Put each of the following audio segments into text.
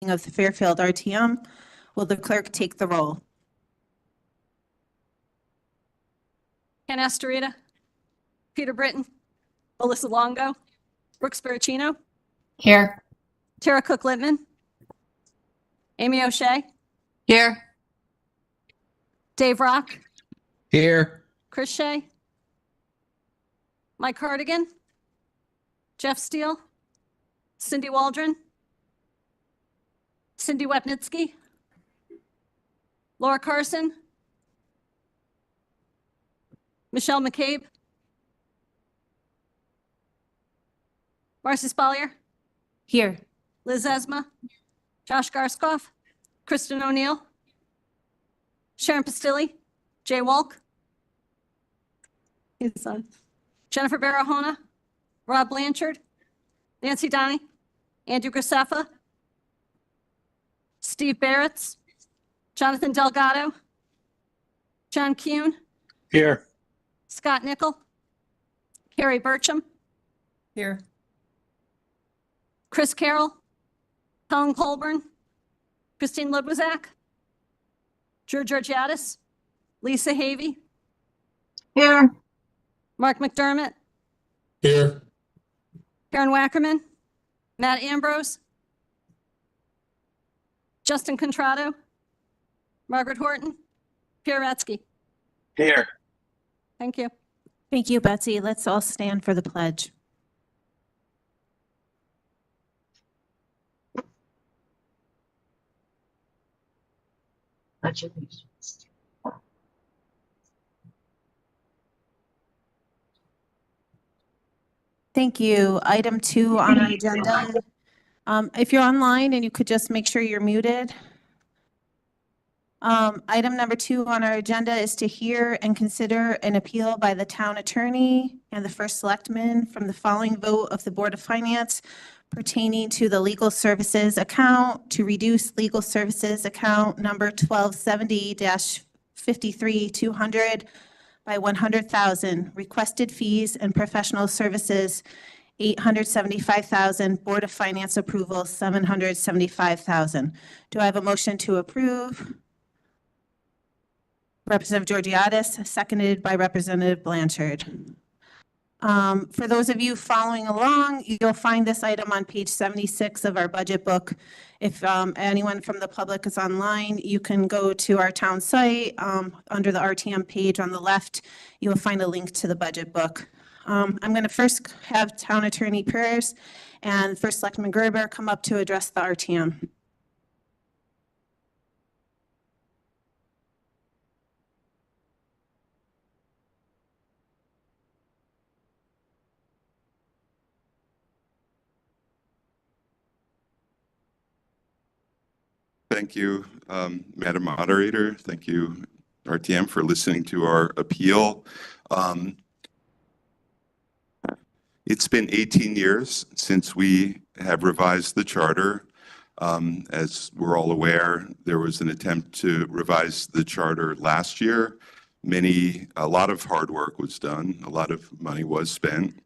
of the Fairfield RTM. Will the clerk take the roll? Ken Astorita, Peter Britton, Alyssa Longo, Brooke Spiricino, Here. Tara Cook-Littman, Amy O'Shea, Here. Dave Rock, Here. Chris Shea, Mike Cardigan, Jeff Steele, Cindy Waldron, Cindy Wapnitsky, Laura Carson, Michelle McCabe, Marcy Spallier, Here. Liz Esma, Josh Garskoff, Kristen O'Neill, Sharon Pastilli, Jay Walk, his son, Jennifer Barahona, Rob Blanchard, Nancy Donnie, Andrew Graceffa, Steve Barretts, Jonathan Delgado, John Kuhn, Here. Scott Nickel, Carrie Burcham, Here. Chris Carroll, Colin Colburn, Christine Ludwizak, Drew Georgiadis, Lisa Havey, Here. Mark McDermott, Here. Karen Wackerman, Matt Ambrose, Justin Contrado, Margaret Horton, Pierre Ratsky. Here. Thank you. Thank you, Betsy. Let's all stand for the pledge. Pledge allegiance. Thank you. Item 2 on our agenda. If you're online and you could just make sure you're muted. Item number 2 on our agenda is to hear and consider an appeal by the town attorney and the first selectman from the following vote of the Board of Finance pertaining to the legal services account to reduce legal services account number 1270-53-200 by $100,000. Requested fees and professional services, $875,000. Board of Finance approval, $775,000. Do I have a motion to approve? Representative Georgiadis, seconded by Representative Blanchard. For those of you following along, you'll find this item on page 76 of our budget book. If anyone from the public is online, you can go to our town site. Under the RTM page on the left, you will find a link to the budget book. I'm going to first have Town Attorney Pears and First Selectman Gerber come up to address the RTM. Thank you, Madam Moderator. Thank you, RTM, for listening to our appeal. It's been 18 years since we have revised the charter. As we're all aware, there was an attempt to revise the charter last year. A lot of hard work was done. A lot of money was spent.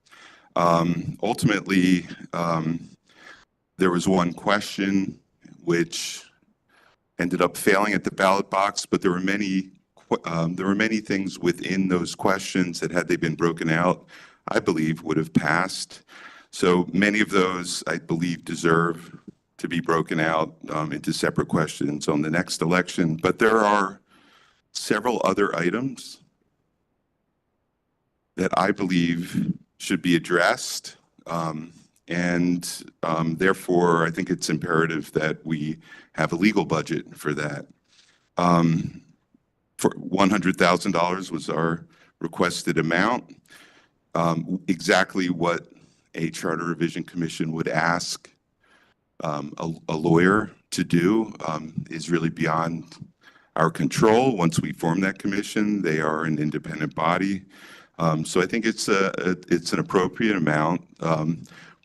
Ultimately, there was one question which ended up failing at the ballot box, but there were many things within those questions that, had they been broken out, I believe would have passed. So many of those, I believe, deserve to be broken out into separate questions on the next election. But there are several other items that I believe should be addressed. Therefore, I think it's imperative that we have a legal budget for that. For $100,000 was our requested amount. Exactly what a charter revision commission would ask a lawyer to do is really beyond our control. Once we form that commission, they are an independent body. So I think it's an appropriate amount.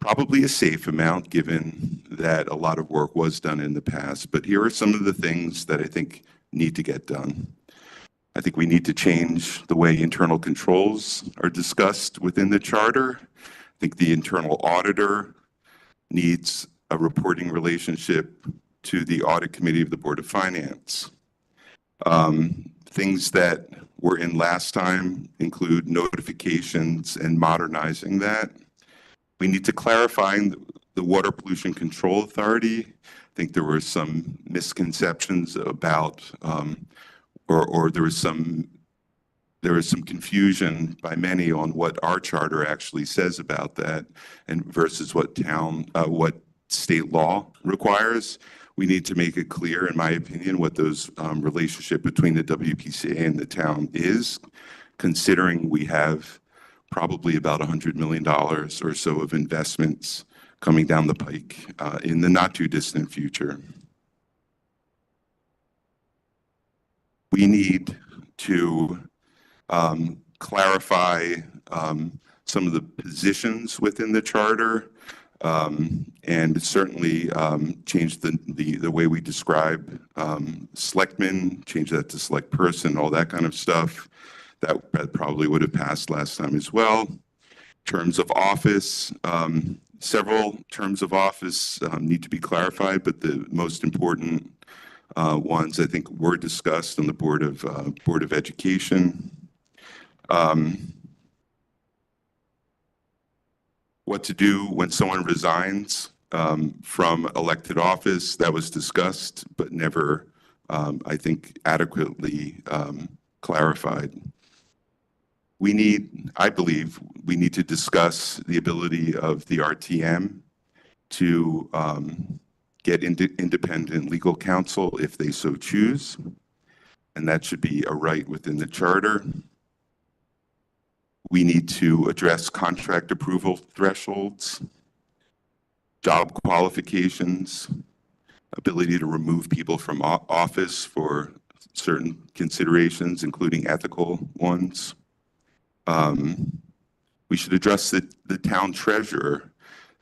Probably a safe amount, given that a lot of work was done in the past. But here are some of the things that I think need to get done. I think we need to change the way internal controls are discussed within the charter. I think the internal auditor needs a reporting relationship to the Audit Committee of the Board of Finance. Things that were in last time include notifications and modernizing that. We need to clarify the Water Pollution Control Authority. I think there were some misconceptions about, or there was some confusion by many on what our charter actually says about that and versus what state law requires. We need to make it clear, in my opinion, what those relationship between the WPCA and the town is, considering we have probably about $100 million or so of investments coming down the pike in the not too distant future. We need to clarify some of the positions within the charter, and certainly change the way we describe selectmen, change that to select person, all that kind of stuff. That probably would have passed last time as well. Terms of office, several terms of office need to be clarified, but the most important ones I think were discussed on the Board of Education. What to do when someone resigns from elected office, that was discussed, but never, I think, adequately clarified. I believe we need to discuss the ability of the RTM to get independent legal counsel if they so choose, and that should be a right within the charter. We need to address contract approval thresholds, job qualifications, ability to remove people from office for certain considerations, including ethical ones. We should address the town treasurer.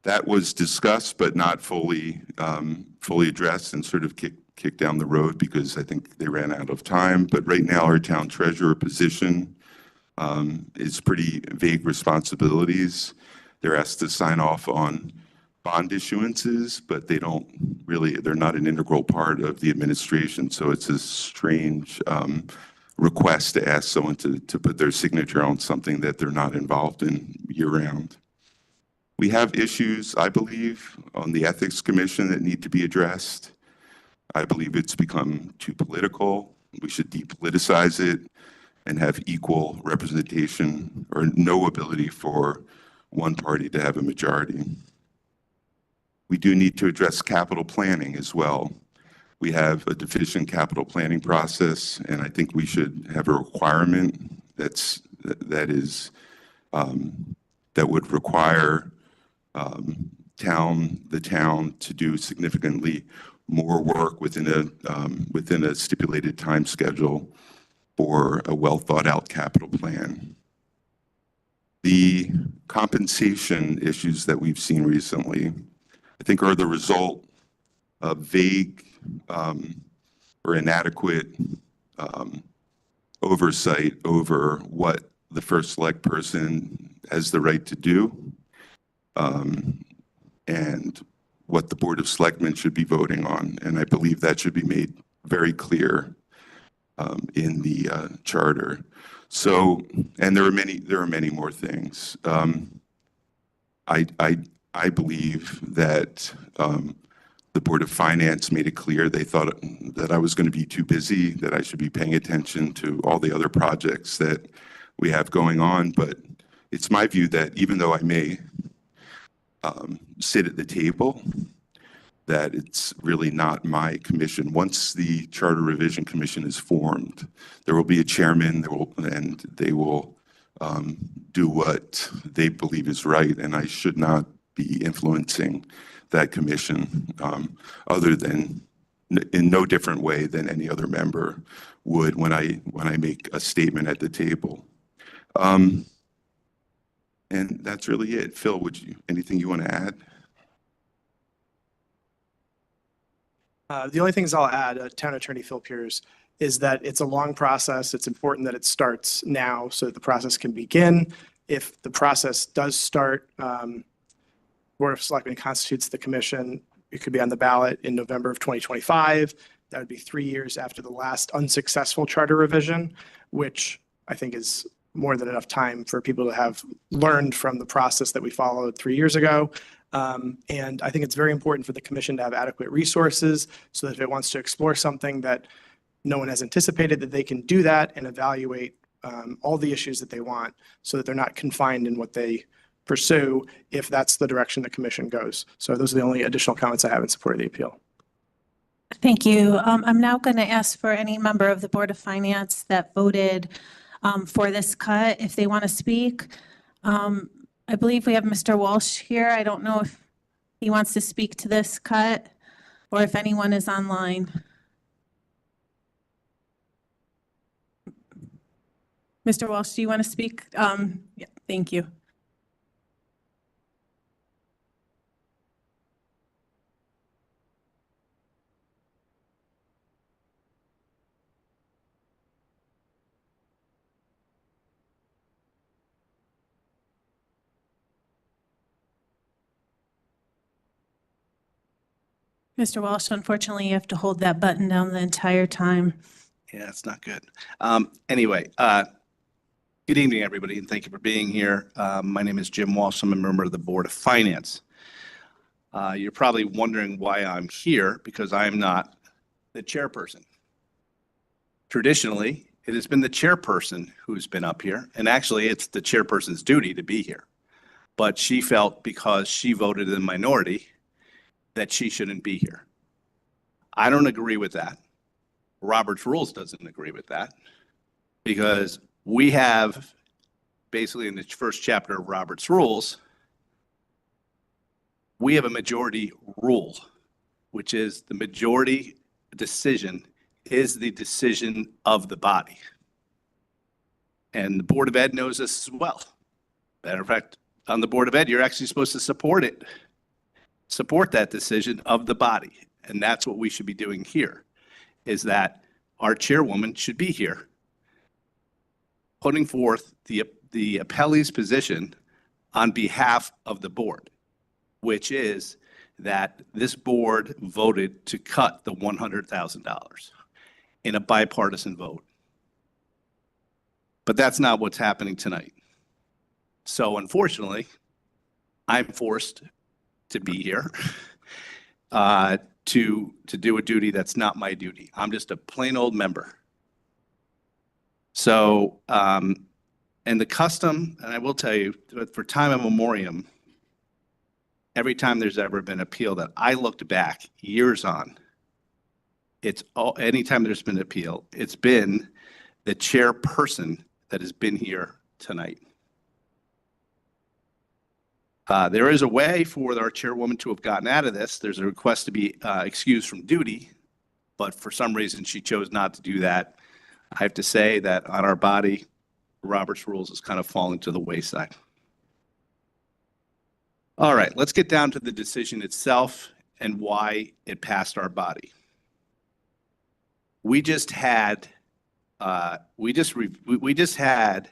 That was discussed, but not fully addressed and sort of kicked down the road because I think they ran out of time. But right now, our town treasurer position is pretty vague responsibilities. They're asked to sign off on bond issuances, but they're not an integral part of the administration. So it's a strange request to ask someone to put their signature on something that they're not involved in year round. We have issues, I believe, on the Ethics Commission that need to be addressed. I believe it's become too political. We should depoliticize it and have equal representation or no ability for one party to have a majority. We do need to address capital planning as well. We have a deficient capital planning process, and I think we should have a requirement that would require the town to do significantly more work within a stipulated time schedule for a well thought out capital plan. The compensation issues that we've seen recently, I think, are the result of vague or inadequate oversight over what the first select person has the right to do and what the Board of Selectmen should be voting on. And I believe that should be made very clear in the charter. So, and there are many more things. I believe that the Board of Finance made it clear they thought that I was going to be too busy, that I should be paying attention to all the other projects that we have going on. But it's my view that even though I may sit at the table, that it's really not my commission. Once the Charter Revision Commission is formed, there will be a chairman, and they will do what they believe is right, and I should not be influencing that commission other than in no different way than any other member would when I make a statement at the table. And that's really it. Phil, anything you want to add? The only things I'll add, Town Attorney Phil Piers, is that it's a long process. It's important that it starts now so that the process can begin. If the process does start, Board of Selectmen constitutes the commission. it could be on the ballot in November of 2025. That would be 3 years after the last unsuccessful charter revision, which I think is more than enough time for people to have learned from the process that we followed 3 years ago. And I think it's very important for the commission to have adequate resources so that if it wants to explore something that no one has anticipated, that they can do that and evaluate all the issues that they want so that they're not confined in what they pursue if that's the direction the commission goes. So those are the only additional comments I have in support of the appeal. Thank you. I'm now going to ask for any member of the Board of Finance that voted for this cut, if they want to speak. I believe we have Mr. Walsh here. I don't know if he wants to speak to this cut or if anyone is online. Mr. Walsh, do you want to speak? Yeah, thank you. Mr. Walsh, unfortunately, you have to hold that button down the entire time. Yeah, it's not good. Anyway, good evening, everybody, and thank you for being here. My name is Jim Walsh. I'm a member of the Board of Finance. You're probably wondering why I'm here, because I am not the chairperson. Traditionally, it has been the chairperson who's been up here, and actually, it's the chairperson's duty to be here. But she felt because she voted in the minority that she shouldn't be here. I don't agree with that. Robert's Rules doesn't agree with that, because we have basically in the first chapter of Robert's Rules, we have a majority rule, which is the majority decision is the decision of the body. And the Board of Ed knows this as well. Matter of fact, on the Board of Ed, you're actually supposed to support it, support that decision of the body. And that's what we should be doing here, is that our chairwoman should be here putting forth the appellee's position on behalf of the board, which is that this board voted to cut the $100,000 in a bipartisan vote. But that's not what's happening tonight. So unfortunately, I'm forced to be here to do a duty that's not my duty. I'm just a plain old member. So, and the custom, and I will tell you, for time immemorial, every time there's ever been appeal that I looked back years on, it's all, anytime there's been an appeal, it's been the chairperson that has been here tonight. There is a way for our chairwoman to have gotten out of this. There's a request to be excused from duty, but for some reason she chose not to do that. I have to say that on our body, Robert's Rules is kind of falling to the wayside. All right, let's get down to the decision itself and why it passed our body. We just had we just had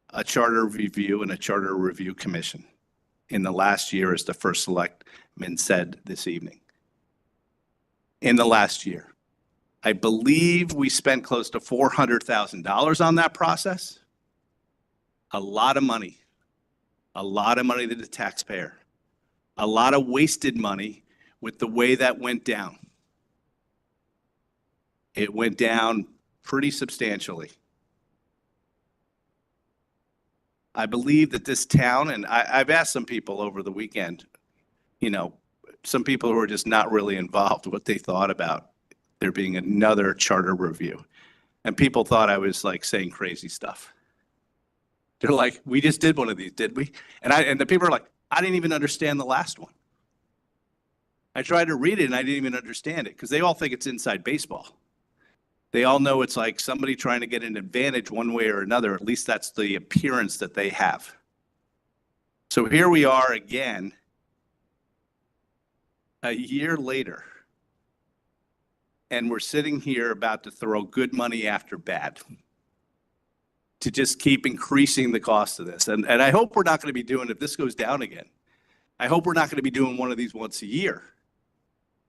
a charter review and a charter review commission in the last year, as the first selectman said this evening. In the last year, I believe we spent close to $400,000 on that process. A lot of money to the taxpayer, a lot of wasted money with the way that went down. It went down pretty substantially. I believe that this town, and I've asked some people over the weekend, you know, some people who are just not really involved, what they thought about there being another charter review. And people thought I was like saying crazy stuff. They're like, we just did one of these, did we? And the people are like, I didn't even understand the last one. I tried to read it and I didn't even understand it because they all think it's inside baseball. They all know it's like somebody trying to get an advantage one way or another. At least that's the appearance that they have. So here we are again, a year later, and we're sitting here about to throw good money after bad to just keep increasing the cost of this. And I hope we're not going to be doing, if this goes down again, I hope we're not going to be doing one of these once a year.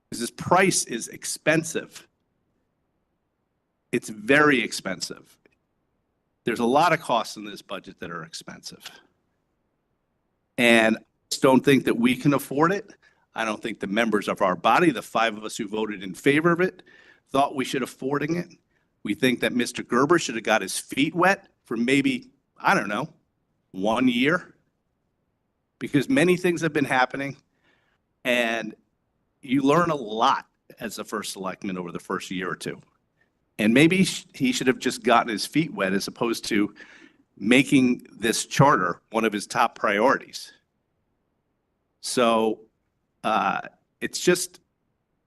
Because this price is expensive. It's very expensive. There's a lot of costs in this budget that are expensive. And I just don't think that we can afford it. I don't think the members of our body, the 5 of us who voted in favor of it, thought we should affording it. We think that Mr. Gerber should have got his feet wet for maybe, I don't know, 1 year. Because many things have been happening, and you learn a lot as a first selectman over the first year or two. And maybe he should have just gotten his feet wet as opposed to making this charter one of his top priorities. So it's just,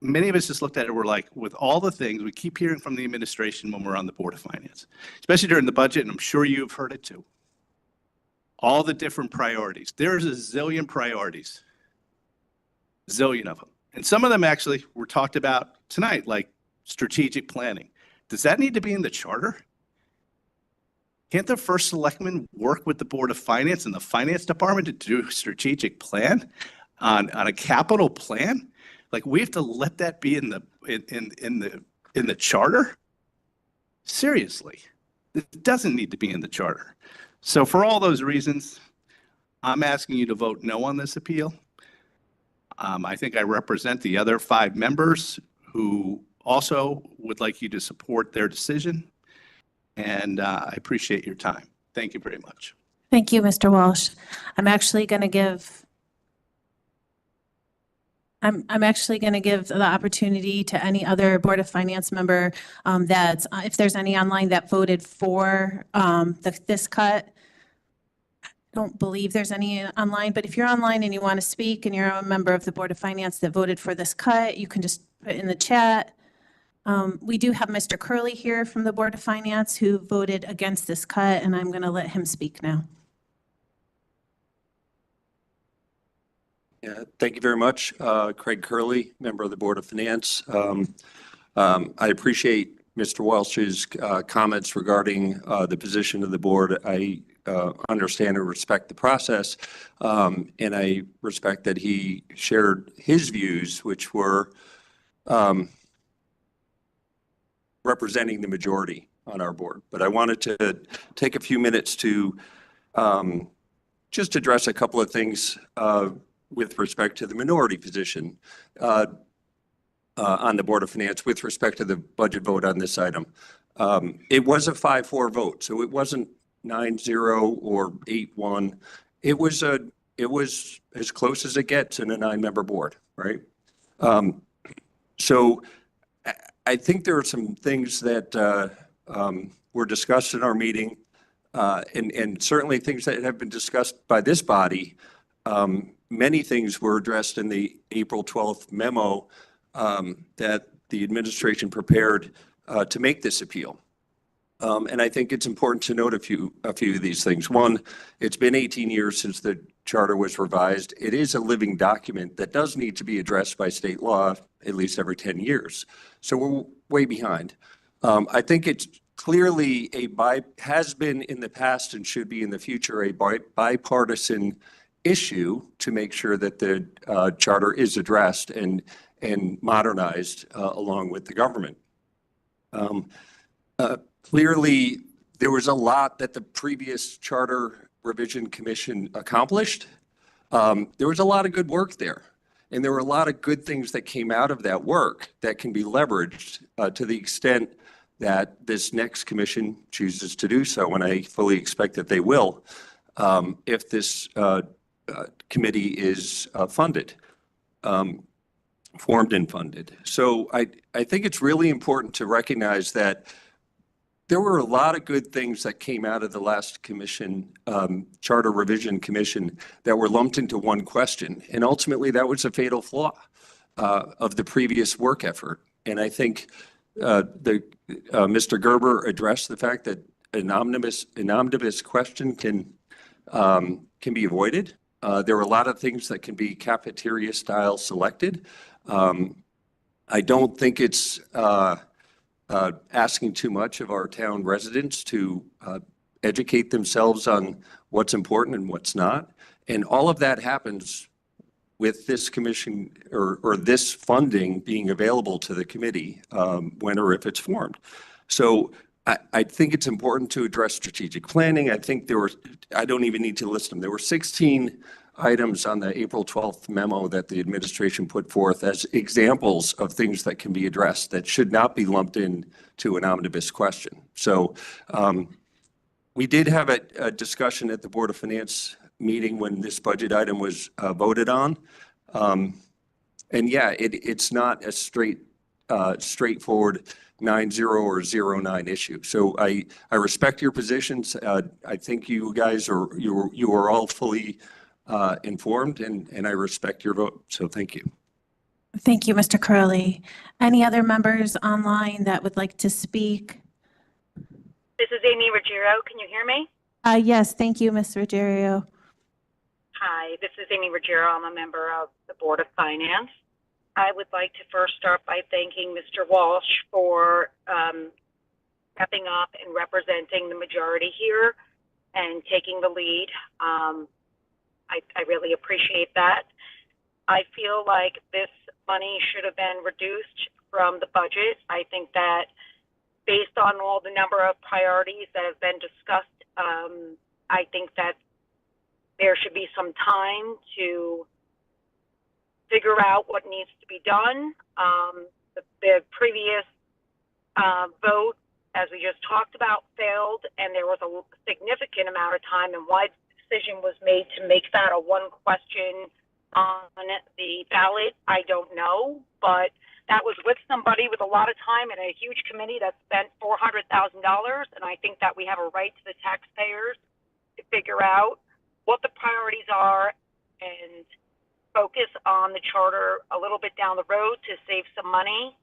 many of us just looked at it, we're like, with all the things we keep hearing from the administration when we're on the Board of Finance, especially during the budget, and I'm sure you've heard it too. All the different priorities. There's a zillion priorities, zillion of them. And some of them actually were talked about tonight, like strategic planning. Does that need to be in the charter? Can't the first selectman work with the Board of Finance and the Finance Department to do a strategic plan on a capital plan? Like, we have to let that be in the charter? Seriously, it doesn't need to be in the charter. So for all those reasons, I'm asking you to vote no on this appeal. I think I represent the other 5 members who also would like you to support their decision. And I appreciate your time. Thank you very much. Thank you, Mr. Walsh. I'm actually going to give the opportunity to any other Board of Finance member that, if there's any online that voted for this cut. I don't believe there's any online, but if you're online and you want to speak and you're a member of the Board of Finance that voted for this cut, you can just put it in the chat. We do have Mr. Curley here from the Board of Finance who voted against this cut, and I'm going to let him speak now. Yeah, thank you very much. Craig Curley, member of the Board of Finance. I appreciate Mr. Welch's comments regarding the position of the board. I understand and respect the process, and I respect that he shared his views, which were representing the majority on our board. But I wanted to take a few minutes to just address a couple of things with respect to the minority position on the Board of Finance with respect to the budget vote on this item. It was a 5-4 vote, so it wasn't 9-0 or 8-1. It was as close as it gets in a 9-member board, right? So I think there are some things that were discussed in our meeting, and certainly things that have been discussed by this body. Many things were addressed in the April 12th memo that the administration prepared to make this appeal. And I think it's important to note a few of these things. One, it's been 18 years since the charter was revised. It is a living document that does need to be addressed by state law at least every 10 years. So we're way behind. I think it's clearly has been in the past and should be in the future a bipartisan issue to make sure that the charter is addressed and modernized along with the government. Clearly, there was a lot that the previous Charter Revision Commission accomplished. There was a lot of good work there, and there were a lot of good things that came out of that work that can be leveraged to the extent that this next commission chooses to do so, and I fully expect that they will, if this committee is funded, formed and funded. So I think it's really important to recognize that there were a lot of good things that came out of the last commission, Charter Revision Commission, that were lumped into one question. And ultimately, that was a fatal flaw of the previous work effort. And I think Mr. Gerber addressed the fact that an omnibus question can be avoided. There are a lot of things that can be cafeteria style selected. I don't think it's asking too much of our town residents to educate themselves on what's important and what's not. And all of that happens with this commission or this funding being available to the committee when or if it's formed. So I think it's important to address strategic planning. I think I don't even need to list them. There were 16 items on the April 12th memo that the administration put forth as examples of things that can be addressed that should not be lumped in to an omnibus question. So we did have a discussion at the Board of Finance meeting when this budget item was voted on. And yeah, it's not a straightforward 9-0 or 0-9 issue. So I respect your positions. I think you guys you are all fully informed, and I respect your vote. So thank you. Thank you, Mr. Curley. Any other members online that would like to speak? This is Amy Ruggiero. Can you hear me? Yes, thank you, Ms. Ruggiero. Hi, this is Amy Ruggiero. I'm a member of the Board of Finance. I would like to first start by thanking Mr. Walsh for stepping up and representing the majority here and taking the lead. I really appreciate that. I feel like this money should have been reduced from the budget. I think that based on all the number of priorities that have been discussed, I think that there should be some time to figure out what needs to be done. The previous vote, as we just talked about, failed, and there was a significant amount of time, and why the decision was made to make that a one question on the ballot, I don't know, but that was with somebody with a lot of time and a huge committee that spent $400,000, and I think that we have a right to the taxpayers to figure out what the priorities are and focus on the charter a little bit down the road to save some money.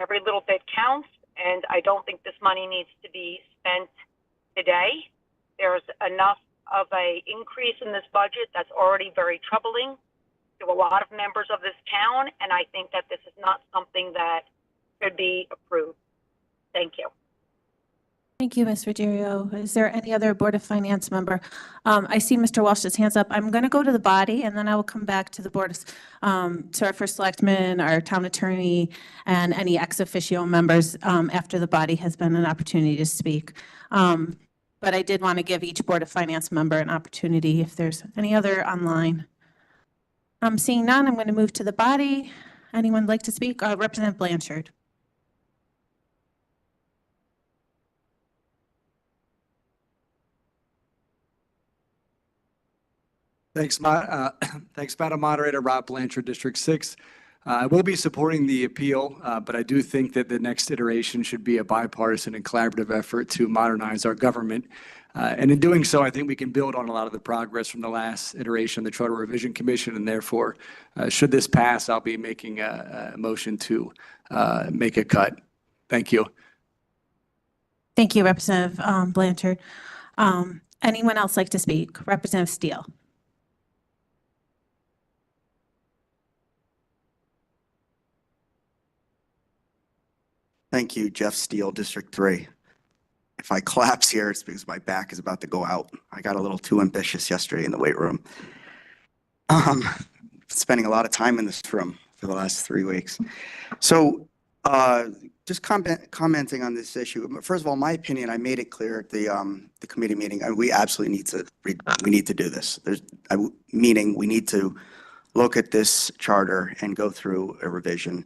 Every little bit counts, and I don't think this money needs to be spent today. There's enough of a increase in this budget that's already very troubling to a lot of members of this town, and I think that this is not something that should be approved. Thank you. Thank you, Ms. Ruggiero. Is there any other Board of Finance member? I see Mr. Walsh's hands up. I'm going to go to the body, and then I will come back to the board, to our first selectman, our town attorney, and any ex officio members after the body has been an opportunity to speak. But I did want to give each Board of Finance member an opportunity if there's any other online. Seeing none, I'm going to move to the body. Anyone like to speak? Representative Blanchard. Thanks, Madam Moderator. Rob Blanchard, District 6. I will be supporting the appeal, but I do think that the next iteration should be a bipartisan and collaborative effort to modernize our government. And in doing so, I think we can build on a lot of the progress from the last iteration of the Charter Revision Commission, and therefore, should this pass, I'll be making a motion to make a cut. Thank you. Thank you, Representative Blanchard. Anyone else like to speak? Representative Steele. Thank you, Jeff Steele, District 3. If I collapse here, it's because my back is about to go out. I got a little too ambitious yesterday in the weight room. Spending a lot of time in this room for the last 3 weeks. So just commenting on this issue. First of all, my opinion, I made it clear at the committee meeting, we absolutely need to do this. Meaning we need to look at this charter and go through a revision.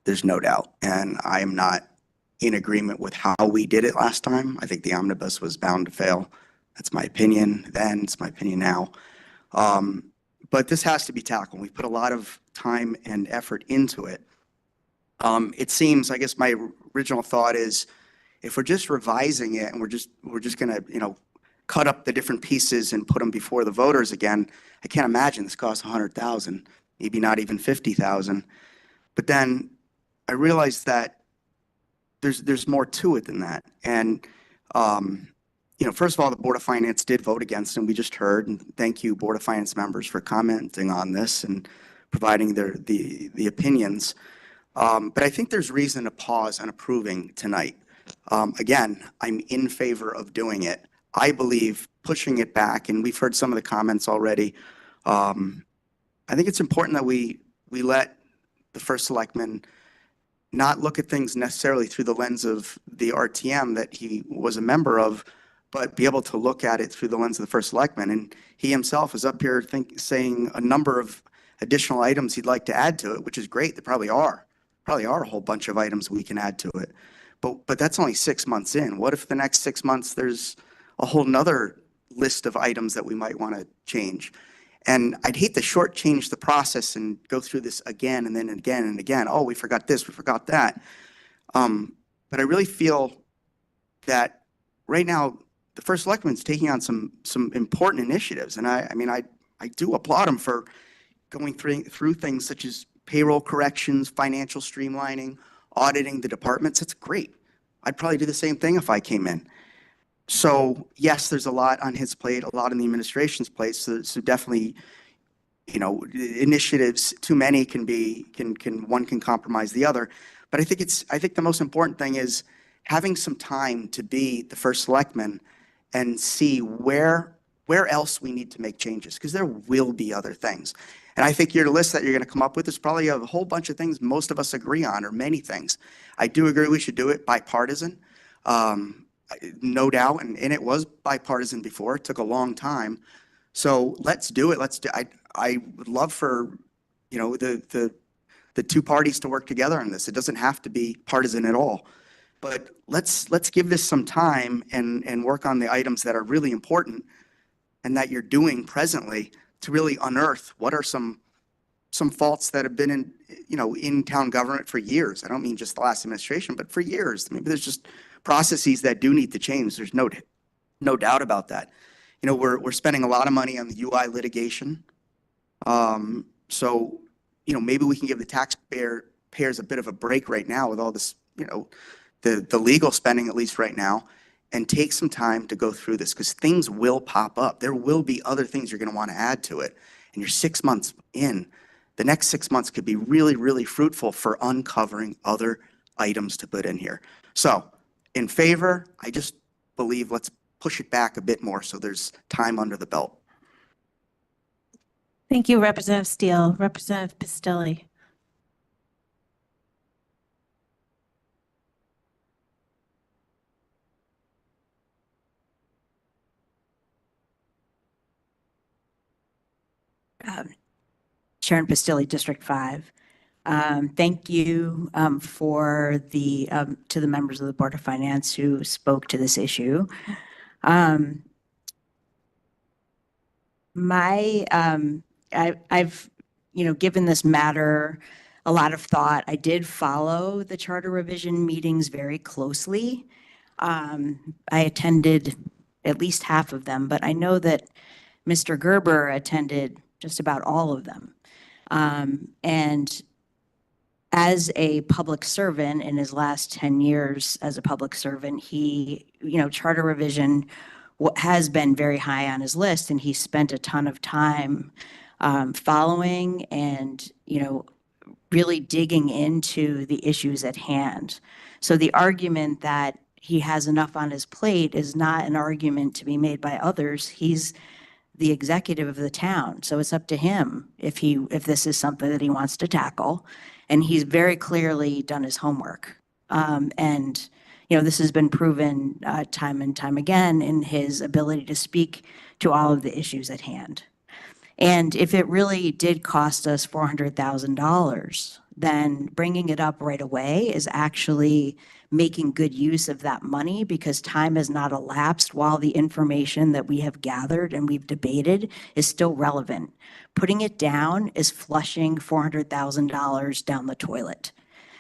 There's no doubt. And I am not in agreement with how we did it last time. I think the omnibus was bound to fail. That's my opinion then, it's my opinion now. But this has to be tackled. We've put a lot of time and effort into it. It seems, I guess my original thought is, if we're just revising it and we're just gonna, cut up the different pieces and put them before the voters again, I can't imagine this costs $100,000, maybe not even $50,000. But then I realized that there's more to it than that. And, first of all, the Board of Finance did vote against, and we just heard, and thank you, Board of Finance members, for commenting on this and providing the opinions. But I think there's reason to pause on approving tonight. Again, I'm in favor of doing it. I believe pushing it back, and we've heard some of the comments already, I think it's important that we let the first selectman not look at things necessarily through the lens of the RTM that he was a member of, but be able to look at it through the lens of the first selectman. And he himself is up here saying a number of additional items he'd like to add to it, which is great. There probably are a whole bunch of items we can add to it. But that's only 6 months in. What if the next 6 months there's a whole nother list of items that we might want to change? And I'd hate to shortchange the process and go through this again and then again and again. Oh, we forgot this, we forgot that. But I really feel that right now the first selectman's taking on some important initiatives, and I mean I do applaud him for going through things such as payroll corrections, financial streamlining, auditing the departments. That's great. I'd probably do the same thing if I came in. So yes, there's a lot on his plate, a lot on the administration's plate. So definitely, you know, initiatives too many one can compromise the other. But I think the most important thing is having some time to be the first selectman and see where else we need to make changes, because there will be other things. And I think your list that you're going to come up with is probably a whole bunch of things most of us agree on, or many things. I do agree we should do it bipartisan. No doubt, and it was bipartisan before. It took a long time, so let's do it. I would love for, you know, the two parties to work together on this. It doesn't have to be partisan at all, but let's give this some time and work on the items that are really important and that you're doing presently to really unearth what are some faults that have been in town government for years. I don't mean just the last administration, but for years. Maybe there's just processes that do need to change. There's no doubt about that. You know, we're spending a lot of money on the UI litigation. So, you know, maybe we can give the taxpayers a bit of a break right now with all this, you know, the legal spending, at least right now, and take some time to go through this, because things will pop up. There will be other things you're going to want to add to it. And you're 6 months in. The next 6 months could be really, really fruitful for uncovering other items to put in here. So, in favor, I just believe let's push it back a bit more so there's time under the belt. Thank you, Representative Steele. Representative Pistilli. Sharon Pistilli, District 5. Thank you for to the members of the Board of Finance who spoke to this issue. I've given this matter a lot of thought. I did follow the charter revision meetings very closely. I attended at least half of them, but I know that Mr. Gerber attended just about all of them. And as a public servant in his last 10 years as a public servant, he, charter revision has been very high on his list, and he spent a ton of time following and, really digging into the issues at hand. So the argument that he has enough on his plate is not an argument to be made by others. He's the executive of the town, so it's up to him if this is something that he wants to tackle. And he's very clearly done his homework. And this has been proven time and time again in his ability to speak to all of the issues at hand. And if it really did cost us $400,000, then bringing it up right away is actually making good use of that money, because time has not elapsed while the information that we have gathered and we've debated is still relevant. Putting it down is flushing $400,000 down the toilet.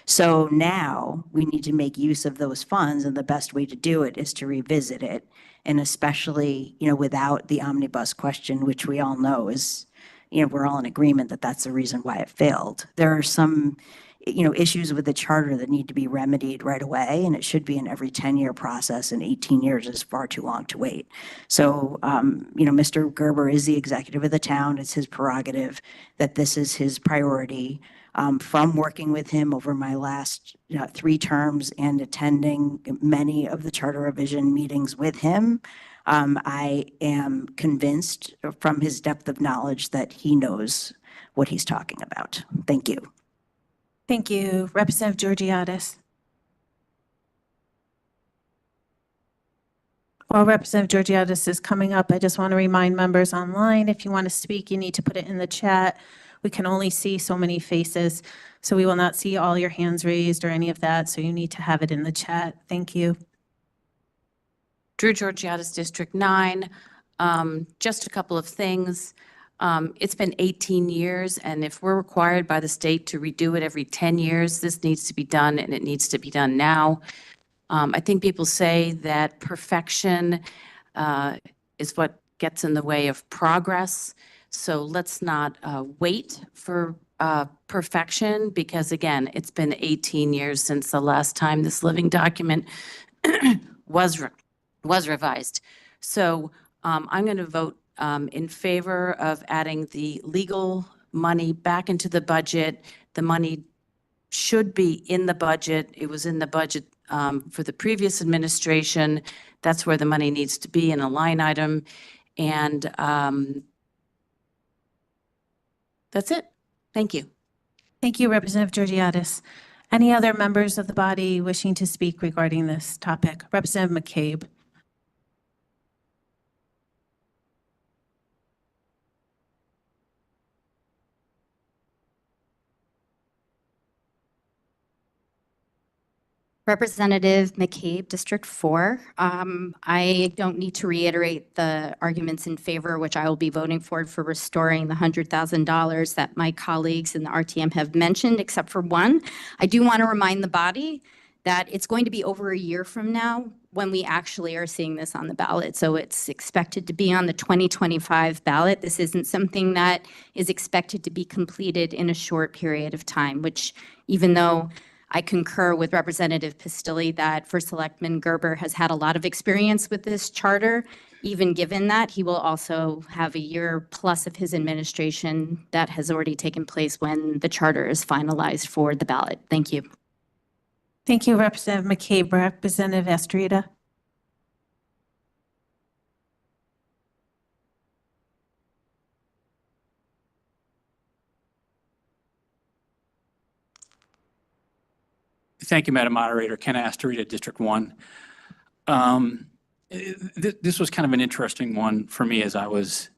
So now we need to make use of those funds, and the best way to do it is to revisit it. And especially, without the omnibus question, which we all know is, we're all in agreement that that's the reason why it failed. There are some, issues with the charter that need to be remedied right away, and it should be an every 10-year process, and 18 years is far too long to wait. So, Mr. Gerber is the executive of the town. It's his prerogative that this is his priority. From working with him over my last 3 terms and attending many of the charter revision meetings with him, I am convinced from his depth of knowledge that he knows what he's talking about. Thank you. Thank you. Representative Georgiadis. While Representative Georgiadis is coming up, I just want to remind members online, if you want to speak, you need to put it in the chat. We can only see so many faces, so we will not see all your hands raised or any of that, so you need to have it in the chat. Thank you. Drew Georgiadis, District 9. Just a couple of things. It's been 18 years, and if we're required by the state to redo it every 10 years, this needs to be done, and it needs to be done now. I think people say that perfection is what gets in the way of progress. So let's not wait for perfection, because again, it's been 18 years since the last time this living document was revised. So I'm going to vote in favor of adding the legal money back into the budget. The money should be in the budget. It was in the budget for the previous administration. That's where the money needs to be in a line item. And that's it. Thank you. Thank you, Representative Georgiadis. Any other members of the body wishing to speak regarding this topic? Representative McCabe. Representative McCabe, District 4. I don't need to reiterate the arguments in favor, which I will be voting for restoring the $100,000 that my colleagues in the RTM have mentioned, except for one. I do want to remind the body that it's going to be over a year from now when we actually are seeing this on the ballot. So it's expected to be on the 2025 ballot. This isn't something that is expected to be completed in a short period of time, which, even though I concur with Representative Pistilli that First Selectman Gerber has had a lot of experience with this charter. Even given that, he will also have a year plus of his administration that has already taken place when the charter is finalized for the ballot. Thank you. Thank you, Representative McCabe. Representative Estrada. Thank you, Madam Moderator. Ken Astorita, District 1. This was kind of an interesting one for me as I was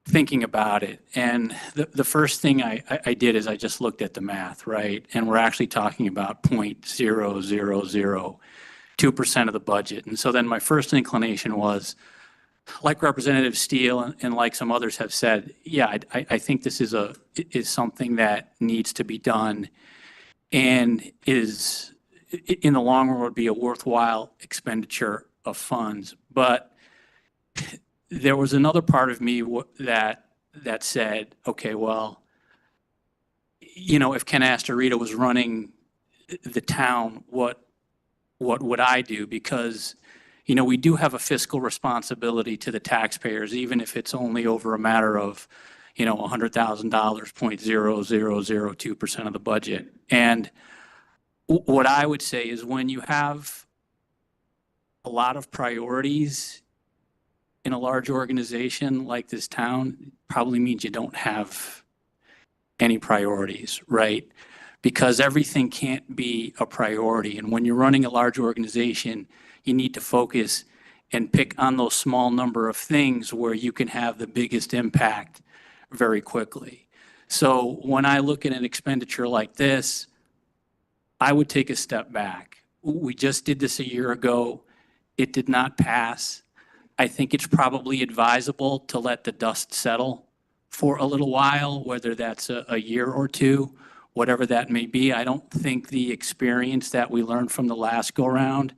thinking about it. And the first thing I did is I just looked at the math, right? And we're actually talking about 0.0002% of the budget. And so then my first inclination was, like Representative Steele and like some others have said, yeah, I think this is something that needs to be done and is, in the long run, would be a worthwhile expenditure of funds. But there was another part of me that said, okay, well, you know, if Ken Astorita was running the town, what would I do? Because, you know, we do have a fiscal responsibility to the taxpayers, even if it's only over a matter of, you know, $100,000, 0.0002% of the budget. And what I would say is when you have a lot of priorities in a large organization like this town, it probably means you don't have any priorities, right? Because everything can't be a priority. And when you're running a large organization, you need to focus and pick on those small number of things where you can have the biggest impact very quickly. So when I look at an expenditure like this, I would take a step back. We just did this a year ago. It did not pass. I think it's probably advisable to let the dust settle for a little while, whether that's a year or two, whatever that may be. I don't think the experience that we learned from the last go-round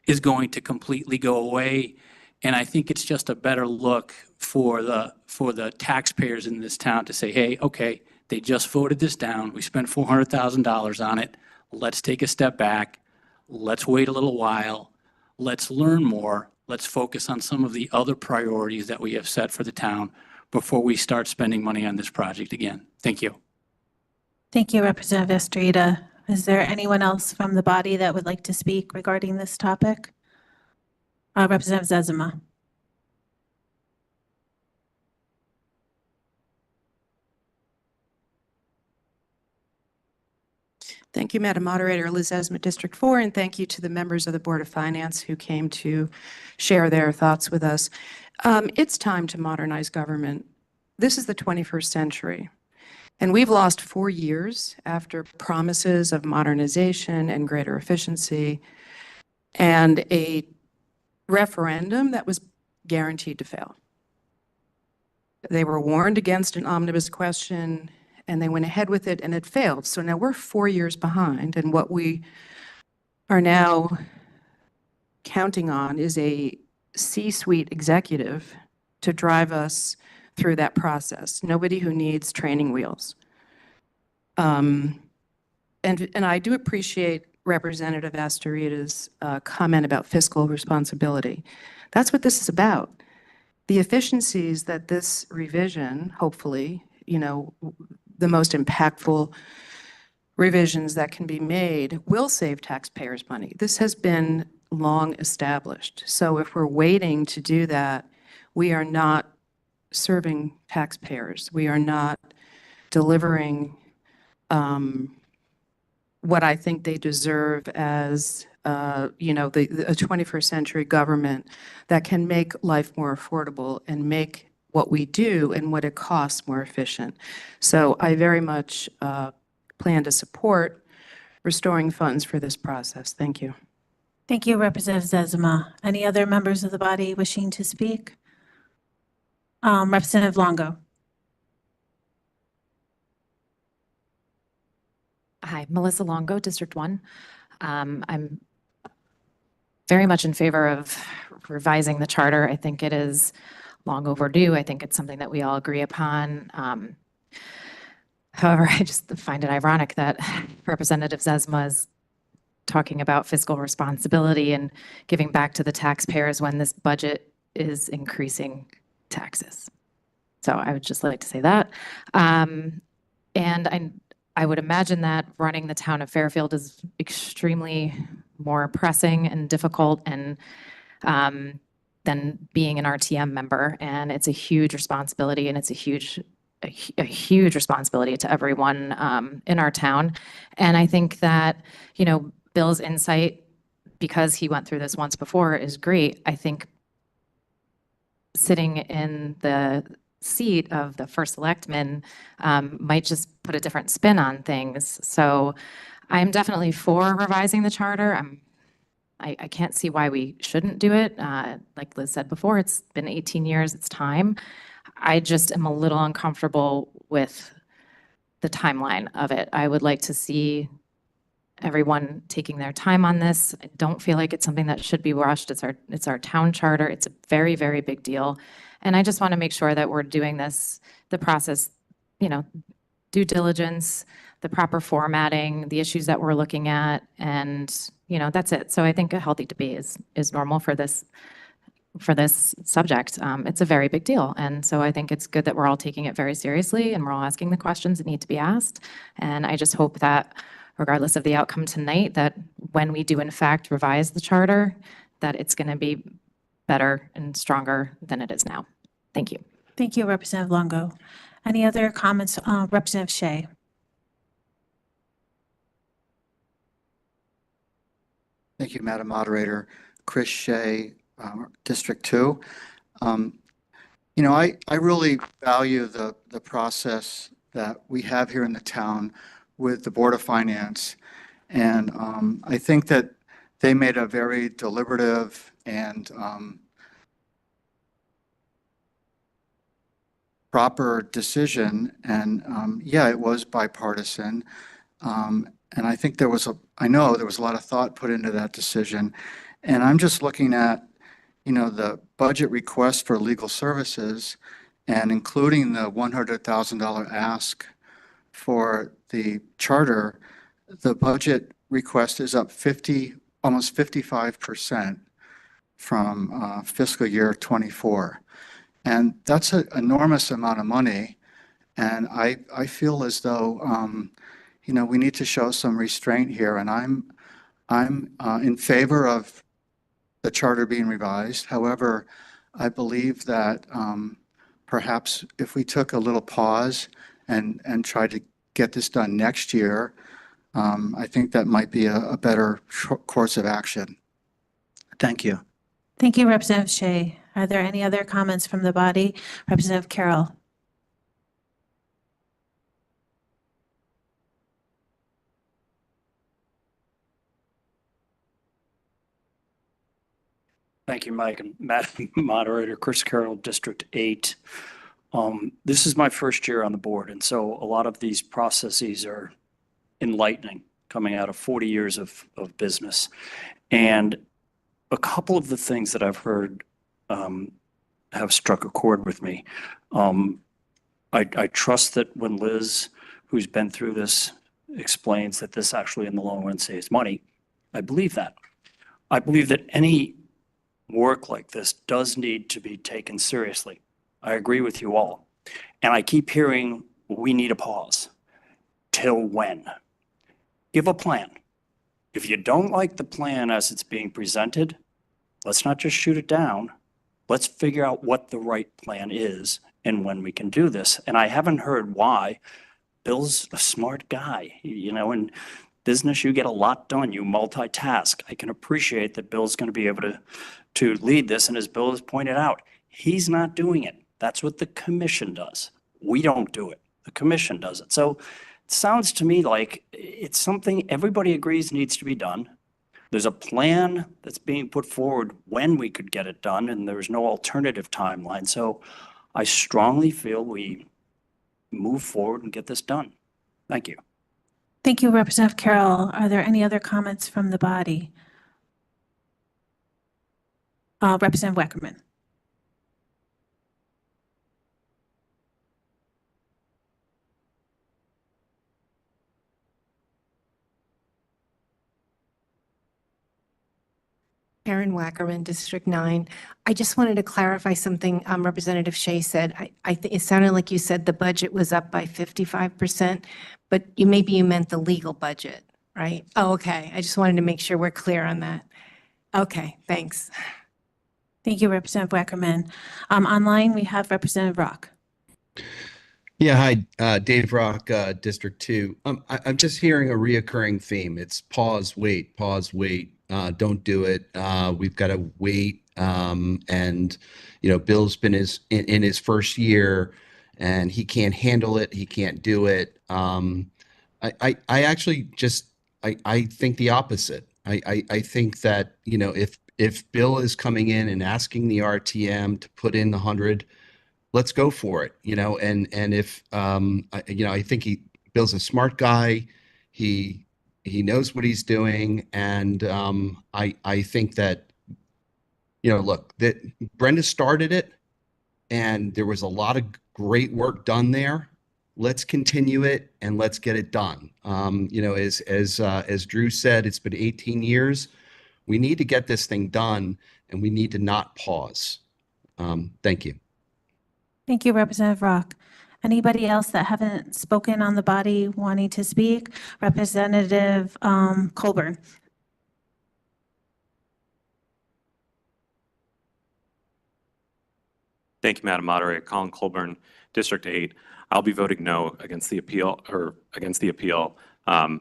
is going to completely go away. And I think it's just a better look for the taxpayers in this town to say, hey, okay, they just voted this down. We spent $400,000 on it. Let's take a step back. Let's wait a little while. Let's learn more. Let's focus on some of the other priorities that we have set for the town before we start spending money on this project again. Thank you. Thank you, Representative Estrada. Is there anyone else from the body that would like to speak regarding this topic? Representative Zezima. Thank you, Madam Moderator. Liz Esmond, District 4, and thank you to the members of the Board of Finance who came to share their thoughts with us. It's time to modernize government. This is the 21st century, and we've lost 4 years after promises of modernization and greater efficiency and a referendum that was guaranteed to fail. They were warned against an omnibus question, and they went ahead with it, and it failed. So now we're 4 years behind, and what we are now counting on is a C-suite executive to drive us through that process. Nobody who needs training wheels. And I do appreciate Representative Astorita's comment about fiscal responsibility. That's what this is about. The efficiencies that this revision, hopefully, the most impactful revisions that can be made will save taxpayers money. This has been long established. So if we're waiting to do that, we are not serving taxpayers. We are not delivering what I think they deserve as, a 21st century government that can make life more affordable and make what we do and what it costs more efficient. So I very much plan to support restoring funds for this process. Thank you. Thank you, Representative Zezima. Any other members of the body wishing to speak? Representative Longo. Hi, Melissa Longo, District 1. I'm very much in favor of revising the charter. I think it is long overdue. I think it's something that we all agree upon. However, I just find it ironic that Representative Zezima is talking about fiscal responsibility and giving back to the taxpayers when this budget is increasing taxes. So I would just like to say that. And I would imagine that running the town of Fairfield is extremely more pressing and difficult and than being an RTM member. And it's a huge responsibility, and it's a huge responsibility to everyone in our town. And I think that, Bill's insight, because he went through this once before, is great. I think sitting in the seat of the first selectman might just put a different spin on things. So I'm definitely for revising the charter. I can't see why we shouldn't do it. Like Liz said before, it's been 18 years, it's time. I just am a little uncomfortable with the timeline of it. I would like to see everyone taking their time on this. I don't feel like it's something that should be rushed. It's our town charter. It's a very, very big deal. And I just want to make sure that we're doing this, the process, due diligence, the proper formatting, the issues that we're looking at, and, that's it. So I think a healthy debate is normal for this subject. It's a very big deal. And so I think it's good that we're all taking it very seriously and we're all asking the questions that need to be asked. And I just hope that regardless of the outcome tonight, that when we do in fact revise the charter, that it's going to be better and stronger than it is now. Thank you. Thank you, Representative Longo. Any other comments? Representative Shea. Thank you, Madam Moderator. Chris Shea, District 2. I really value the process that we have here in the town with the Board of Finance. And I think that they made a very deliberative and proper decision. And yeah, it was bipartisan. And I think I know there was a lot of thought put into that decision. And I'm just looking at, the budget request for legal services and including the $100,000 ask for the charter, the budget request is up almost 55% from fiscal year 24. And that's an enormous amount of money. And I feel as though, we need to show some restraint here. And I'm in favor of the charter being revised. However, I believe that perhaps if we took a little pause and tried to get this done next year, I think that might be a better course of action. Thank you. Thank you, Representative Shea. Are there any other comments from the body? Representative Carroll. Thank you, Mike. And Madam Moderator, Chris Carroll, District 8. This is my first year on the board, and so a lot of these processes are enlightening, coming out of 40 years of business. And a couple of the things that I've heard have struck a chord with me. I trust that when Liz, who's been through this, explains that this actually in the long run saves money, I believe that. I believe that any work like this does need to be taken seriously. I agree with you all. And I keep hearing, we need a pause. Till when? Give a plan. If you don't like the plan as it's being presented, let's not just shoot it down. Let's figure out what the right plan is and when we can do this. And I haven't heard why. Bill's a smart guy. You know, in business, you get a lot done. You multitask. I can appreciate that Bill's going to be able to lead this. And as Bill has pointed out, he's not doing it. That's what the commission does. We don't do it. The commission does it. So it sounds to me like it's something everybody agrees needs to be done. There's a plan that's being put forward when we could get it done, and there's no alternative timeline. So I strongly feel we move forward and get this done. Thank you. Thank you, Representative Carroll. Are there any other comments from the body? Representative Wackerman. Karen Wackerman, District 9. I just wanted to clarify something Representative Shea said. It sounded like you said the budget was up by 55%, but maybe you meant the legal budget, right? Oh, okay. I just wanted to make sure we're clear on that. Okay, thanks. Thank you, Representative Wackerman. Online, we have Representative Rock. Yeah, hi, Dave Rock, District 2. I'm just hearing a reoccurring theme. It's pause, wait, don't do it. We've got to wait. And, you know, Bill's been in his first year and he can't handle it. He can't do it. I actually just, I think the opposite. I think that, you know, if Bill is coming in and asking the RTM to put in the 100, let's go for it, you know, and if, you know, I think Bill's a smart guy. He knows what he's doing. And I think that, you know, look, that Brenda started it and there was a lot of great work done there. Let's continue it and let's get it done. You know, as Drew said, it's been 18 years. We need to get this thing done and we need to not pause. Thank you. Thank you, Representative Rock. Anybody else that haven't spoken on the body wanting to speak? Representative Colburn. Thank you, Madam Moderator. Colin Colburn, District 8. I'll be voting no against the appeal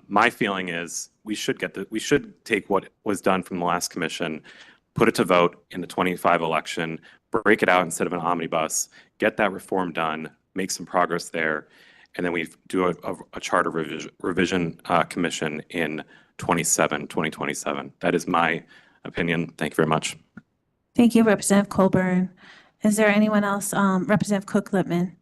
my feeling is we should take what was done from the last commission, put it to vote in the 25 election, break it out instead of an omnibus, get that reform done, make some progress there, and then we do a charter revision commission in 2027. That is my opinion. Thank you very much. Thank you, Representative Colburn. Is there anyone else? Representative Cook-Littman.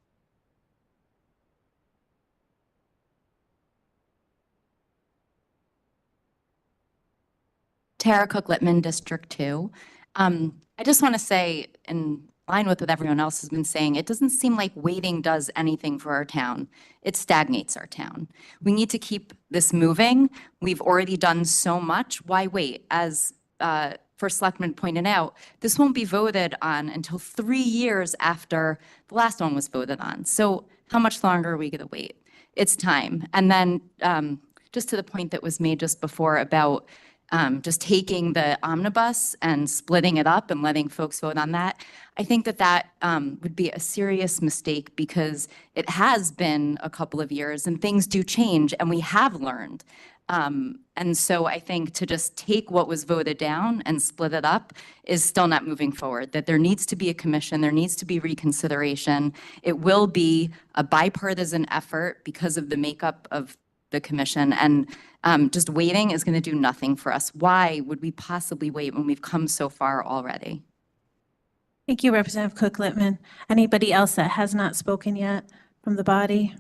Tara Cook-Littman, District 2. I just want to say, in line with what everyone else has been saying, it doesn't seem like waiting does anything for our town. It stagnates our town. We need to keep this moving. We've already done so much. Why wait? As First Selectman pointed out, this won't be voted on until 3 years after the last one was voted on. So how much longer are we going to wait? It's time. And then just to the point that was made just before about just taking the omnibus and splitting it up and letting folks vote on that, I think that would be a serious mistake because it has been a couple of years and things do change and we have learned. And so I think to just take what was voted down and split it up is still not moving forward, that there needs to be a commission, there needs to be reconsideration. It will be a bipartisan effort because of the makeup of the commission, and just waiting is going to do nothing for us. Why would we possibly wait when we've come so far already? Thank you, Representative Cook-Littman. Anybody else that has not spoken yet from the body?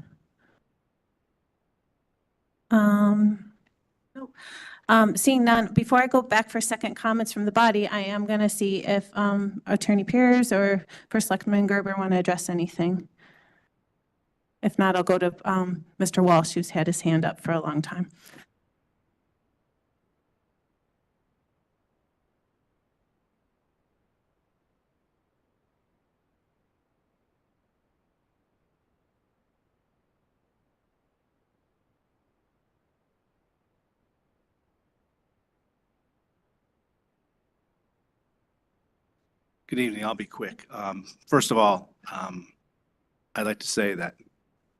No. Seeing none, before I go back for second comments from the body, I am going to see if Attorney Pierce or First Selectman Gerber want to address anything. If not, I'll go to Mr. Walsh, who's had his hand up for a long time. Good evening. I'll be quick. First of all, I'd like to say that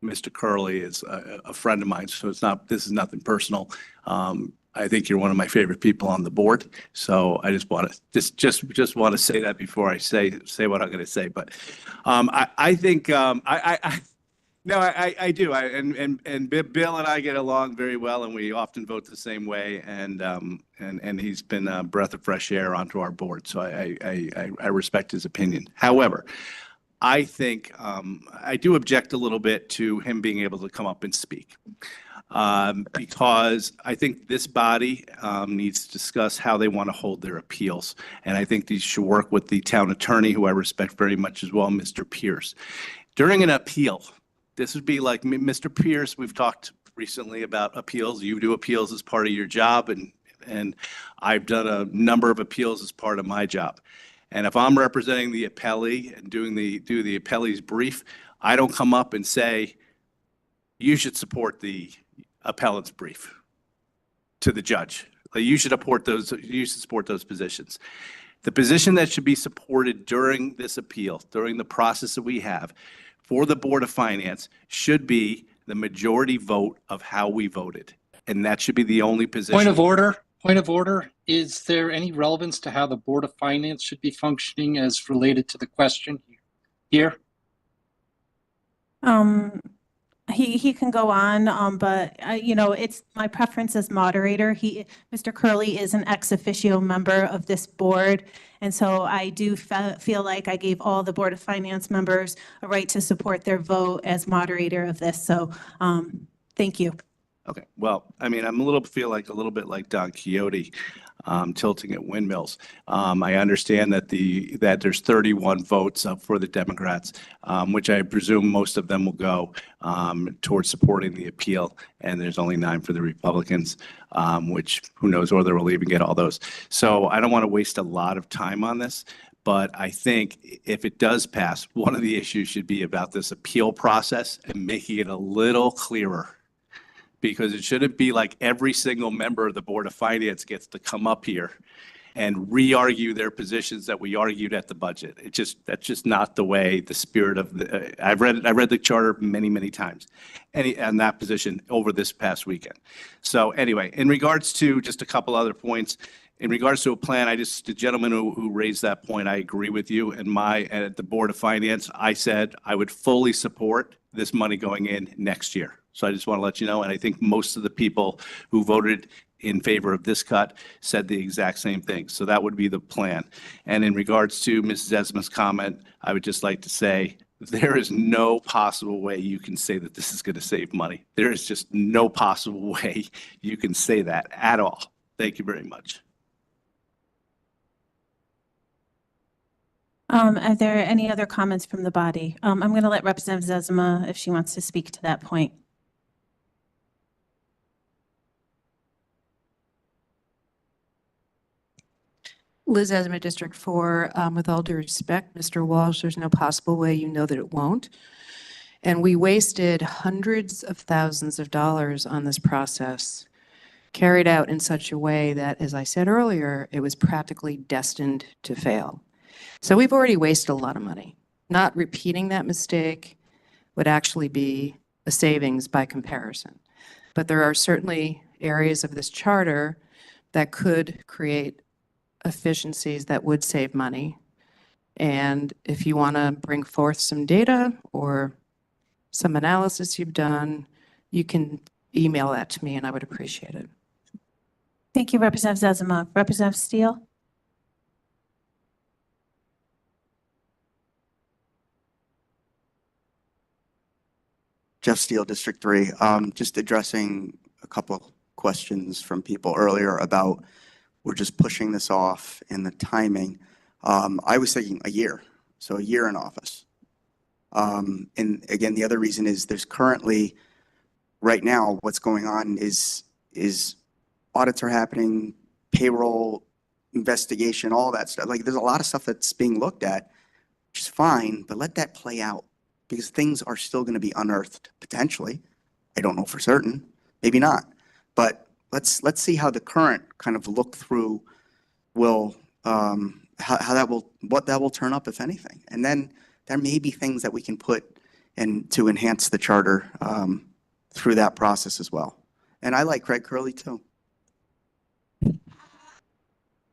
Mr. Curley is a friend of mine, so this is nothing personal. I think you're one of my favorite people on the board, so I just want to just want to say that before I say what I'm going to say. But I think I do. And Bill and I get along very well, and we often vote the same way. And he's been a breath of fresh air onto our board, so I respect his opinion. However, I think I do object a little bit to him being able to come up and speak, because I think this body needs to discuss how they want to hold their appeals, and I think these should work with the town attorney, who I respect very much as well, Mr. Pierce. During an appeal, this would be like Mr. Pierce. We've talked recently about appeals. You do appeals as part of your job, and I've done a number of appeals as part of my job. And if I'm representing the appellee and do the appellee's brief, I don't come up and say, you should support the appellant's brief to the judge. Like, you should support those positions. The position that should be supported during this appeal, during the process that we have for the Board of Finance, should be the majority vote of how we voted. And that should be the only position. Point of order. Is there any relevance to how the Board of Finance should be functioning as related to the question here? He can go on, but it's my preference as moderator. Mr. Curley is an ex officio member of this board, and so I do feel like I gave all the Board of Finance members a right to support their vote as moderator of this. So, thank you. Okay, well, I mean, feel like a little bit like Don Quixote, tilting at windmills. I understand that there's 31 votes up for the Democrats, which I presume most of them will go towards supporting the appeal, and there's only 9 for the Republicans, which who knows whether we'll even get all those. So I don't want to waste a lot of time on this. But I think if it does pass, one of the issues should be about this appeal process and making it a little clearer. Because it shouldn't be like every single member of the Board of Finance gets to come up here and re-argue their positions that we argued at the budget. That's just not the way the spirit of the. I've read the charter many times, and that position over this past weekend. So anyway, in regards to just a couple other points. In regards to a plan, the gentleman who raised that point, I agree with you. And at the Board of Finance, I said I would fully support this money going in next year. So I just want to let you know, and I think most of the people who voted in favor of this cut said the exact same thing. So that would be the plan. And in regards to Mrs. Esma's comment, I would just like to say there is no possible way you can say that this is going to save money. There is just no possible way you can say that at all. Thank you very much. Are there any other comments from the body? I'm going to let Representative Zezima, if she wants to speak to that point. Liz Esma, District 4, with all due respect, Mr. Walsh, there's no possible way you know that it won't. And we wasted hundreds of thousands of dollars on this process, carried out in such a way that, as I said earlier, it was practically destined to fail. So we've already wasted a lot of money. Not repeating that mistake would actually be a savings by comparison. But there are certainly areas of this charter that could create efficiencies that would save money. And if you want to bring forth some data or some analysis you've done, you can email that to me and I would appreciate it. Thank you, Representative Zezima. Representative Steele? Jeff Steele, District 3. Just addressing a couple questions from people earlier about we're just pushing this off and the timing. I was thinking a year, so a year in office. And again, the other reason is there's currently, right now, what's going on is audits are happening, payroll, investigation, all that stuff. Like, there's a lot of stuff that's being looked at, which is fine, but let that play out because things are still going to be unearthed potentially. I don't know for certain, maybe not, but let's see how the current kind of look through will, what that will turn up, if anything. And then there may be things that we can put in to enhance the charter through that process as well. And I like Craig Curley too.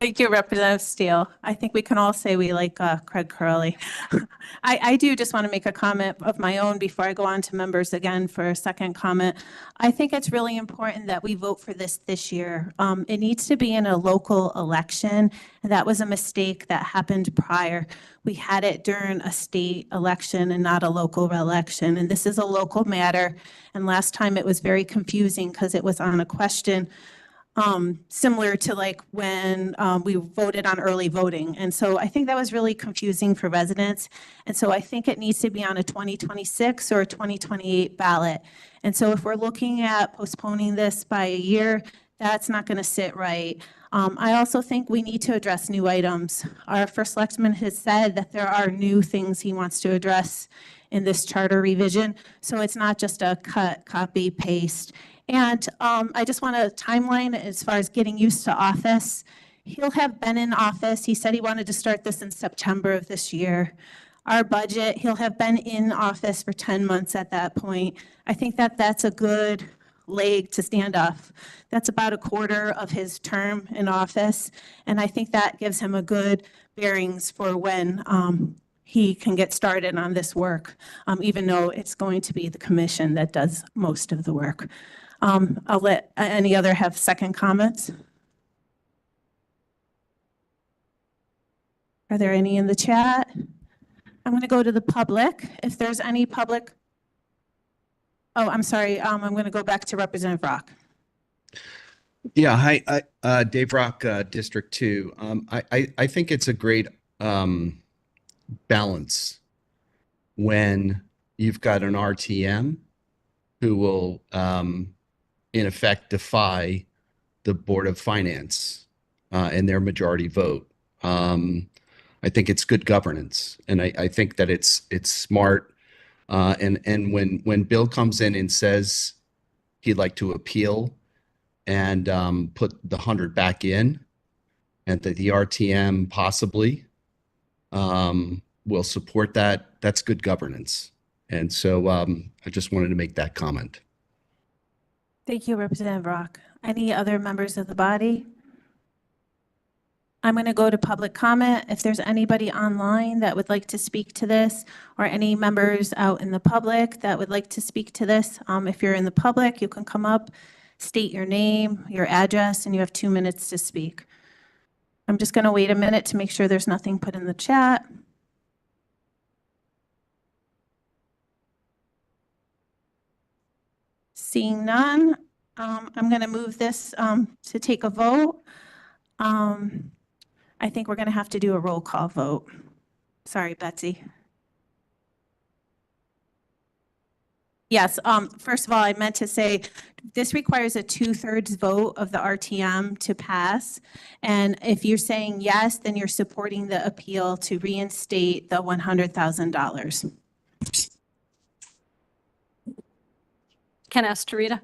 Thank you, Representative Steele. I think we can all say we like Craig Curley. I do just want to make a comment of my own before I go on to members again for a second comment. I think it's really important that we vote for this year. It needs to be in a local election. And that was a mistake that happened prior. We had it during a state election and not a local election. And this is a local matter. And last time it was very confusing because it was on a question similar to like when we voted on early voting. And so I think that was really confusing for residents. And so I think it needs to be on a 2026 or a 2028 ballot. And so if we're looking at postponing this by a year, that's not going to sit right. I also think we need to address new items. Our first selectman has said that there are new things he wants to address in this charter revision. So it's not just a cut, copy, paste. And I just want a timeline as far as getting used to office. He'll have been in office. He said he wanted to start this in September of this year. Our budget, he'll have been in office for 10 months at that point. I think that that's a good leg to stand off. That's about a quarter of his term in office. And I think that gives him a good bearings for when he can get started on this work, even though it's going to be the commission that does most of the work. I'll let any other have second comments. Are there any in the chat? I'm going to go to the public. If there's any public. Oh, I'm sorry. I'm going to go back to Representative Rock. Yeah, hi, Dave Rock, District 2. I think it's a great balance when you've got an RTM who will, in effect, defy the Board of Finance and their majority vote. I think it's good governance, and I think that it's smart. And when Bill comes in and says he'd like to appeal and put the 100 back in, and that the RTM possibly will support that, that's good governance. And so I just wanted to make that comment. Thank you, Representative Rock. Any other members of the body? I'm going to go to public comment. If there's anybody online that would like to speak to this, or any members out in the public that would like to speak to this, if you're in the public, you can come up, state your name, your address, and you have 2 minutes to speak. I'm just going to wait a minute to make sure there's nothing put in the chat. Seeing none, I'm going to move this to take a vote. I think we're going to have to do a roll call vote. Sorry, Betsy. Yes, first of all, I meant to say this requires a 2/3 vote of the RTM to pass. And if you're saying yes, then you're supporting the appeal to reinstate the $100,000. Ken Astorita,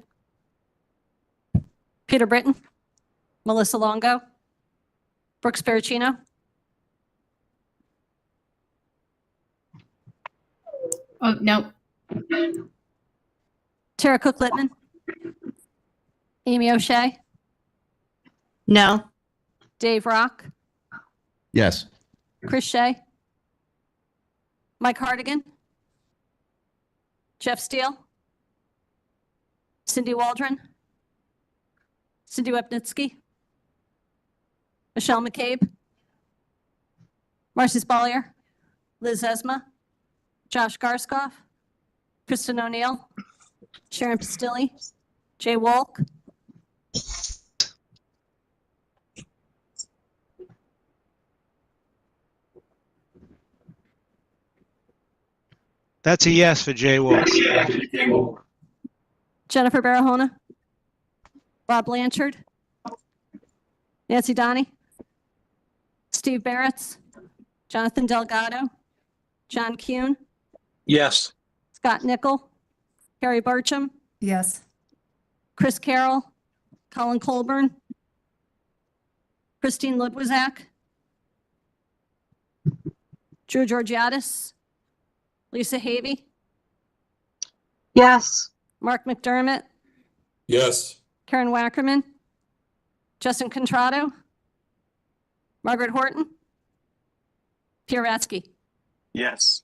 Peter Britton, Melissa Longo, Brooks Pericino. Oh, no. Tara Cook Littman, Amy O'Shea, No. Dave Rock, Yes. Chris Shea, Mike Hardigan, Jeff Steele, Cindy Waldron, Cindy Wapnitzky, Michelle McCabe, Marcy Spalier, Liz Esma, Josh Garskoff, Kristen O'Neill, Sharon Pastilli, Jay Wolk, That's a yes for Jay Wolf. Jennifer Barahona, Bob Blanchard, Nancy Donnie, Steve Barretts, Jonathan Delgado, John Kuhn, Yes. Scott Nickel, Carrie Barcham, Yes. Chris Carroll, Colin Colburn, Christine Ludwizak, Drew Georgiadis, Lisa Havey, Yes. Mark McDermott, Yes. Karen Wackerman, Justin Contrado, Margaret Horton, Pierre Ratsky. Yes.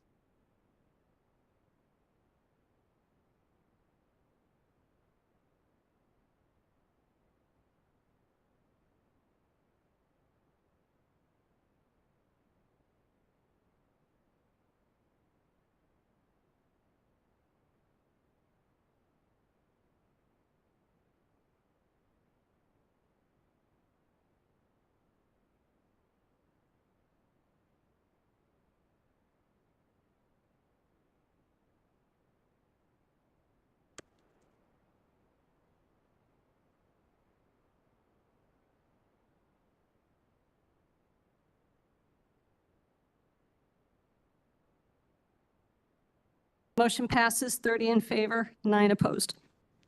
Motion passes 30 in favor, 9 opposed.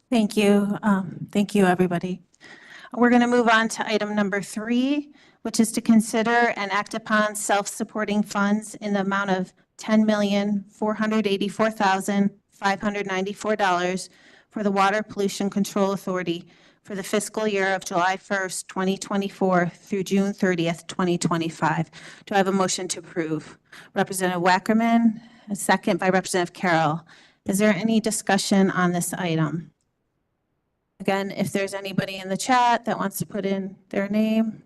Thank you. Thank you, everybody. We're going to move on to item number 3, which is to consider and act upon self-supporting funds in the amount of $10,484,594 for the Water Pollution Control Authority for the fiscal year of July 1st, 2024 through June 30th, 2025. Do I have a motion to approve? Representative Wackerman, a second by Representative Carroll. Is there any discussion on this item? Again, if there's anybody in the chat that wants to put in their name.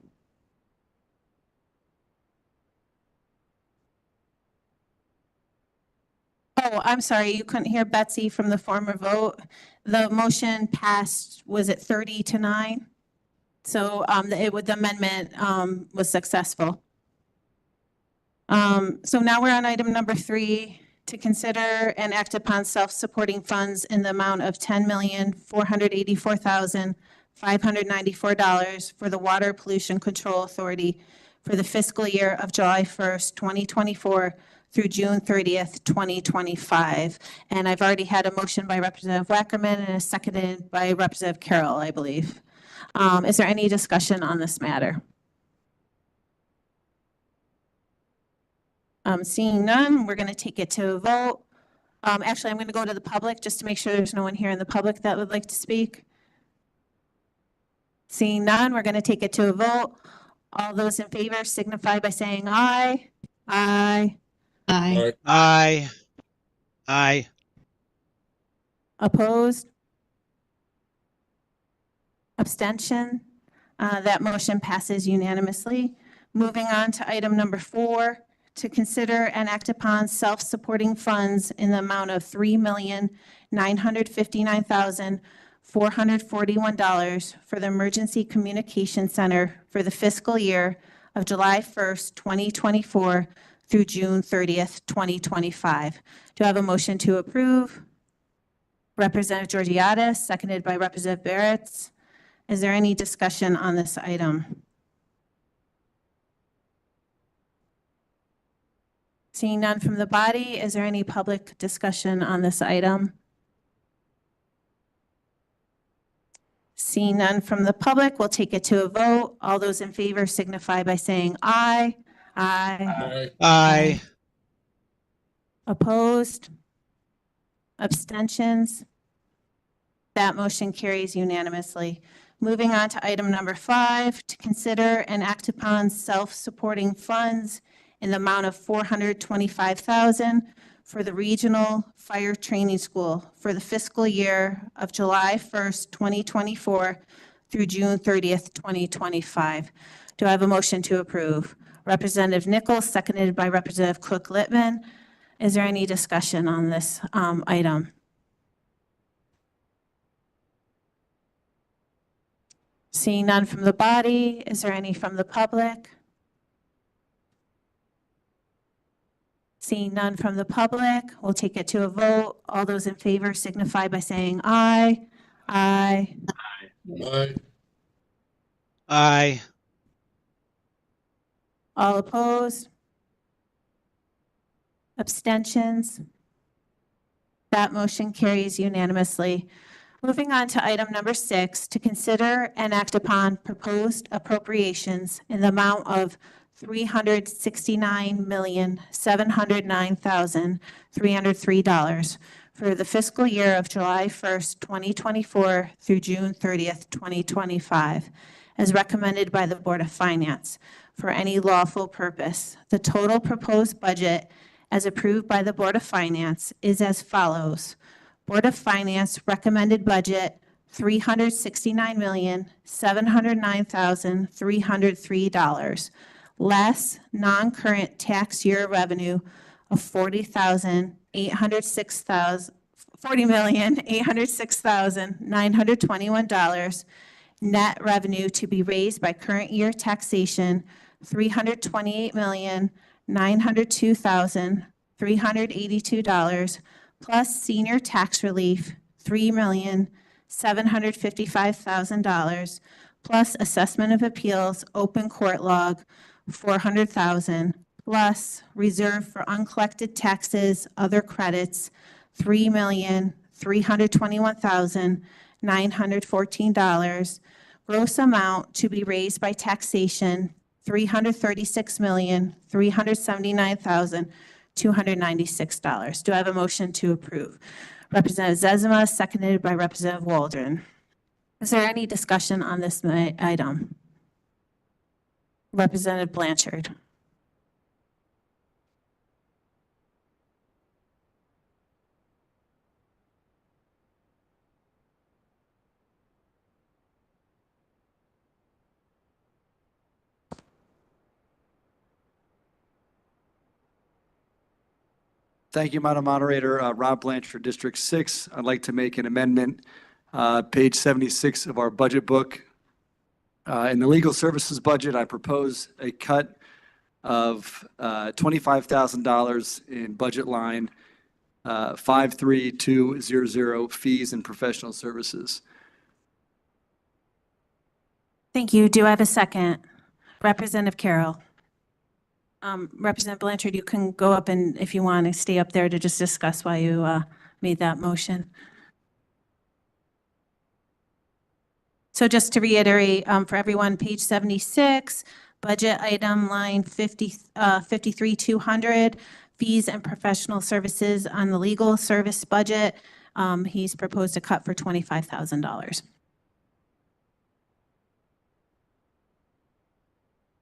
Oh, I'm sorry, you couldn't hear Betsy from the former vote. The motion passed, was it 30-9? So the amendment was successful. So now we're on item number 3, to consider and act upon self-supporting funds in the amount of $10,484,594 for the Water Pollution Control Authority for the fiscal year of July 1st, 2024 through June 30th, 2025. And I've already had a motion by Representative Wackerman and a seconded by Representative Carroll, I believe. Is there any discussion on this matter? Seeing none, we're going to take it to a vote. Actually, I'm going to go to the public just to make sure there's no one here in the public that would like to speak. Seeing none, we're going to take it to a vote. All those in favor signify by saying aye. Aye. Aye. Aye. Aye. Opposed? Abstention? That motion passes unanimously. Moving on to item number 4, to consider and act upon self-supporting funds in the amount of $3,959,441 for the Emergency Communication Center for the fiscal year of July 1st, 2024 through June 30th, 2025. Do I have a motion to approve? Representative Georgiadis, seconded by Representative Barretts. Is there any discussion on this item? Seeing none from the body, is there any public discussion on this item? Seeing none from the public, we'll take it to a vote. All those in favor signify by saying aye. Aye. Aye. Opposed? Abstentions? That motion carries unanimously. Moving on to item number 5, to consider and act upon self-supporting funds in the amount of $425,000 for the Regional Fire Training School for the fiscal year of July 1st, 2024 through June 30th, 2025. Do I have a motion to approve? Representative Nichols, seconded by Representative Cook-Littman. Is there any discussion on this item? Seeing none from the body, is there any from the public? Seeing none from the public, we'll take it to a vote. All those in favor signify by saying aye. Aye. Aye. Aye. All opposed? Abstentions? That motion carries unanimously. Moving on to item number 6, to consider and act upon proposed appropriations in the amount of $369,709,303 for the fiscal year of July 1st, 2024 through June 30th, 2025, as recommended by the Board of Finance for any lawful purpose. The total proposed budget as approved by the Board of Finance is as follows. Board of Finance recommended budget $369,709,303, less non-current tax year revenue of $40,806,921, net revenue to be raised by current year taxation $328,902,382, plus senior tax relief, $3,755,000, plus assessment of appeals, open court log, $400,000, plus reserve for uncollected taxes, other credits, $3,321,914, gross amount to be raised by taxation, $336,379,296. Do I have a motion to approve? Representative Zezima, seconded by Representative Waldron. Is there any discussion on this item? Representative Blanchard. Thank you, Madam Moderator. Rob Blanchard, District 6. I'd like to make an amendment, page 76 of our budget book. In the legal services budget, I propose a cut of $25,000 in budget line 53200, fees and professional services. Thank you. Do I have a second? Representative Carroll. Representative Blanchard, you can go up and if you want to stay up there to just discuss why you made that motion. So just to reiterate for everyone, page 76, budget item line 53,200, fees and professional services on the legal service budget. He's proposed a cut for $25,000.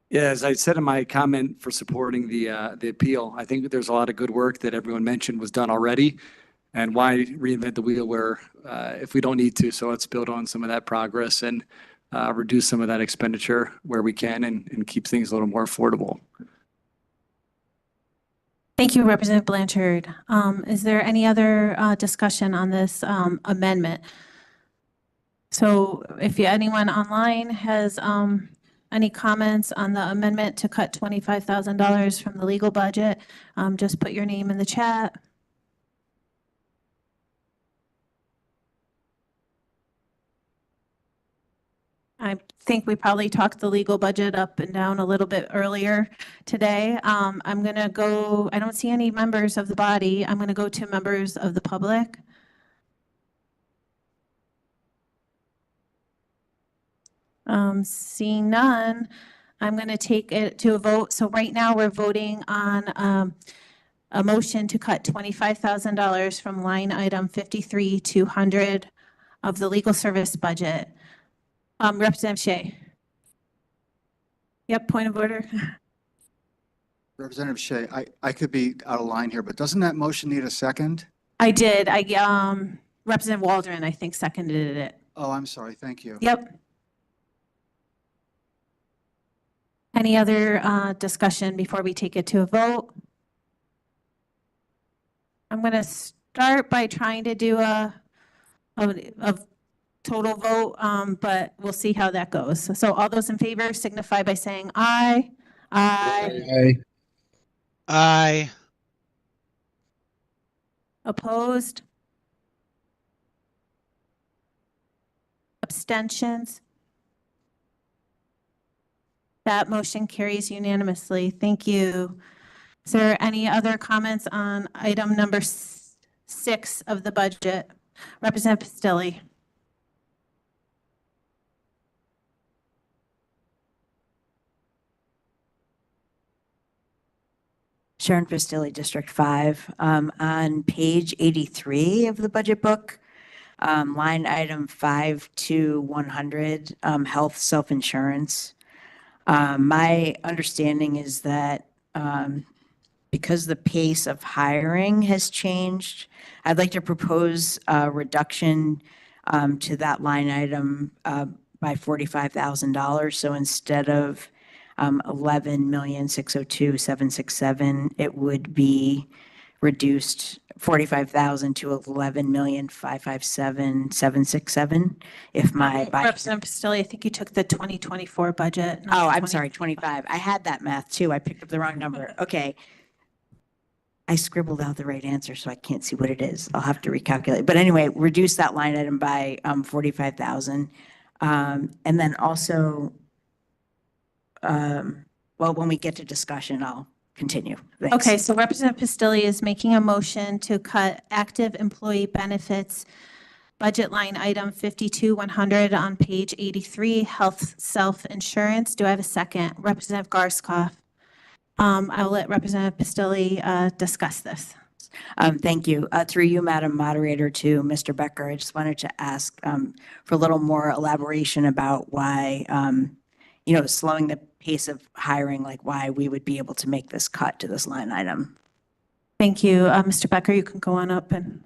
Yeah, as I said in my comment for supporting the appeal, I think there's a lot of good work that everyone mentioned was done already. And why reinvent the wheel where if we don't need to? So let's build on some of that progress and reduce some of that expenditure where we can and keep things a little more affordable. Thank you, Representative Blanchard. Is there any other discussion on this amendment? So if anyone online has any comments on the amendment to cut $25,000 from the legal budget, just put your name in the chat. I think we probably talked the legal budget up and down a little bit earlier today. I'm going to go, I don't see any members of the body. I'm going to go to members of the public. Seeing none, I'm going to take it to a vote. So right now we're voting on a motion to cut $25,000 from line item 53,200 of the legal service budget. Representative Shea. Yep, point of order. Representative Shea, I could be out of line here, but doesn't that motion need a second? I did. Representative Waldron, I think, seconded it. Oh, I'm sorry. Thank you. Yep. Any other discussion before we take it to a vote? I'm going to start by trying to do a total vote, but we'll see how that goes. So all those in favor signify by saying aye. Aye. Aye. Aye. Opposed? Abstentions? That motion carries unanimously. Thank you. Is there any other comments on item number 6 of the budget? Representative Pistilli. Sharon Pistilli, District 5. On page 83 of the budget book, line item 52100, health self-insurance. My understanding is that because the pace of hiring has changed, I'd like to propose a reduction to that line item by $45,000. So instead of 11,602,767, it would be reduced 45,000 to 11,557,767. If my Representative Pistilli, I think you took the 2024 budget. Oh, I'm sorry, 25. I had that math too. I picked up the wrong number. Okay. I scribbled out the right answer, so I can't see what it is. I'll have to recalculate. But anyway, reduce that line item by 45,000. And then also, well, when we get to discussion, I'll continue. Thanks. Okay, so Representative Pistilli is making a motion to cut active employee benefits budget line item 52-100 on page 83, health self-insurance. Do I have a second? Representative Garskoff. I'll let Representative Pistilli discuss this. Thank you. Through you, Madam Moderator, to Mr. Becker, I just wanted to ask for a little more elaboration about why, slowing the pace of hiring, like why we would be able to make this cut to this line item. Thank you. Mr. Becker, you can go on up and.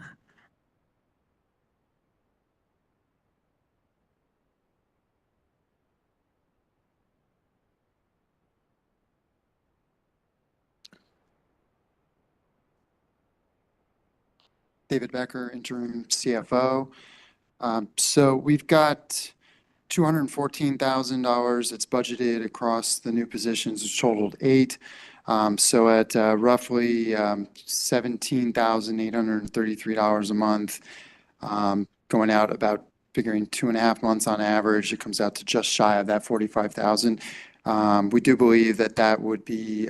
David Becker, interim CFO. So we've got $214,000 that's budgeted across the new positions, which totaled 8. So at roughly $17,833 a month, going out about figuring 2.5 months on average, it comes out to just shy of that 45,000. We do believe that that would be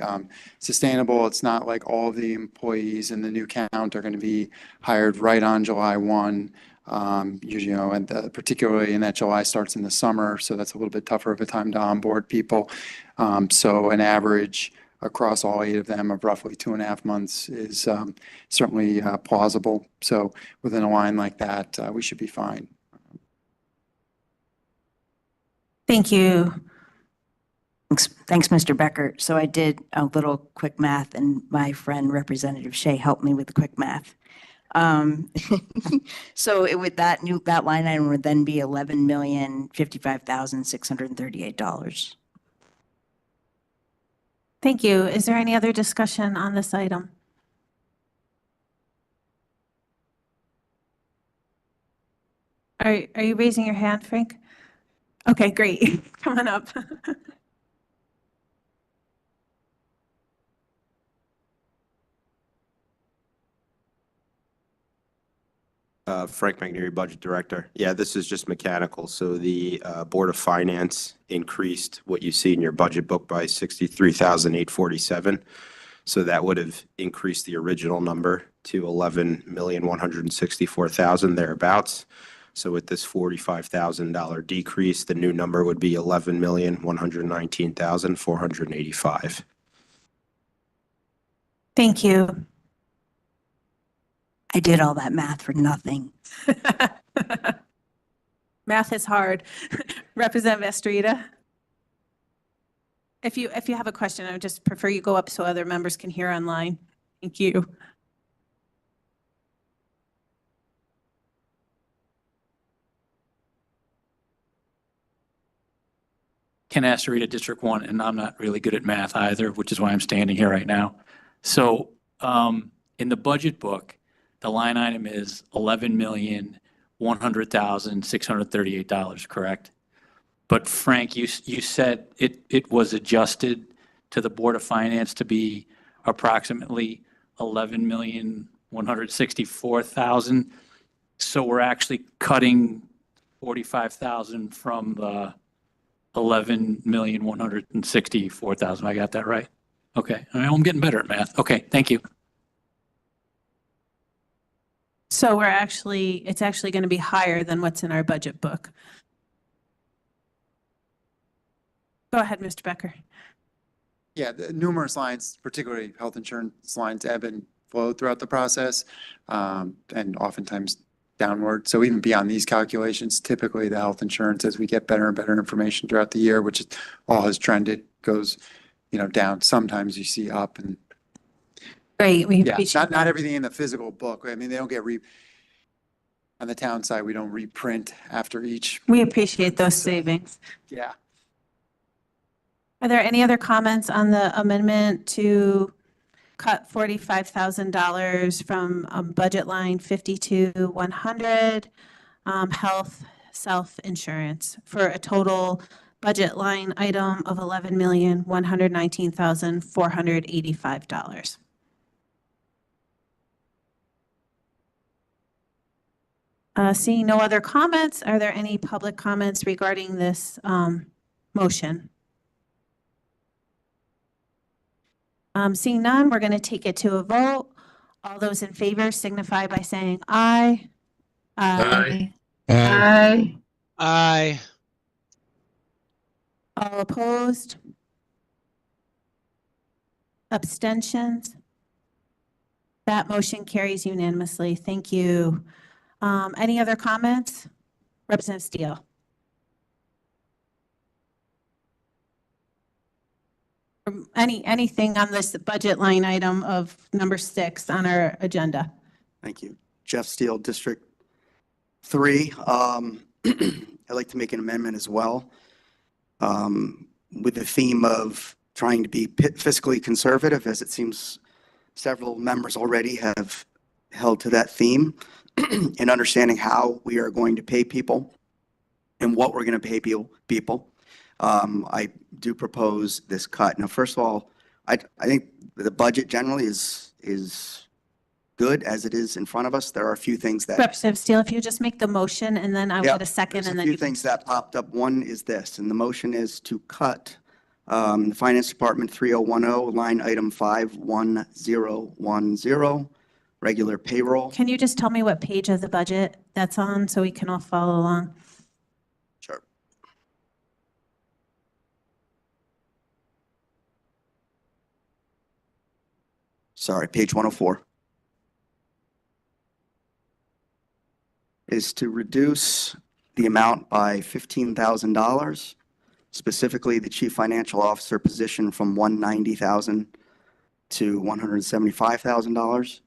sustainable. It's not like all of the employees in the new count are going to be hired right on July 1. And particularly in that July starts in the summer, so that's a little bit tougher of a time to onboard people. So an average across all 8 of them of roughly 2.5 months is certainly plausible. So within a line like that, we should be fine. Thank you. Thanks, Mr. Becker. So I did a little quick math, and my friend Representative Shea helped me with the quick math. So it would that line item would then be $11,055,638. Thank you. Is there any other discussion on this item? Are you raising your hand, Frank? Okay, great. Come on up. Frank McNeary, Budget Director. Yeah, this is just mechanical. So the Board of Finance increased what you see in your budget book by $63,847. So that would have increased the original number to $11,164,000 thereabouts. So with this $45,000 decrease, the new number would be $11,119,485. Thank you. I did all that math for nothing. Math is hard. Representative Estrada? If you have a question, I would just prefer you go up so other members can hear online. Thank you. Ken Astorita, District 1, and I'm not really good at math either, which is why I'm standing here right now. So in the budget book, the line item is $11,100,638, correct? But Frank, you said it was adjusted to the Board of Finance to be approximately $11,164,000. So we're actually cutting $45,000 from the $11,164,000. I got that right? Okay. I'm getting better at math. Okay. Thank you. So it's actually going to be higher than what's in our budget book. Go ahead, Mr. Becker. Yeah, the numerous lines, particularly health insurance lines, ebb and flow throughout the process, and oftentimes downward. So even beyond these calculations, typically the health insurance, as we get better and better information throughout the year, which is all has trended, goes, down. Sometimes you see up and. Great. Not everything in the physical book. I mean, they don't get on the town side, we don't reprint after each. We appreciate those savings. Yeah. Are there any other comments on the amendment to cut $45,000 from budget line 52-100, health self-insurance, for a total budget line item of $11,119,485? Seeing no other comments, are there any public comments regarding this motion? Seeing none, we're going to take it to a vote. All those in favor signify by saying aye. Aye. Aye. Aye. All opposed? Abstentions? That motion carries unanimously. Thank you. Any other comments? Representative Steele. Anything on this budget line item of number 6 on our agenda? Thank you. Jeff Steele, District 3. I'd like to make an amendment as well, with the theme of trying to be fiscally conservative, as it seems several members already have held to that theme, and understanding how we are going to pay people and what we're going to pay people. I do propose this cut. Now, first of all, I think the budget generally is good as it is in front of us. There are a few things that. Representative Steele, if you just make the motion and then I'll get a second. There's and a then few you things that popped up. One is this, and the motion is to cut the Finance Department 3010, line item 51010, regular payroll. Can you just tell me what page of the budget that's on so we can all follow along? Sure. Sorry, page 104. Is to reduce the amount by $15,000, specifically the Chief Financial Officer position from $190,000 to $175,000.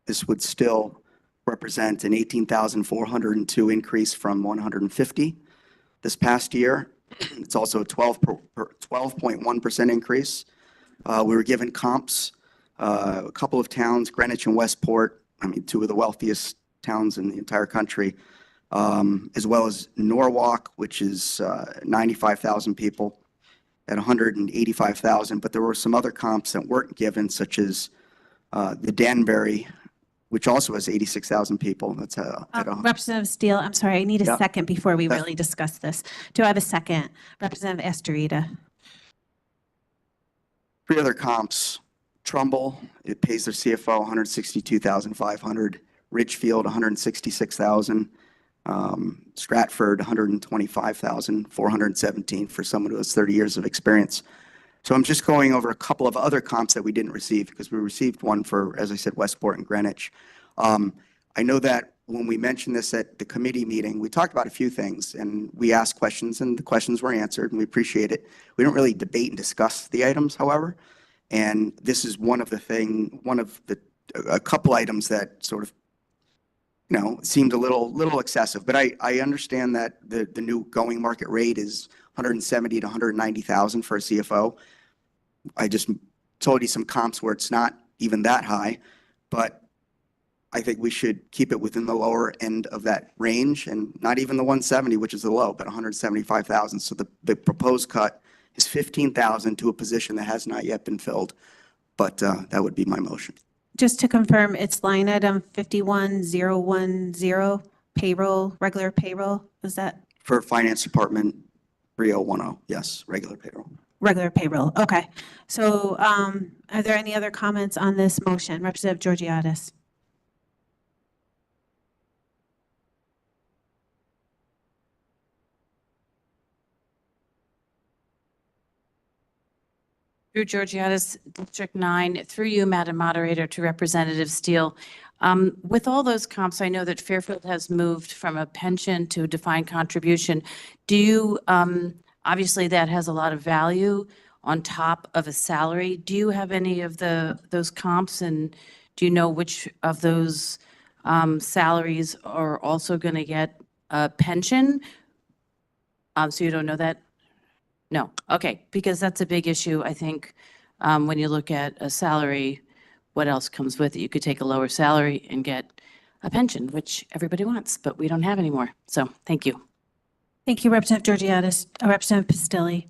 This would still represent an $18,402 increase from $150 this past year. It's also a 12.1% increase. We were given comps, a couple of towns, Greenwich and Westport, two of the wealthiest towns in the entire country, as well as Norwalk, which is 95,000 people at 185,000. But there were some other comps that weren't given, such as the Danbury, which also has 86,000 people. That's Representative Steele, I'm sorry, I need a second before we really discuss this. Do I have a second? Representative Estrada. 3 other comps. Trumbull, it pays their CFO $162,500. Ridgefield, $166,000. Stratford, $125,417 for someone who has 30 years of experience. So I'm just going over a couple of other comps that we didn't receive, because we received one for, as I said, Westport and Greenwich. I know that when we mentioned this at the committee meeting, we talked about a few things and we asked questions and the questions were answered and we appreciate it. We don't really debate and discuss the items, however. And this is a couple items that sort of, seemed a little excessive, but I understand that the new going market rate is 170 to 190,000 for a CFO. I just told you some comps where it's not even that high, but I think we should keep it within the lower end of that range and not even the 170, which is the low, but 175,000. So the proposed cut is 15,000 to a position that has not yet been filled. But that would be my motion. Just to confirm, it's line item 51010, payroll, regular payroll. Is that For Finance Department 3010, yes, regular payroll. regular payroll? Okay. So are there any other comments on this motion? Representative Georgiadis. Drew Georgiadis, District 9, through you, Madam Moderator, to Representative Steele. With all those comps, I know that Fairfield has moved from a pension to a defined contribution. Do you, obviously that has a lot of value on top of a salary. Do you have any of those comps, and do you know which of those salaries are also going to get a pension? So you don't know that? No, okay, because that's a big issue, I think, when you look at a salary, what else comes with it? You could take a lower salary and get a pension, which everybody wants, but we don't have anymore. So, thank you. Thank you, Representative Georgiadis. Representative Pistilli.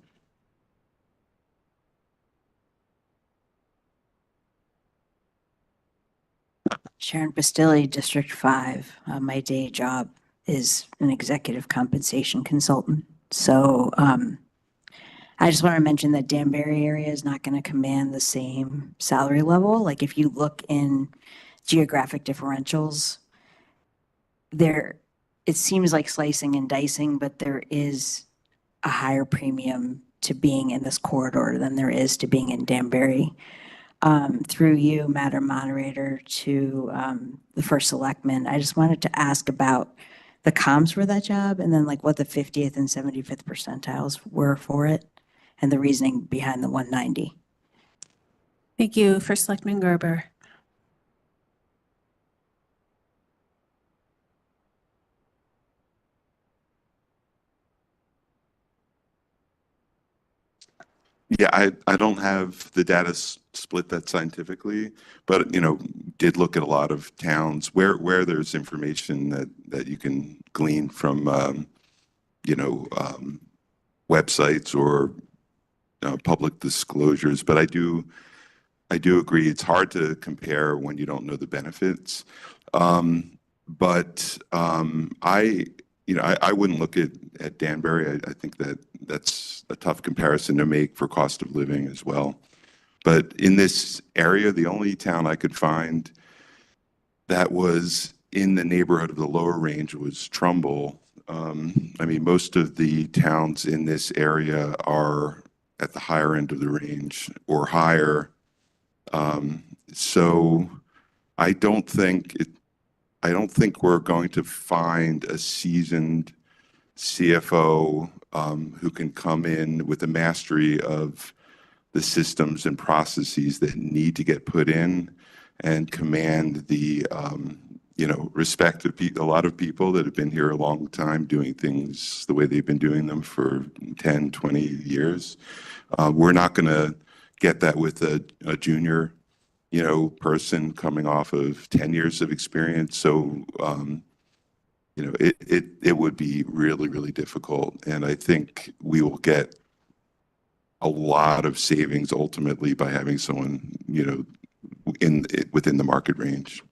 Sharon Pistilli, District 5. My day job is an executive compensation consultant. So I just want to mention that Danbury area is not going to command the same salary level. Like if you look in geographic differentials, it seems like slicing and dicing, but there is a higher premium to being in this corridor than there is to being in Danbury. Through you, Madam Moderator, to the First Selectman, I just wanted to ask about the comps for that job and then like what the 50th and 75th percentiles were for it and the reasoning behind the 190. Thank you. First Selectman Gerber. Yeah, I don't have the data split that scientifically, but did look at a lot of towns where there's information that you can glean from websites or public disclosures. But I do agree it's hard to compare when you don't know the benefits. But I wouldn't look at Danbury. I think that's a tough comparison to make for cost of living as well. But in this area, the only town I could find that was in the neighborhood of the lower range was Trumbull. I mean, most of the towns in this area are at the higher end of the range or higher. So I don't think we're going to find a seasoned CFO who can come in with a mastery of the systems and processes that need to get put in and command the respect of a lot of people that have been here a long time doing things the way they've been doing them for 10, 20 years. We're not going to get that with a junior person coming off of 10 years of experience. So, it would be really, really difficult. And I think we will get a lot of savings ultimately by having someone, within the market range.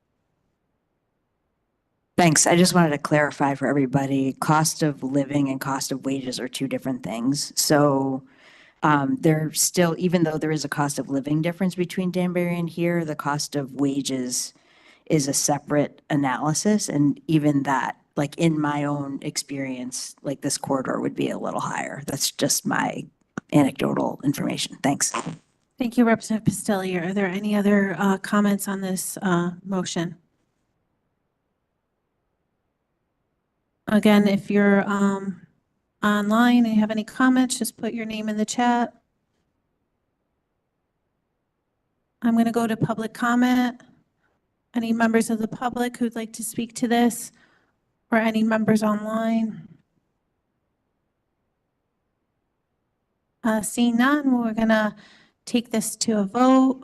Thanks. I just wanted to clarify for everybody, cost of living and cost of wages are two different things. So there's still, even though there is a cost of living difference between Danbury and here, the cost of wages is a separate analysis. And even that, like in my own experience, like this corridor would be a little higher. That's just my anecdotal information. Thanks. Thank you, Representative Pistilli. Are there any other comments on this motion? Again, if you're online and you have any comments, just put your name in the chat. I'm going to go to public comment. Any members of the public who'd like to speak to this, or any members online? Seeing none, we're going to take this to a vote.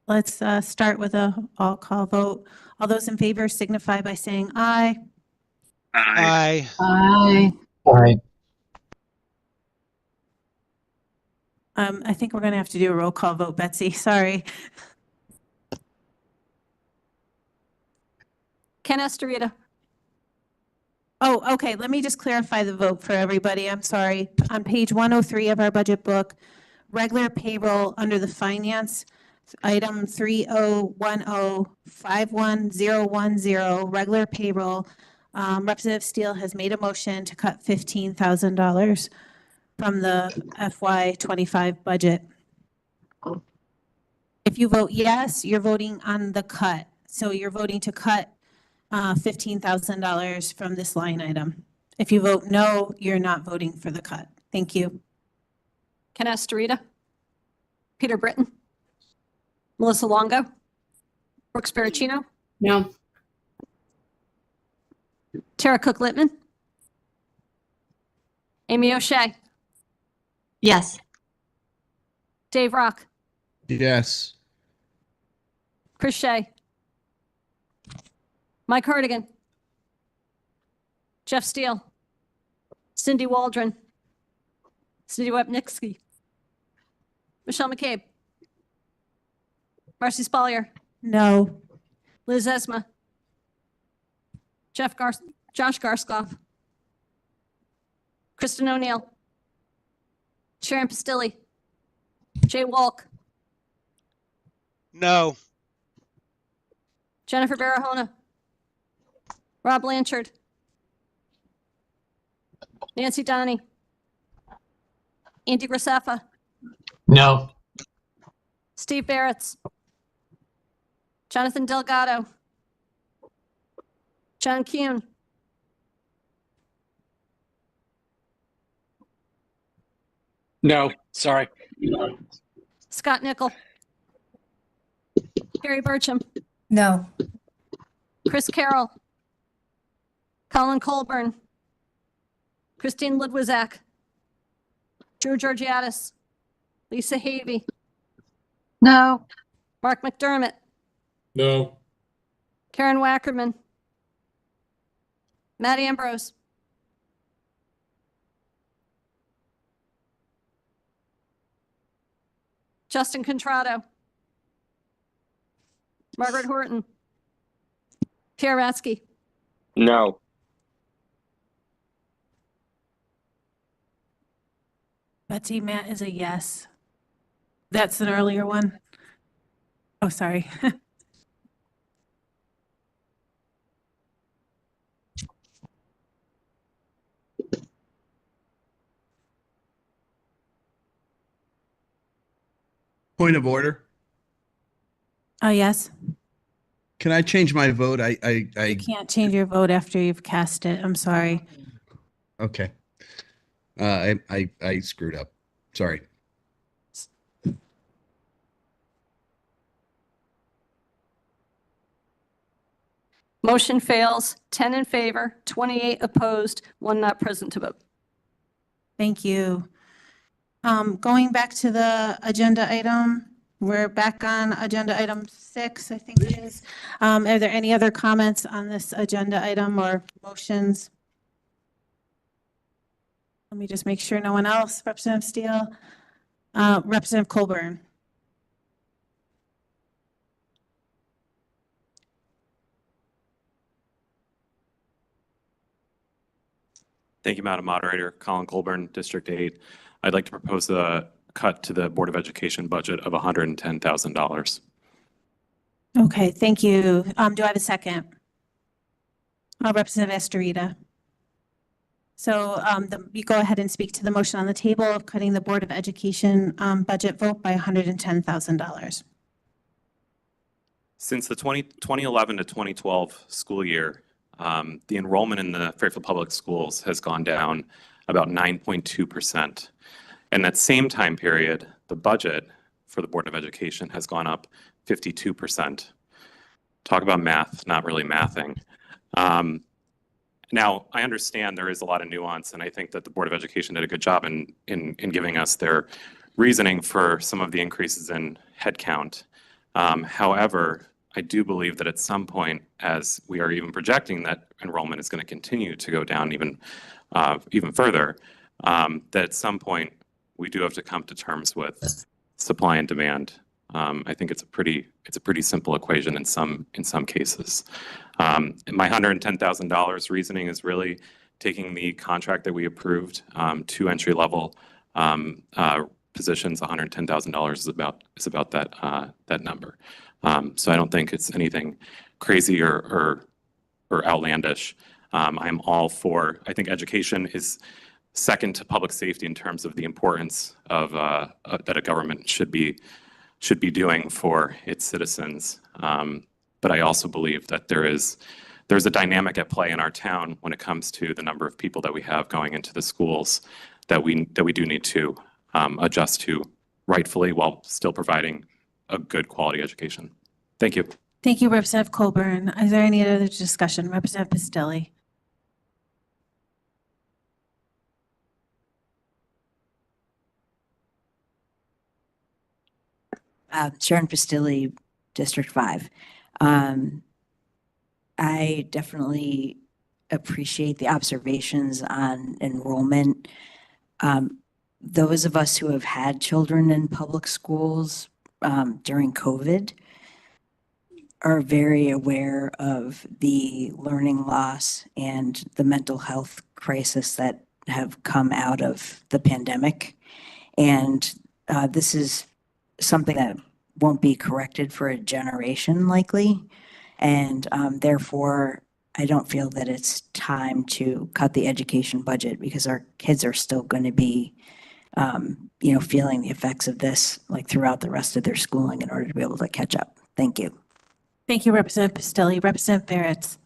Let's start with a all call vote. All those in favor signify by saying aye. Aye. Aye. Aye. I think we're going to have to do a roll call vote, Betsy. Sorry. Ken Estorita. Oh, okay. Let me just clarify the vote for everybody. I'm sorry. On page 103 of our budget book, regular payroll under the finance, item 3010511010, regular payroll. Representative Steele has made a motion to cut $15,000 from the FY25 budget. If you vote yes, you're voting on the cut. So you're voting to cut $15,000 from this line item. If you vote no, you're not voting for the cut. Thank you. Ken Estorita. Peter Britton. Melissa Longo. Brooke Sparacino. No. Tara Cook-Littman. Amy O'Shea. Yes. Dave Rock. Yes. Chris Shea. Mike Hardigan. Jeff Steele. Cindy Waldron. Cindy Wapniewski. Michelle McCabe. Marcy Spalier. No. Liz Esma. Josh Garskoff. Kristen O'Neill. Sharon Pastilli. Jay Walk. No. Jennifer Barahona. Rob Blanchard. Nancy Donnie. Andy Grisafa. No. Steve Barretts. Jonathan Delgado. John Kuhn. No, sorry. Scott Nickel. Harry Burcham. No. Chris Carroll. Colin Colburn. Christine Ludwizak. Drew Georgiadis. Lisa Havey. No. Mark McDermott. No. Karen Wackerman. Matt Ambrose. Justin Contrado. Margaret Horton. Pierre Ratsky. No. Betsy, Matt is a yes. That's an earlier one. Oh, sorry. Point of order. Yes. Can I change my vote? I Can't change your vote after you've cast it. I'm sorry. okay. I screwed up. Sorry. Motion fails, 10 in favor, 28 opposed, 1 not present to vote. Thank you. Going back to the agenda item, we're back on agenda item 6, I think it is. Are there any other comments on this agenda item or motions? Let me just make sure no one else. Representative Steele, Representative Colburn. Thank you, Madam Moderator. Colin Colburn, District 8. I'd like to propose a cut to the Board of Education budget of $110,000. Okay, thank you. Do I have a second? Representative Estorita. So you go ahead and speak to the motion on the table of cutting the Board of Education budget vote by $110,000. Since the 2011 to 2012 school year, the enrollment in the Fairfield Public Schools has gone down about 9.2%. In that same time period, the budget for the Board of Education has gone up 52%. Talk about math, not really mathing. Now, I understand there is a lot of nuance, and I think that the Board of Education did a good job in giving us their reasoning for some of the increases in headcount. However, I do believe that at some point, as we are even projecting that enrollment is going to continue to go down even further, that at some point we do have to come to terms with supply and demand. I think it's a pretty simple equation in some cases. My $110,000 reasoning is really taking the contract that we approved, 2 entry-level positions. $110,000 is about that number. So I don't think it's anything crazy or outlandish. I'm all for. I think education is second to public safety in terms of the importance of that a government should be doing for its citizens. But I also believe that there's a dynamic at play in our town when it comes to the number of people that we have going into the schools that we do need to adjust to rightfully while still providing a good quality education. Thank you. Thank you, Representative Colburn. Is there any other discussion? Representative Pistelli. Sharon Pistelli, District 5. I definitely appreciate the observations on enrollment. Those of us who have had children in public schools during COVID are very aware of the learning loss and the mental health crisis that have come out of the pandemic. And this is something that won't be corrected for a generation likely. And therefore, I don't feel that it's time to cut the education budget because our kids are still going to be, feeling the effects of this like throughout the rest of their schooling in order to be able to catch up. Thank you. Thank you, Representative Pistelli. Representative Barrett.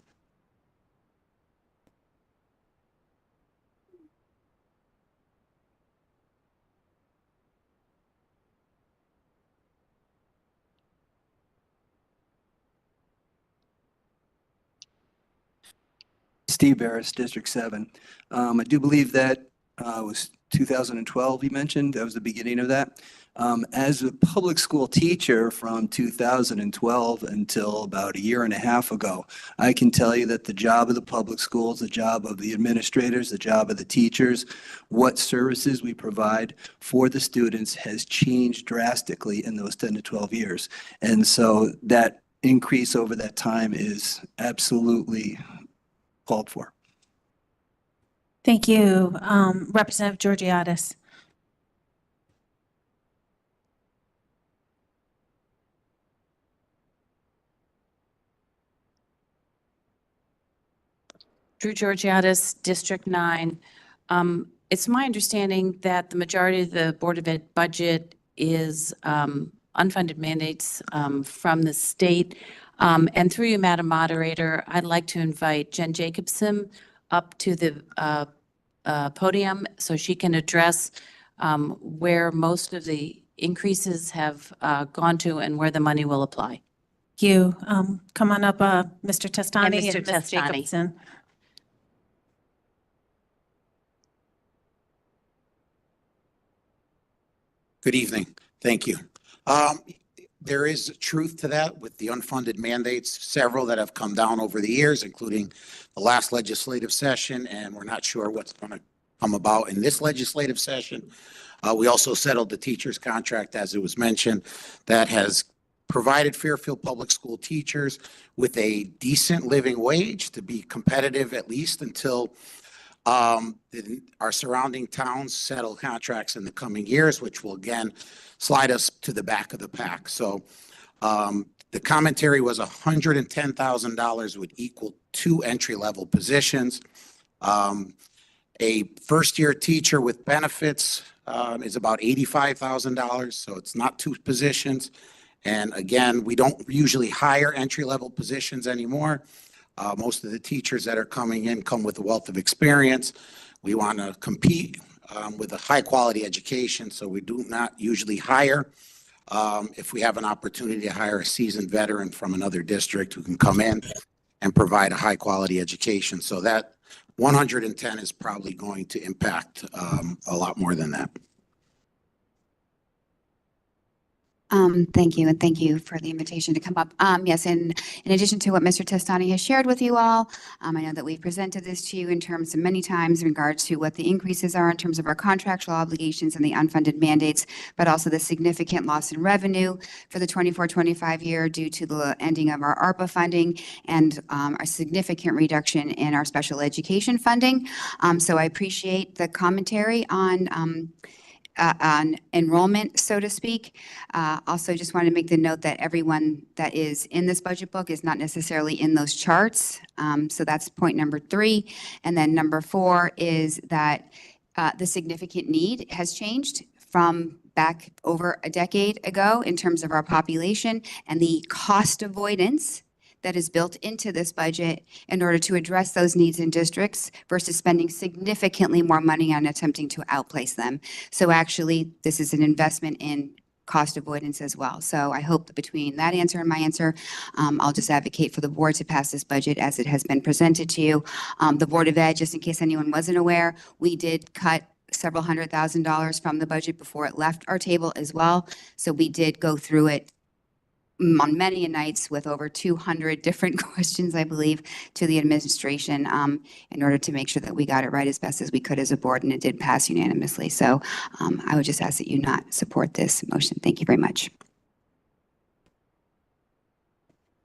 Steve Barris, District 7. I do believe that was 2012 you mentioned. That was the beginning of that. As a public school teacher from 2012 until about a year and a half ago, I can tell you that the job of the public schools, the job of the administrators, the job of the teachers, what services we provide for the students has changed drastically in those 10 to 12 years. And so that increase over that time is absolutely called for. Thank you. Representative Georgiadis. Drew Georgiadis, District 9. It's my understanding that the majority of the Board of Ed budget is unfunded mandates from the state. And through you, Madam Moderator, I'd like to invite Jen Jacobson up to the podium so she can address where most of the increases have gone to and where the money will apply. Thank you. Come on up, Mr. Testani And Mr. and Ms. Testani. Jacobson. Good evening. Thank you. There is truth to that with the unfunded mandates, several that have come down over the years, including the last legislative session, and we're not sure what's going to come about in this legislative session. We also settled the teacher's contract, as it was mentioned, that has provided Fairfield Public School teachers with a decent living wage to be competitive at least until our surrounding towns settle contracts in the coming years, which will again slide us to the back of the pack. So the commentary was $110,000 would equal 2 entry-level positions. A first-year teacher with benefits is about $85,000, so it's not 2 positions. And again, we don't usually hire entry-level positions anymore. Most of the teachers that are coming in come with a wealth of experience. We want to compete with a high-quality education, so we do not usually hire. If we have an opportunity to hire a seasoned veteran from another district who can come in and provide a high-quality education. So that 110 is probably going to impact a lot more than that. Thank you, and thank you for the invitation to come up. Yes, in addition to what Mr. Testani has shared with you all, I know that we've presented this to you in terms of many times in regards to what the increases are in terms of our contractual obligations and the unfunded mandates, but also the significant loss in revenue for the 24-25 year due to the ending of our ARPA funding and a significant reduction in our special education funding. So I appreciate the commentary on enrollment, so to speak. Also, just wanted to make the note that everyone that is in this budget book is not necessarily in those charts. So that's point number 3. And then number 4 is that the significant need has changed from back over a decade ago in terms of our population and the cost avoidance that is built into this budget in order to address those needs in districts versus spending significantly more money on attempting to outplace them. So actually, this is an investment in cost avoidance as well. So I hope that between that answer and my answer, I'll just advocate for the board to pass this budget as it has been presented to you. The Board of Ed, just in case anyone wasn't aware, we did cut several $100,000 from the budget before it left our table as well. So we did go through it on many nights with over 200 different questions, I believe, to the administration in order to make sure that we got it right as best as we could as a board, and it did pass unanimously. So I would just ask that you not support this motion. Thank you very much.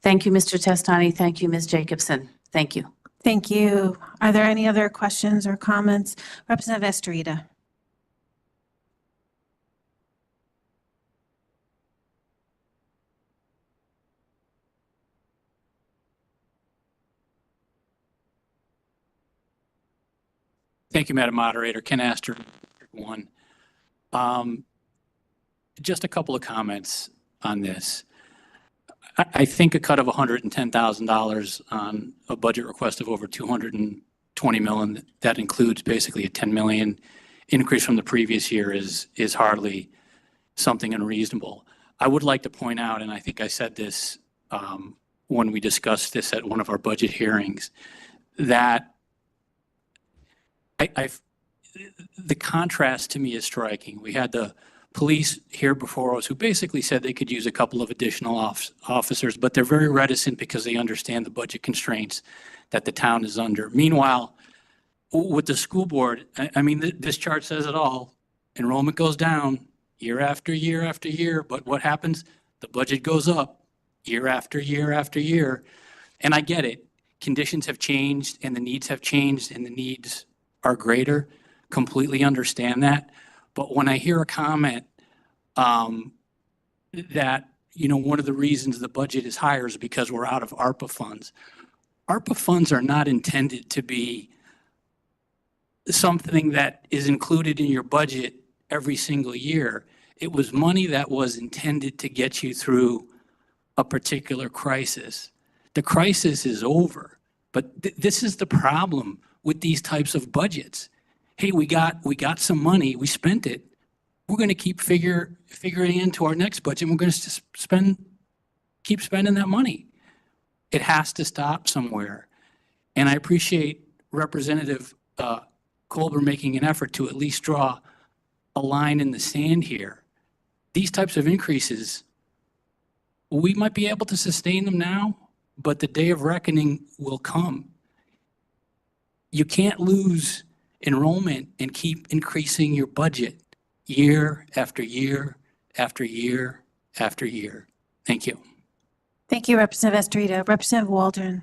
Thank you, Mr. Testani. Thank you, Ms. Jacobson. Thank you. Thank you. Are there any other questions or comments? Representative Estrita. Thank you, Madam Moderator. Ken Astor, 1. Just a couple of comments on this. I think a cut of $110,000 on a budget request of over $220 million, that includes basically a $10 million increase from the previous year, is hardly something unreasonable. I would like to point out, and I think I said this when we discussed this at one of our budget hearings, that the contrast to me is striking. We had the police here before us who basically said they could use a couple of additional officers, but they're very reticent because they understand the budget constraints that the town is under. Meanwhile, with the school board, I mean, this chart says it all. Enrollment goes down year after year after year, but what happens? The budget goes up year after year after year. And I get it. Conditions have changed and the needs have changed and the needs are greater. Completely understand that. But when I hear a comment that, you know, one of the reasons the budget is higher is because we're out of ARPA funds. ARPA funds are not intended to be something that is included in your budget every single year. It was money that was intended to get you through a particular crisis. The crisis is over, but this is the problem with these types of budgets. Hey, we got some money, we spent it. We're going to keep figuring into our next budget. And we're going to keep spending that money. It has to stop somewhere. And I appreciate Representative Colbert making an effort to at least draw a line in the sand here. These types of increases, we might be able to sustain them now, but the day of reckoning will come. You can't lose enrollment and keep increasing your budget year after year after year after year. Thank you. Thank you, Representative Estrita. Representative Waldron.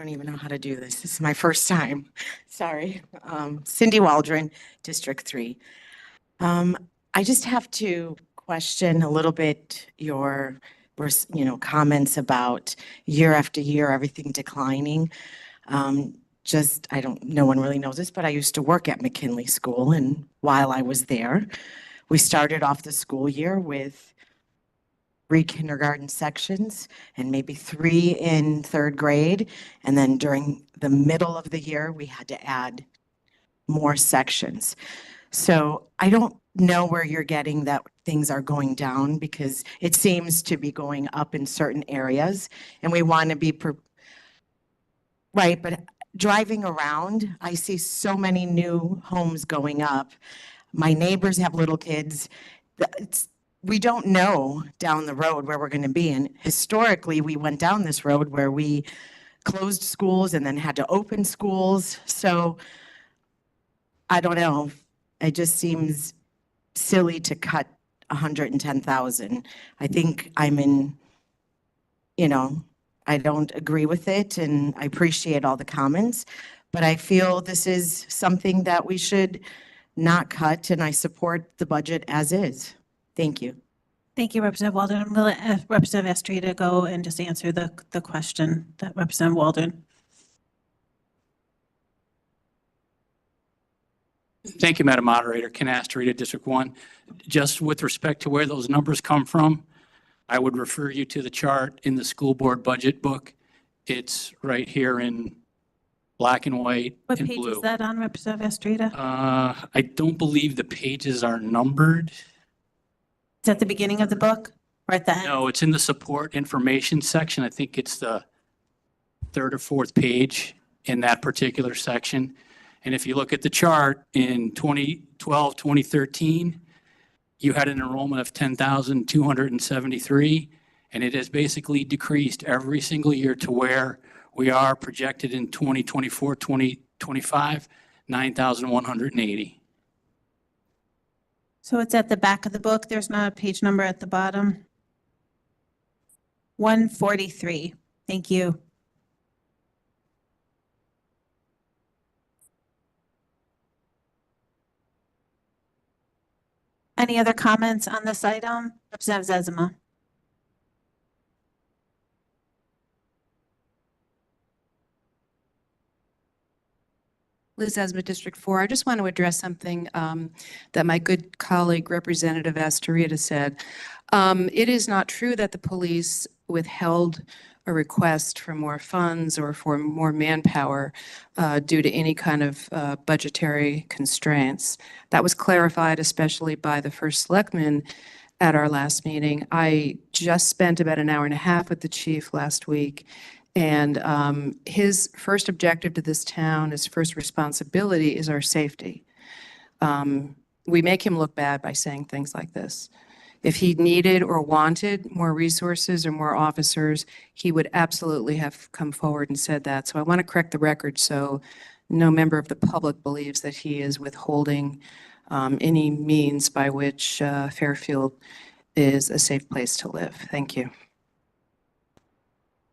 I don't even know how to do this. This is my first time. Sorry. Cindy Waldron, District 3. I just have to question a little bit your, comments about year after year, everything declining. No one really knows this, but I used to work at McKinley School, and while I was there, we started off the school year with 3 kindergarten sections and maybe 3 in 3rd grade. And then during the middle of the year, we had to add more sections. So I don't know where you're getting that things are going down, because it seems to be going up in certain areas, and we want to be right. But driving around, I see so many new homes going up. My neighbors have little kids. We don't know down the road where we're going to be. And historically, we went down this road where we closed schools and then had to open schools. So I don't know. It just seems silly to cut 110,000. I think I don't agree with it, and I appreciate all the comments, but I feel this is something that we should not cut, and I support the budget as is. Thank you. Thank you, Representative Walden. I'm going to let Representative Estrada go and just answer the question that Representative Walden. Thank you, Madam Moderator. Ken Astrida, District 1. Just with respect to where those numbers come from, I would refer you to the chart in the school board budget book. It's right here in black and white What and page blue. is that on, Representative Estrada? I don't believe the pages are numbered. Is at the beginning of the book or at the end? No, it's in the support information section. I think it's the 3rd or 4th page in that particular section. And if you look at the chart in 2012, 2013, you had an enrollment of 10,273, and it has basically decreased every single year to where we are projected in 2024, 2025, 9,180. So it's at the back of the book. There's not a page number at the bottom. 143. Thank you. Any other comments on this item? Representative Zezima. Liz Asma, District 4. I just want to address something that my good colleague, Representative Astorita, said. It is not true that the police withheld a request for more funds or for more manpower due to any kind of budgetary constraints. That was clarified especially by the first selectman at our last meeting. I just spent about an hour and a half with the chief last week, and his first objective to this town, his first responsibility is our safety. We make him look bad by saying things like this. If he needed or wanted more resources or more officers, he would absolutely have come forward and said that. So I want to correct the record so no member of the public believes that he is withholding any means by which Fairfield is a safe place to live. Thank you.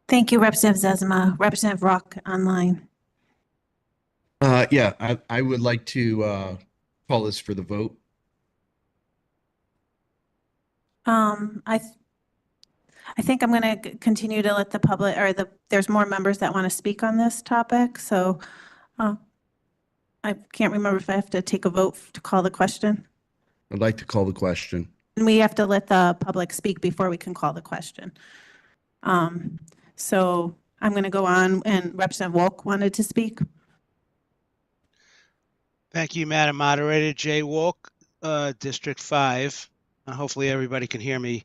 Thank you, Representative Zezima. Representative Rock online. Yeah, I would like to call this for the vote. I think I'm going to continue to let the public, or there's more members that want to speak on this topic. So I can't remember if I have to take a vote to call the question. I'd like to call the question. And we have to let the public speak before we can call the question. So I'm going to go on, and Representative Wolk wanted to speak. Thank you, Madam Moderator. Jay Wolk, District 5. Hopefully everybody can hear me.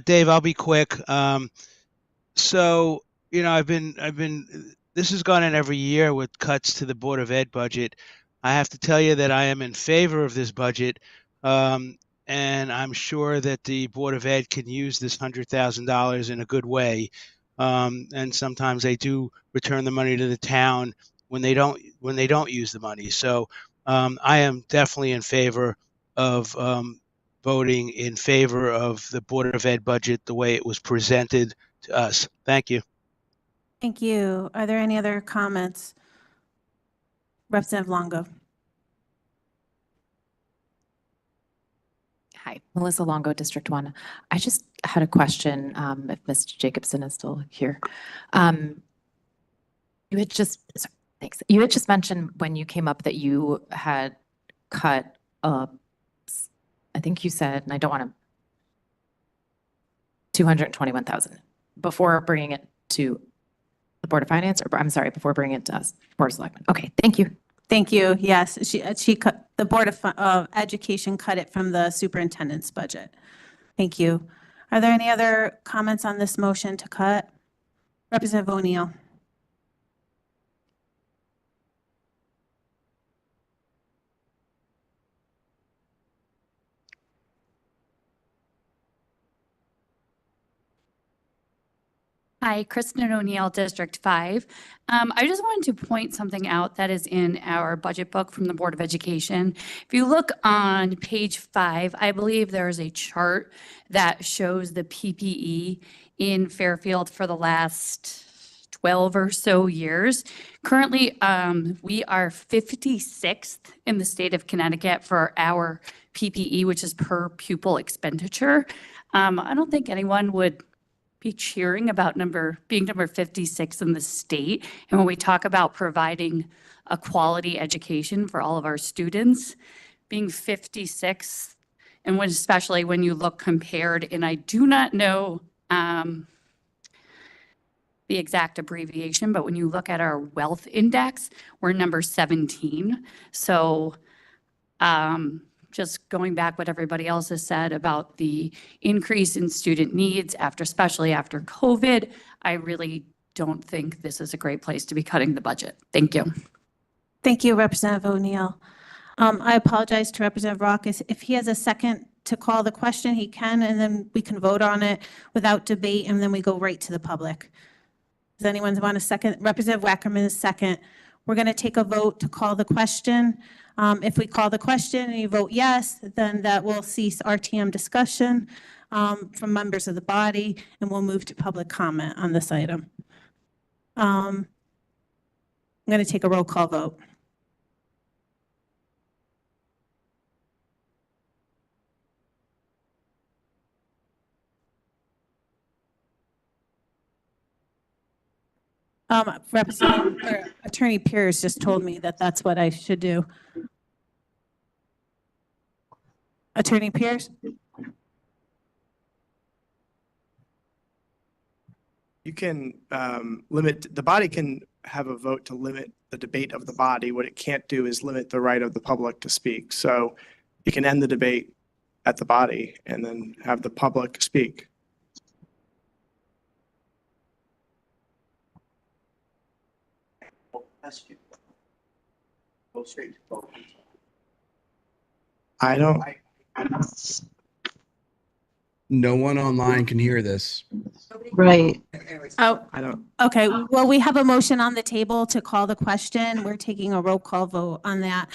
Dave, I'll be quick. So, you know, this has gone in every year with cuts to the Board of Ed budget. I have to tell you that I am in favor of this budget. And I'm sure that the Board of Ed can use this $100,000 in a good way. And sometimes they do return the money to the town when they don't use the money. So I am definitely in favor of voting in favor of the Board of Ed budget the way it was presented to us. Thank you. Thank you. Are there any other comments? Representative Longo. Hi, Melissa Longo, District 1. I just had a question, if Mr. Jacobson is still here. You had just, sorry, thanks. You had just mentioned when you came up that you had cut, I think you said, and I don't want to, 221,000 before bringing it to the Board of Finance, or I'm sorry, before bringing it to us, Board of Selectmen. Okay, thank you. Thank you. Yes, she cut, the Board of Education cut it from the superintendent's budget. Thank you. Are there any other comments on this motion to cut? Representative O'Neill. Hi, Kristen O'Neill, District 5. I just wanted to point something out that is in our budget book from the Board of Education. If you look on page 5, I believe there is a chart that shows the PPE in Fairfield for the last 12 or so years. Currently, we are 56th in the state of Connecticut for our PPE, which is per pupil expenditure. I don't think anyone would be cheering about being number 56 in the state. And when we talk about providing a quality education for all of our students, being 56, and especially when you look compared, and I do not know the exact abbreviation, but when you look at our wealth index, we're number 17. So just going back what everybody else has said about the increase in student needs especially after COVID, I really don't think this is a great place to be cutting the budget. Thank you. Thank you, Representative O'Neill. I apologize to Representative Rock. If he has a second to call the question, he can, and then we can vote on it without debate, and then we go right to the public. Does anyone want a second? Representative Wackerman is second. We're going to take a vote to call the question. If we call the question and you vote yes, then that will cease RTM discussion from members of the body, and we'll move to public comment on this item. I'm going to take a roll call vote. Attorney Pierce just told me that that's what I should do. Attorney Pierce? You can limit, the body can have a vote to limit the debate of the body. What it can't do is limit the right of the public to speak. So you can end the debate at the body and then have the public speak. I don't. No one online can hear this. Right. Oh, I don't. okay. Well, we have a motion on the table to call the question. We're taking a roll call vote on that.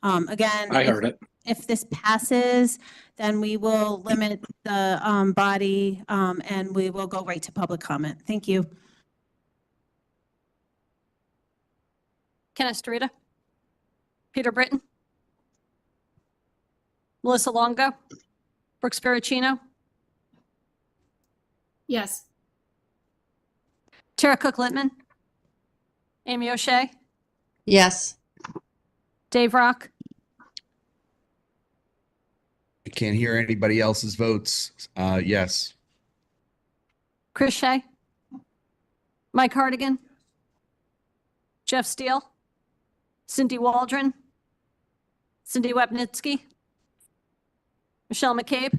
Again, I heard it. If this passes, then we will limit the body and we will go right to public comment. Thank you. Ken Estrada, Peter Britton, Melissa Longo, Brooks Baracino, Yes. Tara Cook-Littman, Amy O'Shea, Yes. Dave Rock, I can't hear anybody else's votes. Yes. Chris Shea, Mike Hardigan, Jeff Steele, Cindy Waldron, Cindy Wapnitzky, Michelle McCabe,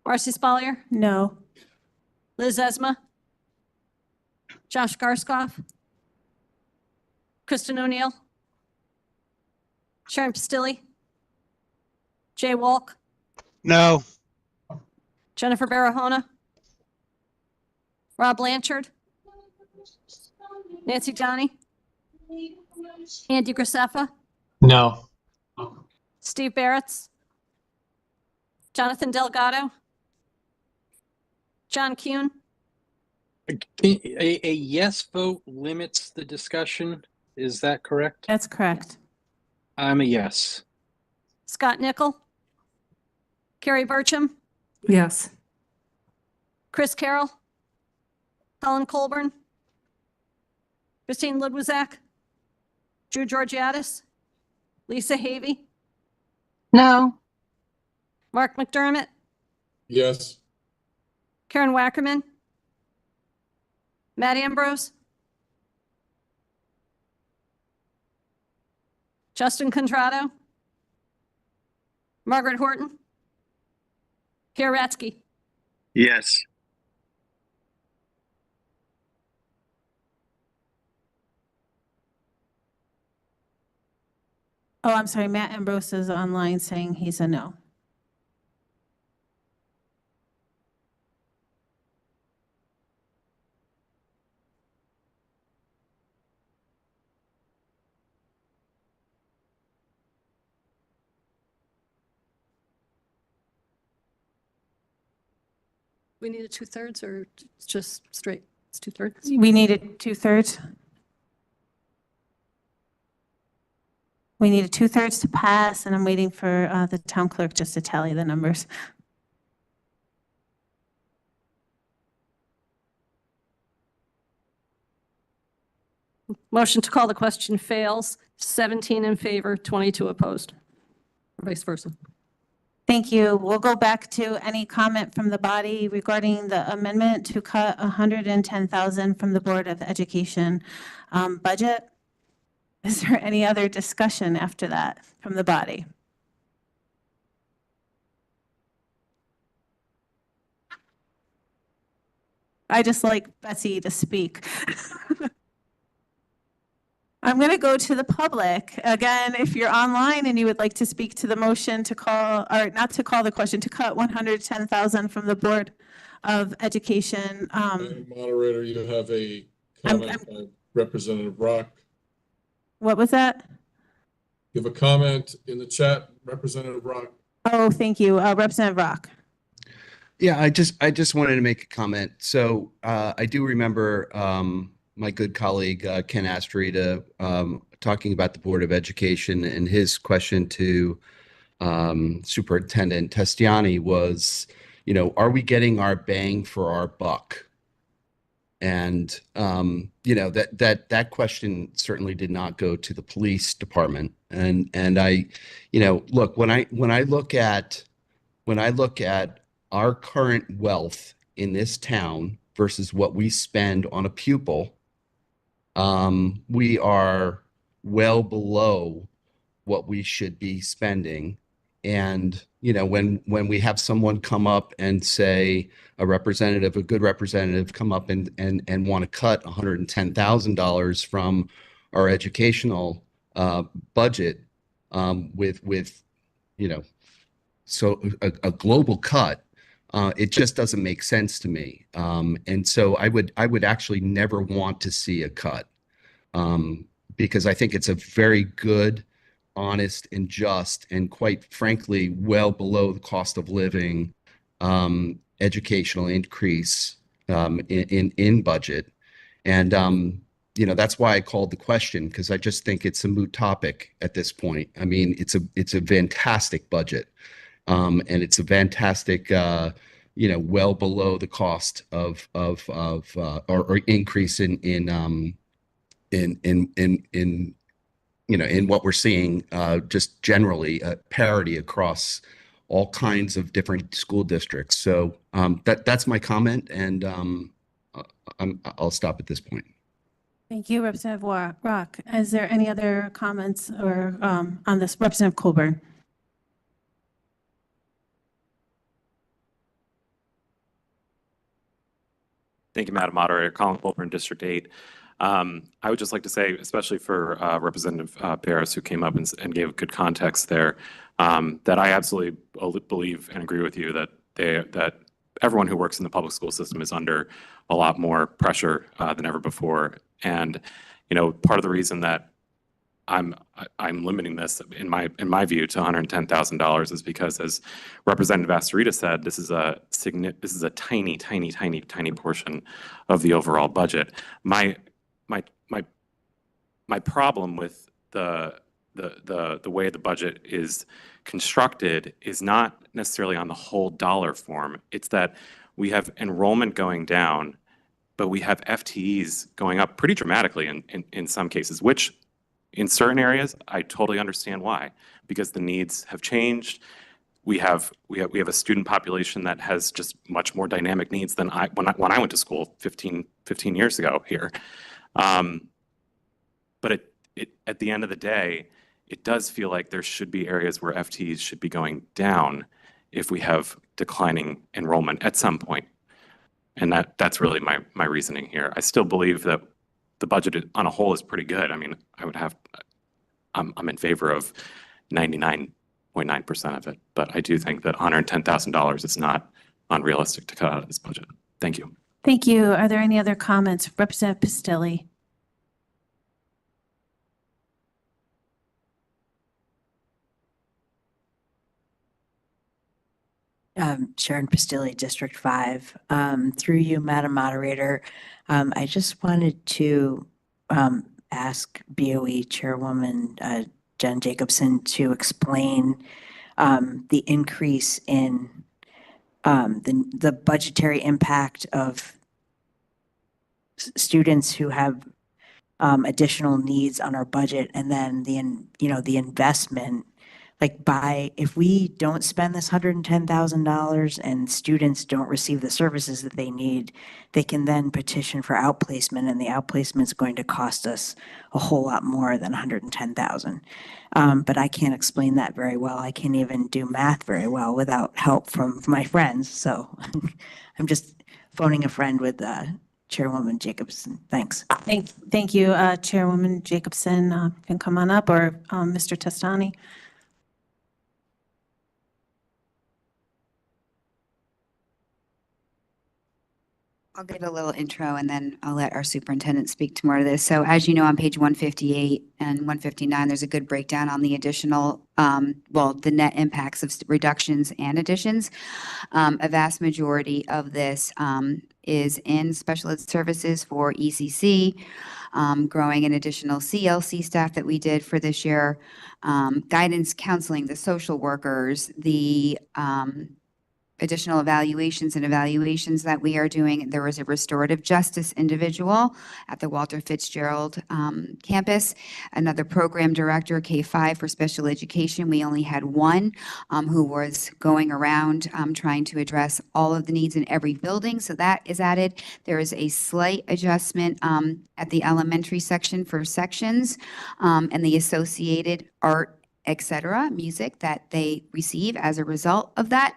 Marcy Spalier, No. Liz Esma, Josh Garskoff, Kristen O'Neill, Sharon Pastilli, Jay Walk, No. Jennifer Barahona, Rob Blanchard, Nancy Donnie, Andy Grisefa, No. Steve Barretts, Jonathan Delgado, John Kuhn, A yes vote limits the discussion. Is that correct? That's correct. I'm a yes. Scott Nickel, Carrie Burcham, Yes. Chris Carroll, Helen Colburn, Christine Ludwizak, Drew Georgiadis, Lisa Havey, No. Mark McDermott, Yes. Karen Wackerman, Matt Ambrose, Justin Contrado, Margaret Horton, Pierre Ratsky. Yes. Oh, I'm sorry, Matt Ambrose is online saying he's a no. We need a 2/3 or it's just straight? It's 2/3. We needed 2/3. We need a 2/3 to pass, and I'm waiting for the town clerk just to tally the numbers. Motion to call the question fails. 17 in favor, 22 opposed. Or vice versa. Thank you. We'll go back to any comment from the body regarding the amendment to cut 110,000 from the Board of Education budget. Is there any other discussion after that from the body? I just like Betsy to speak. I'm going to go to the public. Again, if you're online and you would like to speak to the motion to call, or not to call the question, to cut 110,000 from the Board of Education. Madam Moderator, you have a comment by Representative Rock. What was that? You have a comment in the chat, Representative Rock. Oh, thank you. Representative Rock. Yeah, I just wanted to make a comment. So I do remember my good colleague Ken Astrita talking about the Board of Education, and his question to Superintendent Testiani was, are we getting our bang for our buck? And that question certainly did not go to the police department. And I, look, when I look at our current wealth in this town versus what we spend on a pupil, we are well below what we should be spending. And, when we have someone come up and say, a good representative come up and want to cut $110,000 from our educational budget with so a global cut, it just doesn't make sense to me. And so I would actually never want to see a cut, because I think it's a very good, honest, and just, and quite frankly, well below the cost of living educational increase in budget. And that's why I called the question, because I just think it's a moot topic at this point. I mean, it's a fantastic budget. And it's a fantastic, well below the cost of or increase in what we're seeing, just generally parity across all kinds of different school districts. So that's my comment, and I'll stop at this point. Thank you, Representative Rock. Is there any other comments or on this? Representative Colburn. Thank you, Madam Moderator. Colin Colburn, District 8. I would just like to say, especially for Representative Paris, who came up and gave good context there, that I absolutely believe and agree with you that everyone who works in the public school system is under a lot more pressure than ever before. And part of the reason that I'm limiting this in my view to $110,000 is because, as Representative Astorita said, this is a tiny portion of the overall budget. My problem with the the way the budget is constructed is not necessarily on the whole dollar form. It's that we have enrollment going down, but we have FTEs going up pretty dramatically in some cases, which in certain areas, I totally understand why, because the needs have changed. We have a student population that has just much more dynamic needs than when I went to school 15 years ago here. But at the end of the day, it does feel like there should be areas where FTEs should be going down if we have declining enrollment at some point. And that's really my reasoning here. I still believe that the budget on a whole is pretty good. I mean, I'm in favor of 99.9% of it, but I do think that $110,000 is not unrealistic to cut out of this budget. Thank you. Thank you. Are there any other comments? Representative Pistilli. Sharon Pistilli, District 5. Through you, Madam Moderator, I just wanted to ask BOE Chairwoman Jen Jacobson to explain the increase in the budgetary impact of students who have additional needs on our budget, and then the investment. Like if we don't spend this $110,000 and students don't receive the services that they need, they can then petition for outplacement, and the outplacement is going to cost us a whole lot more than $110,000. But I can't explain that very well. I can't even do math very well without help from my friends. So I'm just phoning a friend with Chairwoman Jacobson. Thanks. Thank you, Chairwoman Jacobson. Can come on up, or Mr. Testani. I'll give a little intro and then I'll let our superintendent speak to more of this. So as you know, on page 158 and 159, there's a good breakdown on the additional, the net impacts of reductions and additions. A vast majority of this is in special ed services for ECC, growing an additional CLC staff that we did for this year, guidance counseling, the social workers, the additional evaluations that we are doing. There was a restorative justice individual at the Walter Fitzgerald campus, another program director, K-5 for special education. We only had one who was going around trying to address all of the needs in every building. So that is added. There is a slight adjustment at the elementary section for sections and the associated art, etc., music that they receive as a result of that.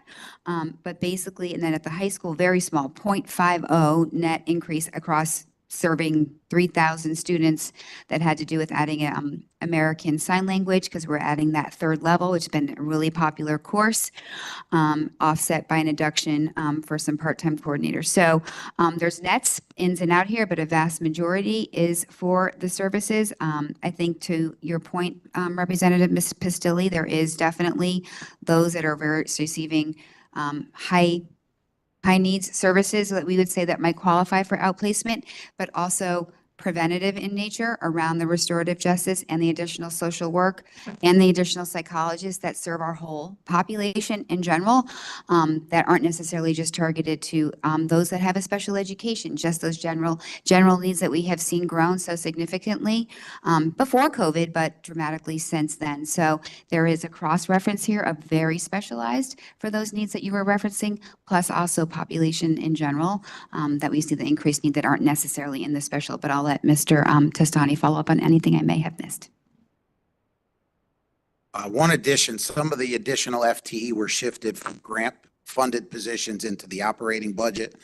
But basically, and then at the high school, very small, 0.50 net increase across serving 3,000 students that had to do with adding American Sign Language, because we're adding that third level, which has been a really popular course, offset by an deduction for some part-time coordinators. So there's nets ins and out here, but a vast majority is for the services. I think to your point, Representative Ms. Pistilli, there is definitely those that are receiving high needs services that we would say that might qualify for outplacement, but also preventative in nature around the restorative justice and the additional social work and the additional psychologists that serve our whole population in general, that aren't necessarily just targeted to those that have a special education, just those general needs that we have seen grown so significantly before COVID, but dramatically since then. So there is a cross-reference here of very specialized for those needs that you were referencing, plus also population in general, that we see the increased need that aren't necessarily in the special, but I'll let Mr. Testani follow up on anything I may have missed. One addition, some of the additional FTE were shifted from grant-funded positions into the operating budget,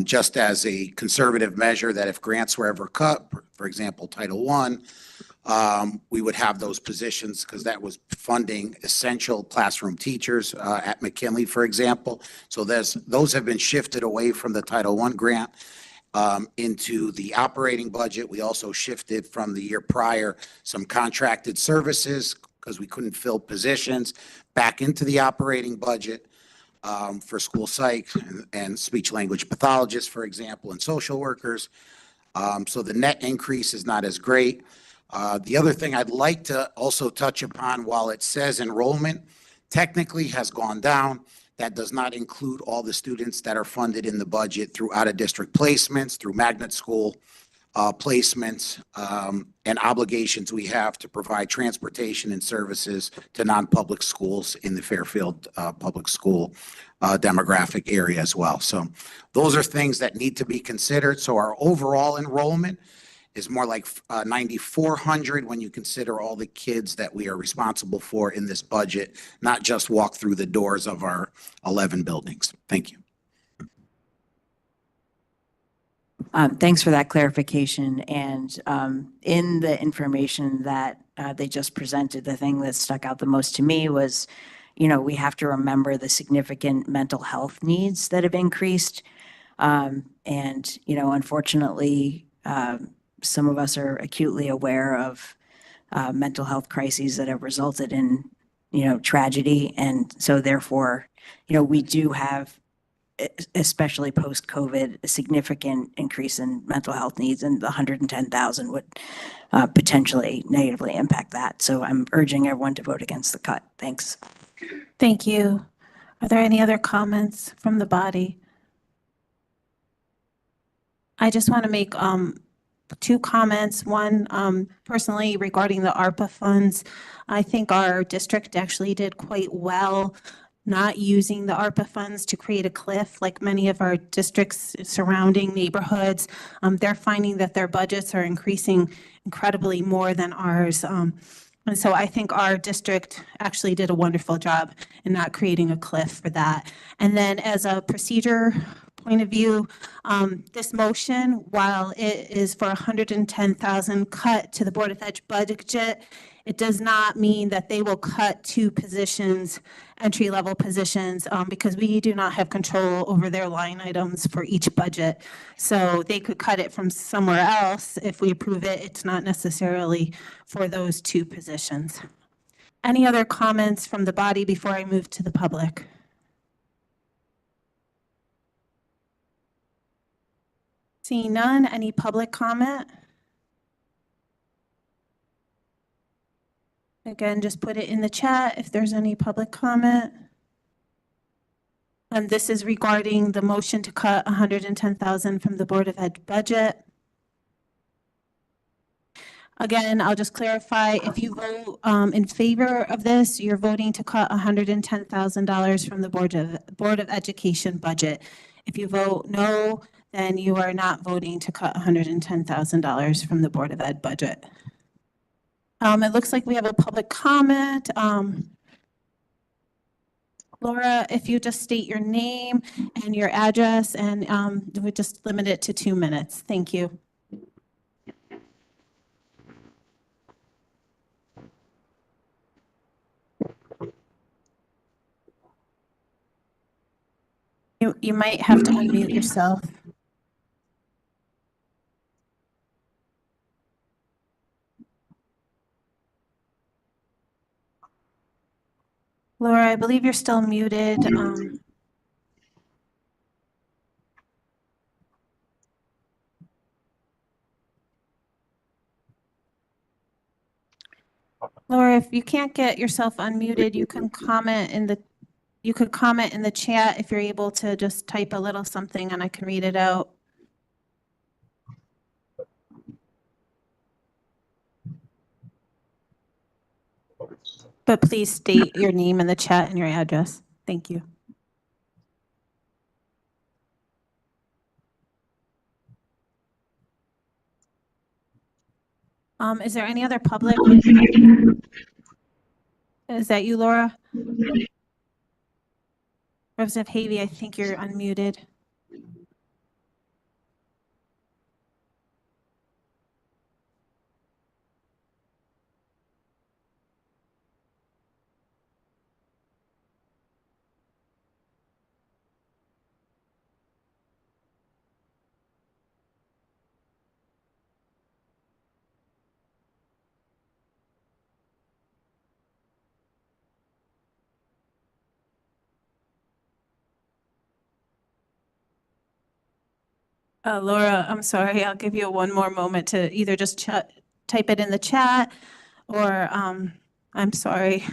just as a conservative measure that if grants were ever cut, for example, Title I, we would have those positions because that was funding essential classroom teachers at McKinley, for example. So those have been shifted away from the Title I grant into the operating budget. We also shifted from the year prior some contracted services because we couldn't fill positions back into the operating budget for school psych and speech language pathologists, for example, and social workers. So the net increase is not as great. The other thing I'd like to also touch upon, while it says enrollment technically has gone down, that does not include all the students that are funded in the budget through out-of-district placements, through magnet school placements, and obligations we have to provide transportation and services to non-public schools in the Fairfield public school demographic area as well. So those are things that need to be considered. So our overall enrollment is more like 9,400 when you consider all the kids that we are responsible for in this budget, not just walk through the doors of our 11 buildings. Thank you. Thanks for that clarification. And in the information that they just presented, the thing that stuck out the most to me was, we have to remember the significant mental health needs that have increased. And, unfortunately, some of us are acutely aware of mental health crises that have resulted in, tragedy. And so therefore, we do have, especially post-COVID, a significant increase in mental health needs, and the 110,000 would potentially negatively impact that. So I'm urging everyone to vote against the cut. Thanks. Thank you. Are there any other comments from the body? I just want to make two comments. One, personally regarding the ARPA funds, I think our district actually did quite well not using the ARPA funds to create a cliff like many of our districts surrounding neighborhoods. They're finding that their budgets are increasing incredibly more than ours. And so I think our district actually did a wonderful job in not creating a cliff for that. And then as a procedure point of view, this motion, while it is for 110,000 cut to the Board of Ed budget, it does not mean that they will cut two positions, entry-level positions, because we do not have control over their line items for each budget. So they could cut it from somewhere else. If we approve it, it's not necessarily for those two positions. Any other comments from the body before I move to the public? Seeing none, any public comment? Again, just put it in the chat if there's any public comment. And this is regarding the motion to cut 110,000 from the Board of Ed budget. Again, I'll just clarify, if you vote in favor of this, you're voting to cut $110,000 from the Board of Education budget. If you vote no, then you are not voting to cut $110,000 from the Board of Ed budget. It looks like we have a public comment. Laura, if you just state your name and your address, and we just limit it to 2 minutes. Thank you. You might have to unmute yourself. Laura, I believe you're still muted. Laura, if you can't get yourself unmuted, you can comment in the chat if you're able to just type a little something and I can read it out. But please state your name in the chat and your address. Thank you. Is there any other public? Is that you, Laura? Representative Havey, I think you're unmuted. Laura, I'm sorry. I'll give you one more moment to either just type it in the chat or, I'm sorry.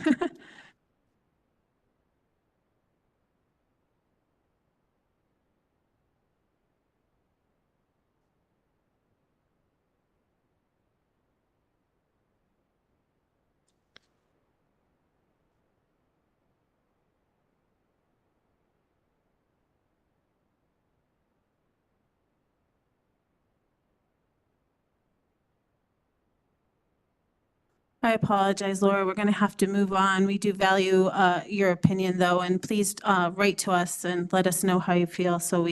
I apologize, Laura. We're going to have to move on. We do value your opinion, though, and please write to us and let us know how you feel so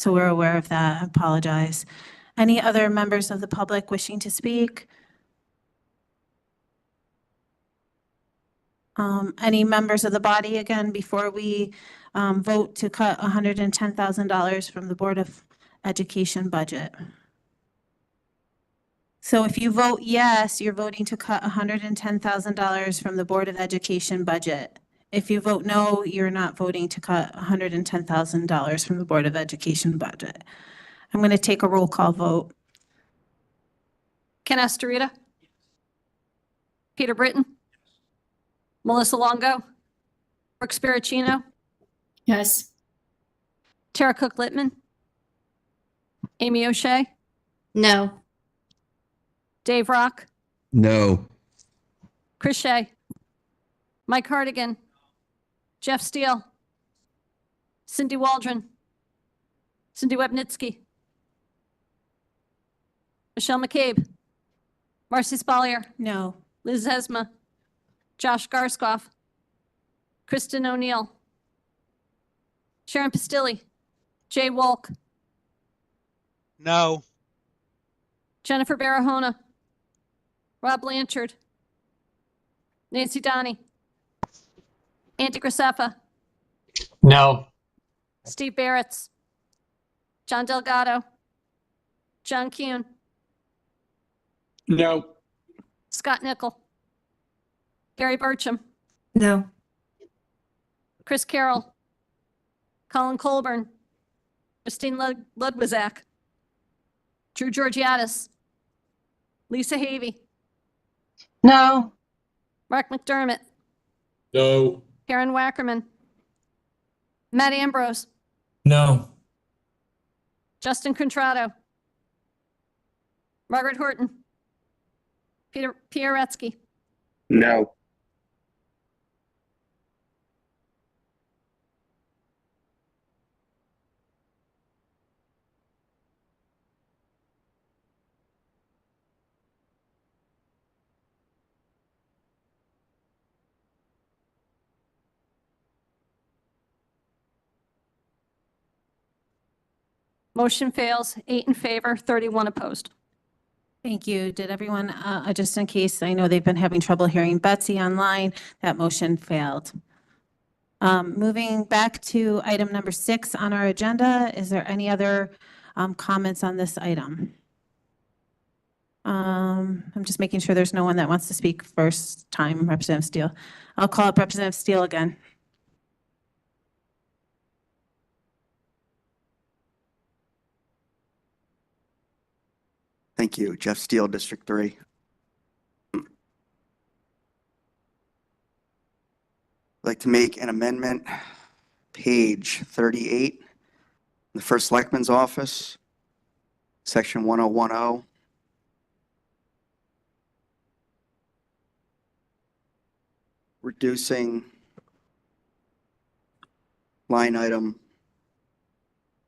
we're aware of that. I apologize. Any other members of the public wishing to speak? Any members of the body, again, before we vote to cut $110,000 from the Board of Education budget? So if you vote yes, you're voting to cut $110,000 from the Board of Education budget. If you vote no, you're not voting to cut $110,000 from the Board of Education budget. I'm going to take a roll call vote. Ken Estorita? Peter Britton? Melissa Longo? Brooke Spiricino? Yes. Tara Cook-Littman? Amy O'Shea? No. Dave Rock? No. Chris Shea? Mike Hardigan? Jeff Steele? Cindy Waldron? Cindy Webnitsky? Michelle McCabe? Marcy Spalier? No. Liz Esma? Josh Garskoff? Kristen O'Neill? Sharon Pastilli? Jay Wolk? No. Jennifer Barahona? Rob Blanchard? Nancy Donnie? Andy Grisefa? No. Steve Barretts? John Delgado? John Kuhn? No. Scott Nickel? Gary Burcham? No. Chris Carroll? Colin Colburn? Christine Ludwizak? Drew Georgiadis? Lisa Havey? No. Mark McDermott? No. Karen Wackerman? Matt Ambrose? No. Justin Contrado? Margaret Horton? Peter Pieretsky? No. Motion fails, 8 in favor, 31 opposed. Thank you. Did everyone, just in case, I know they've been having trouble hearing Betsy online, that motion failed. Moving back to item number 6 on our agenda, is there any other comments on this item? I'm just making sure there's no one that wants to speak first time, Representative Steele. I'll call up Representative Steele again. Thank you. Jeff Steele, District 3. I'd like to make an amendment, page 38, the First Selectman's Office, section 1010. Reducing line item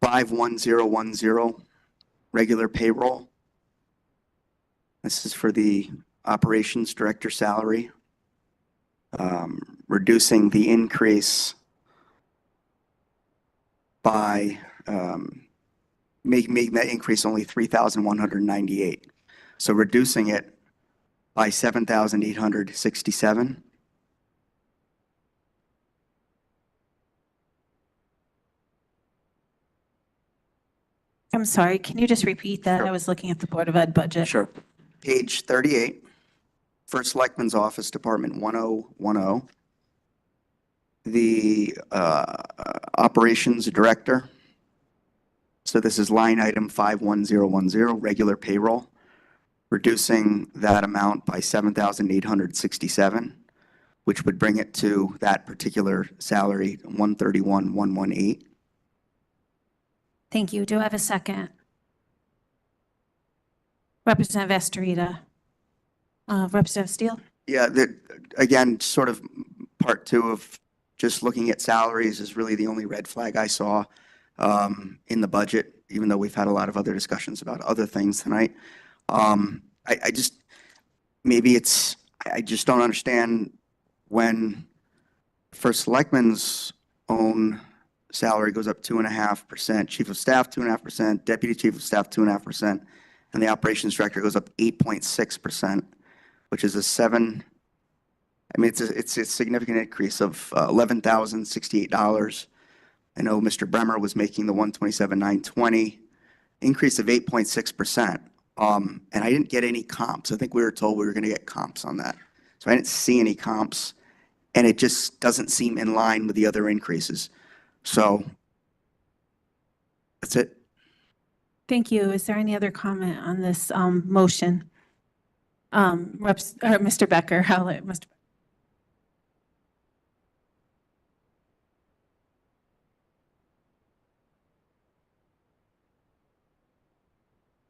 51010, regular payroll. This is for the operations director salary. Reducing the increase by making that increase only 3,198. So reducing it by 7,867. I'm sorry, can you just repeat that? Sure. I was looking at the Board of Ed budget. Sure. Page 38, First Selectman's Office, Department 1010. The operations director. So this is line item 51010, regular payroll. reducing that amount by 7,867, which would bring it to that particular salary, 131,118. Thank you. Do I have a second? Representative Estorita. Representative Steele? Yeah, again, sort of part two of just looking at salaries is really the only red flag I saw in the budget, even though we've had a lot of other discussions about other things tonight. I just, maybe it's, I just don't understand when First Selectman's own salary goes up 2.5%, Chief of Staff 2.5%, Deputy Chief of Staff 2.5%, and the Operations Director goes up 8.6%, which is it's a significant increase of $11,068. I know Mr. Bremer was making the 127,920, increase of 8.6%. And I didn't get any comps. I think we were told we were going to get comps on that. So I didn't see any comps, and it just doesn't seem in line with the other increases. So that's it. Thank you. Is there any other comment on this motion? Mr. Becker, I'll let Mr.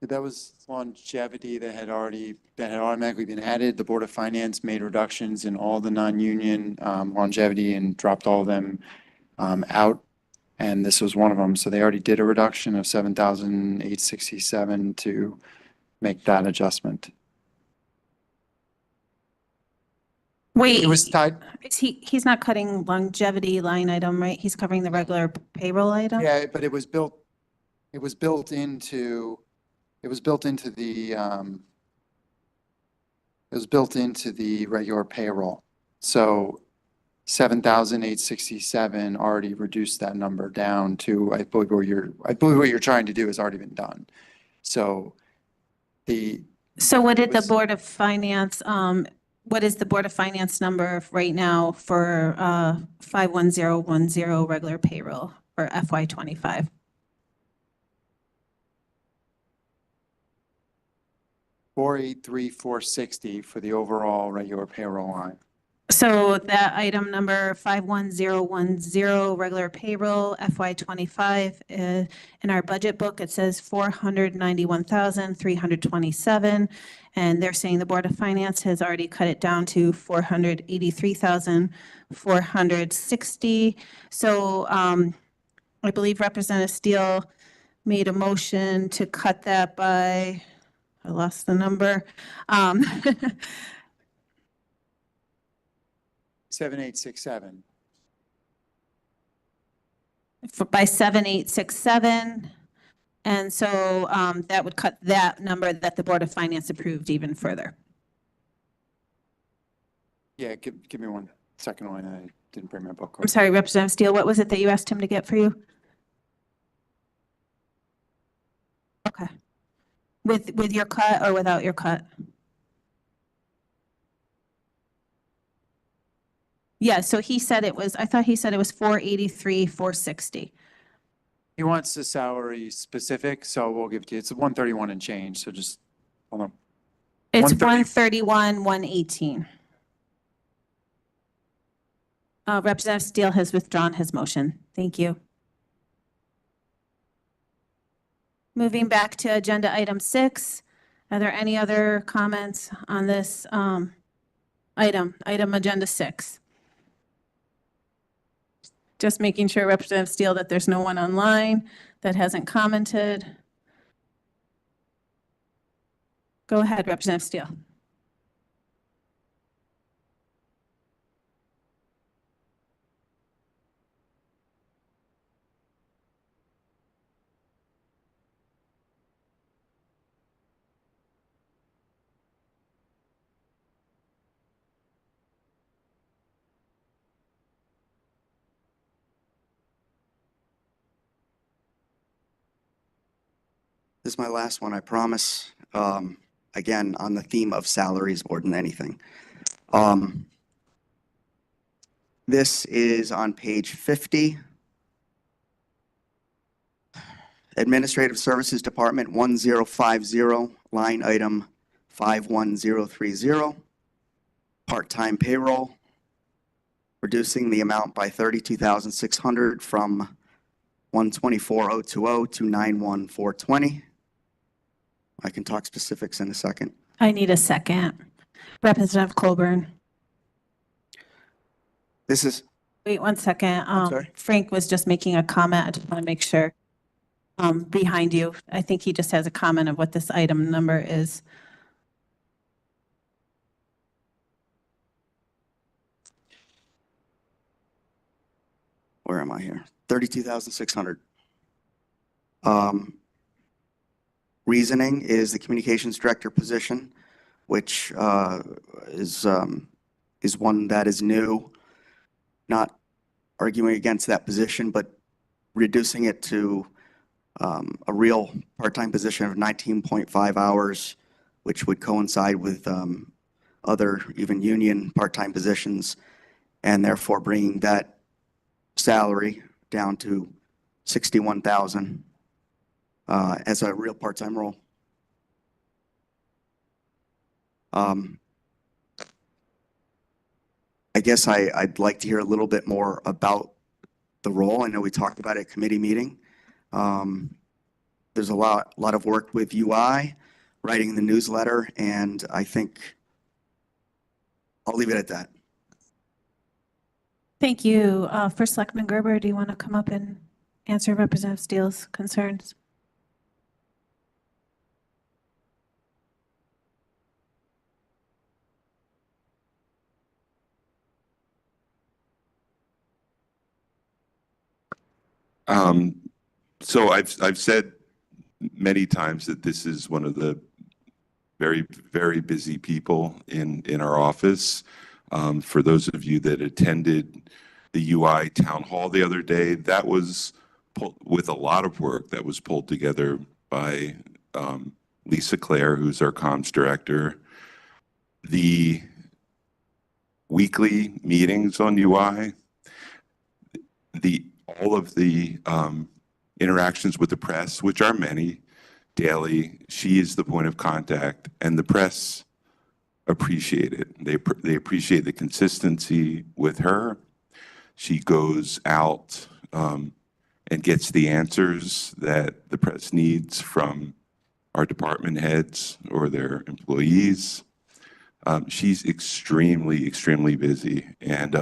That was longevity that had automatically been added. The Board of Finance made reductions in all the non-union longevity and dropped all of them out. And this was one of them. So they already did a reduction of 7,867 to make that adjustment. Wait, it was tied. He's not cutting longevity line item, right? He's covering the regular payroll item? Yeah, but it was built into the regular payroll. So 7,867 already reduced that number down to, I believe what you're trying to do has already been done. So what did the Board of Finance, what is the Board of Finance number right now for 51010 regular payroll for FY25? $483,460 for the overall regular payroll line. So that item number 51010 regular payroll FY25 in our budget book, it says 491,327, and they're saying the Board of Finance has already cut it down to 483,460. So I believe Representative Steele made a motion to cut that by, I lost the number. 7867. By 7867. And so that would cut that number that the Board of Finance approved even further. Yeah, give me 1 second line. I didn't bring my book. I'm sorry, Representative Steele, what was it that you asked him to get for you? Okay. With your cut or without your cut? Yeah, so he said it was, I thought he said it was 483,460. He wants the salary specific, so we'll give it to you. It's 131 and change, so just hold on. It's 131,118. Representative Steele has withdrawn his motion. Thank you. Moving back to agenda item 6. Are there any other comments on this item agenda 6? Just making sure, Representative Steele, that there's no one online that hasn't commented. Go ahead, Representative Steele. This is my last one, I promise. Again, on the theme of salaries more than anything. This is on page 50. Administrative Services Department 1050, line item 51030, part-time payroll, reducing the amount by 32,600 from 124,020 to 91,420. I can talk specifics in a second. I need a second. Representative Colburn. This is, Wait 1 second. sorry? Frank was just making a comment. I just want to make sure. Behind you, I think he just has a comment of what this item number is. Where am I here? 32,600. Reasoning is the communications director position, which is one that is new. Not arguing against that position, but reducing it to a real part-time position of 19.5 hours, which would coincide with other even union part-time positions, and therefore bringing that salary down to 61,000 as a real part-time role. I guess I'd like to hear a little bit more about the role. I know we talked about it at committee meeting. There's a lot of work with UI, writing the newsletter, and I think I'll leave it at that. Thank you. First Selectman Gerber, do you want to come up and answer Representative Steele's concerns? So I've said many times that this is one of the very, very busy people in our office. For those of you that attended the UI town hall the other day, that was with a lot of work that was pulled together by Lisa Claire, who's our comms director. The weekly meetings on UI, all of the interactions with the press, which are many, daily, she is the point of contact, and the press appreciate it. They appreciate the consistency with her. She goes out and gets the answers that the press needs from our department heads or their employees. She's extremely, extremely busy. And,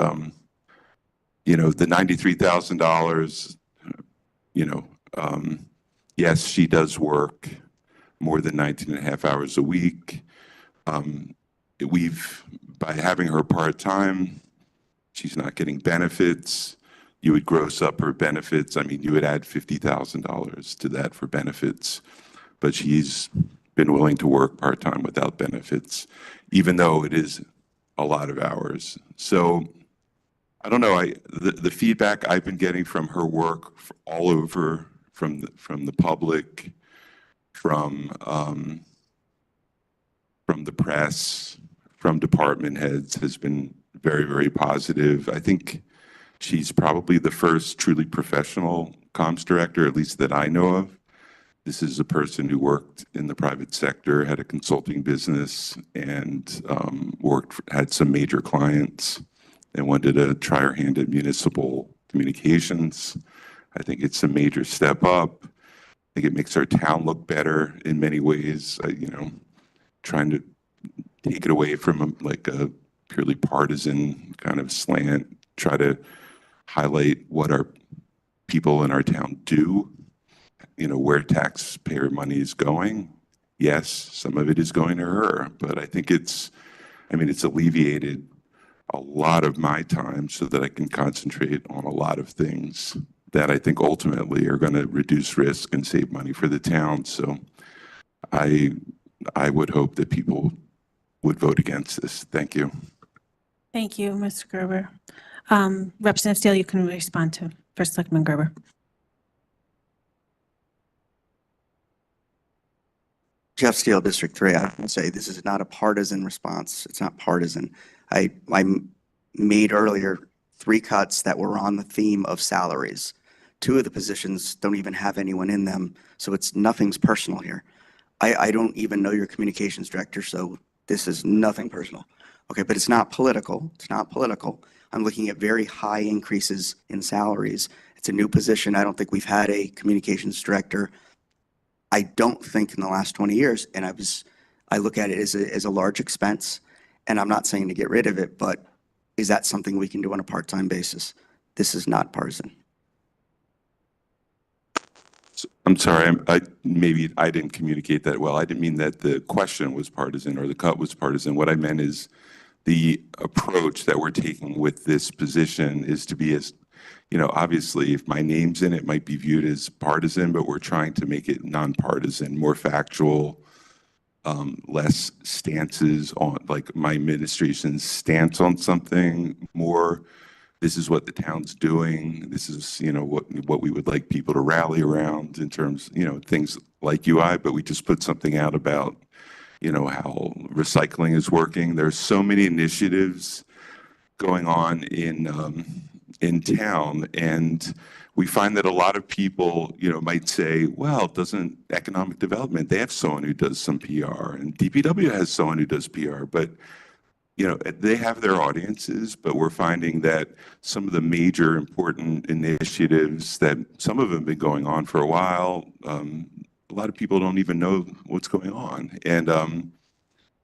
you know, the $93,000, you know, yes, she does work more than 19 and a half hours a week. By having her part-time, she's not getting benefits. You would gross up her benefits. I mean, you would add $50,000 to that for benefits, but she's been willing to work part-time without benefits, even though it is a lot of hours. So I don't know, the feedback I've been getting from her work all over, from the public, from the press, from department heads, has been very, very positive. I think she's probably the first truly professional comms director, at least that I know of. This is a person who worked in the private sector, had a consulting business, and had some major clients, and wanted to try her hand at municipal communications. I think it's a major step up. I think it makes our town look better in many ways. You know, trying to take it away from a purely partisan kind of slant, try to highlight what our people in our town do, you know, where taxpayer money is going. Yes, some of it is going to her, but I think it's alleviated a lot of my time so that I can concentrate on a lot of things that I think ultimately are going to reduce risk and save money for the town. So I would hope that people would vote against this. Thank you. Thank you, Mr. Gerber. Representative Steele, you can respond to First Selectman Gerber. Jeff Steele, District 3. I would say this is not a partisan response. It's not partisan. I made earlier 3 cuts that were on the theme of salaries. 2 of the positions don't even have anyone in them, so nothing's personal here. I don't even know your communications director, so this is nothing personal. Okay, but it's not political. It's not political. I'm looking at very high increases in salaries. It's a new position. I don't think we've had a communications director. I don't think in the last 20 years, and I look at it as a large expense, and I'm not saying to get rid of it, but is that something we can do on a part-time basis? This is not partisan. I'm sorry, maybe I didn't communicate that well. I didn't mean that the question was partisan or the cut was partisan. What I meant is the approach that we're taking with this position is to be as, obviously if my name's in it, might be viewed as partisan, but we're trying to make it nonpartisan, more factual, less stances on, like my administration's stance on something, more this is what the town's doing. This is, what we would like people to rally around in terms, things like UI, but we just put something out about, how recycling is working. There's so many initiatives going on in town, and we find that a lot of people, might say, well, doesn't economic development, they have someone who does some PR, and DPW has someone who does PR, but they have their audiences, but we're finding that some of the major important initiatives that some of them have been going on for a while, a lot of people don't even know what's going on. And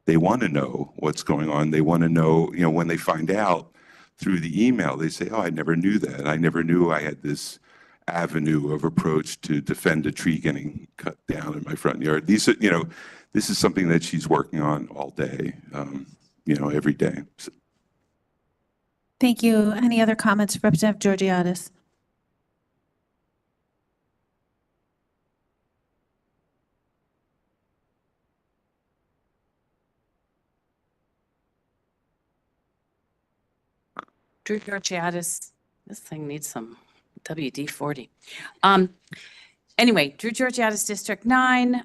they want to know what's going on. They want to know, when they find out through the email, they say, oh, I never knew that. I never knew I had this avenue of approach to defend a tree getting cut down in my front yard. These are, this is something that she's working on all day. Every day. So. Thank you. Any other comments, Representative Georgiadis? Drew Georgiadis, this thing needs some WD-40. Anyway, Drew Georgiadis, District 9.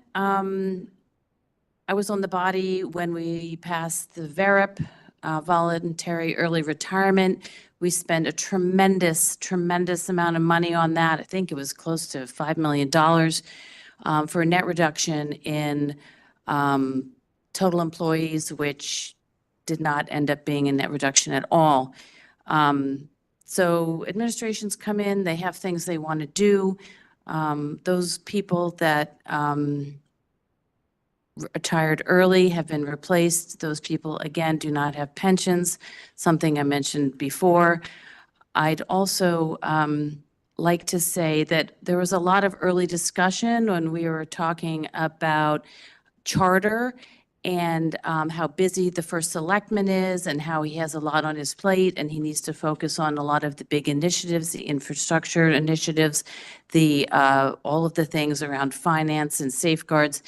I was on the body when we passed the VERIP, voluntary early retirement. We spent a tremendous amount of money on that. I think it was close to $5 million for a net reduction in total employees, which did not end up being a net reduction at all. So administrations come in, they have things they want to do. Those people that retired early have been replaced. Those people, again, do not have pensions, something I mentioned before. I'd also like to say that there was a lot of early discussion when we were talking about charter and how busy the first selectman is and how he has a lot on his plate and he needs to focus on a lot of the big initiatives, the infrastructure initiatives, all of the things around finance and safeguards.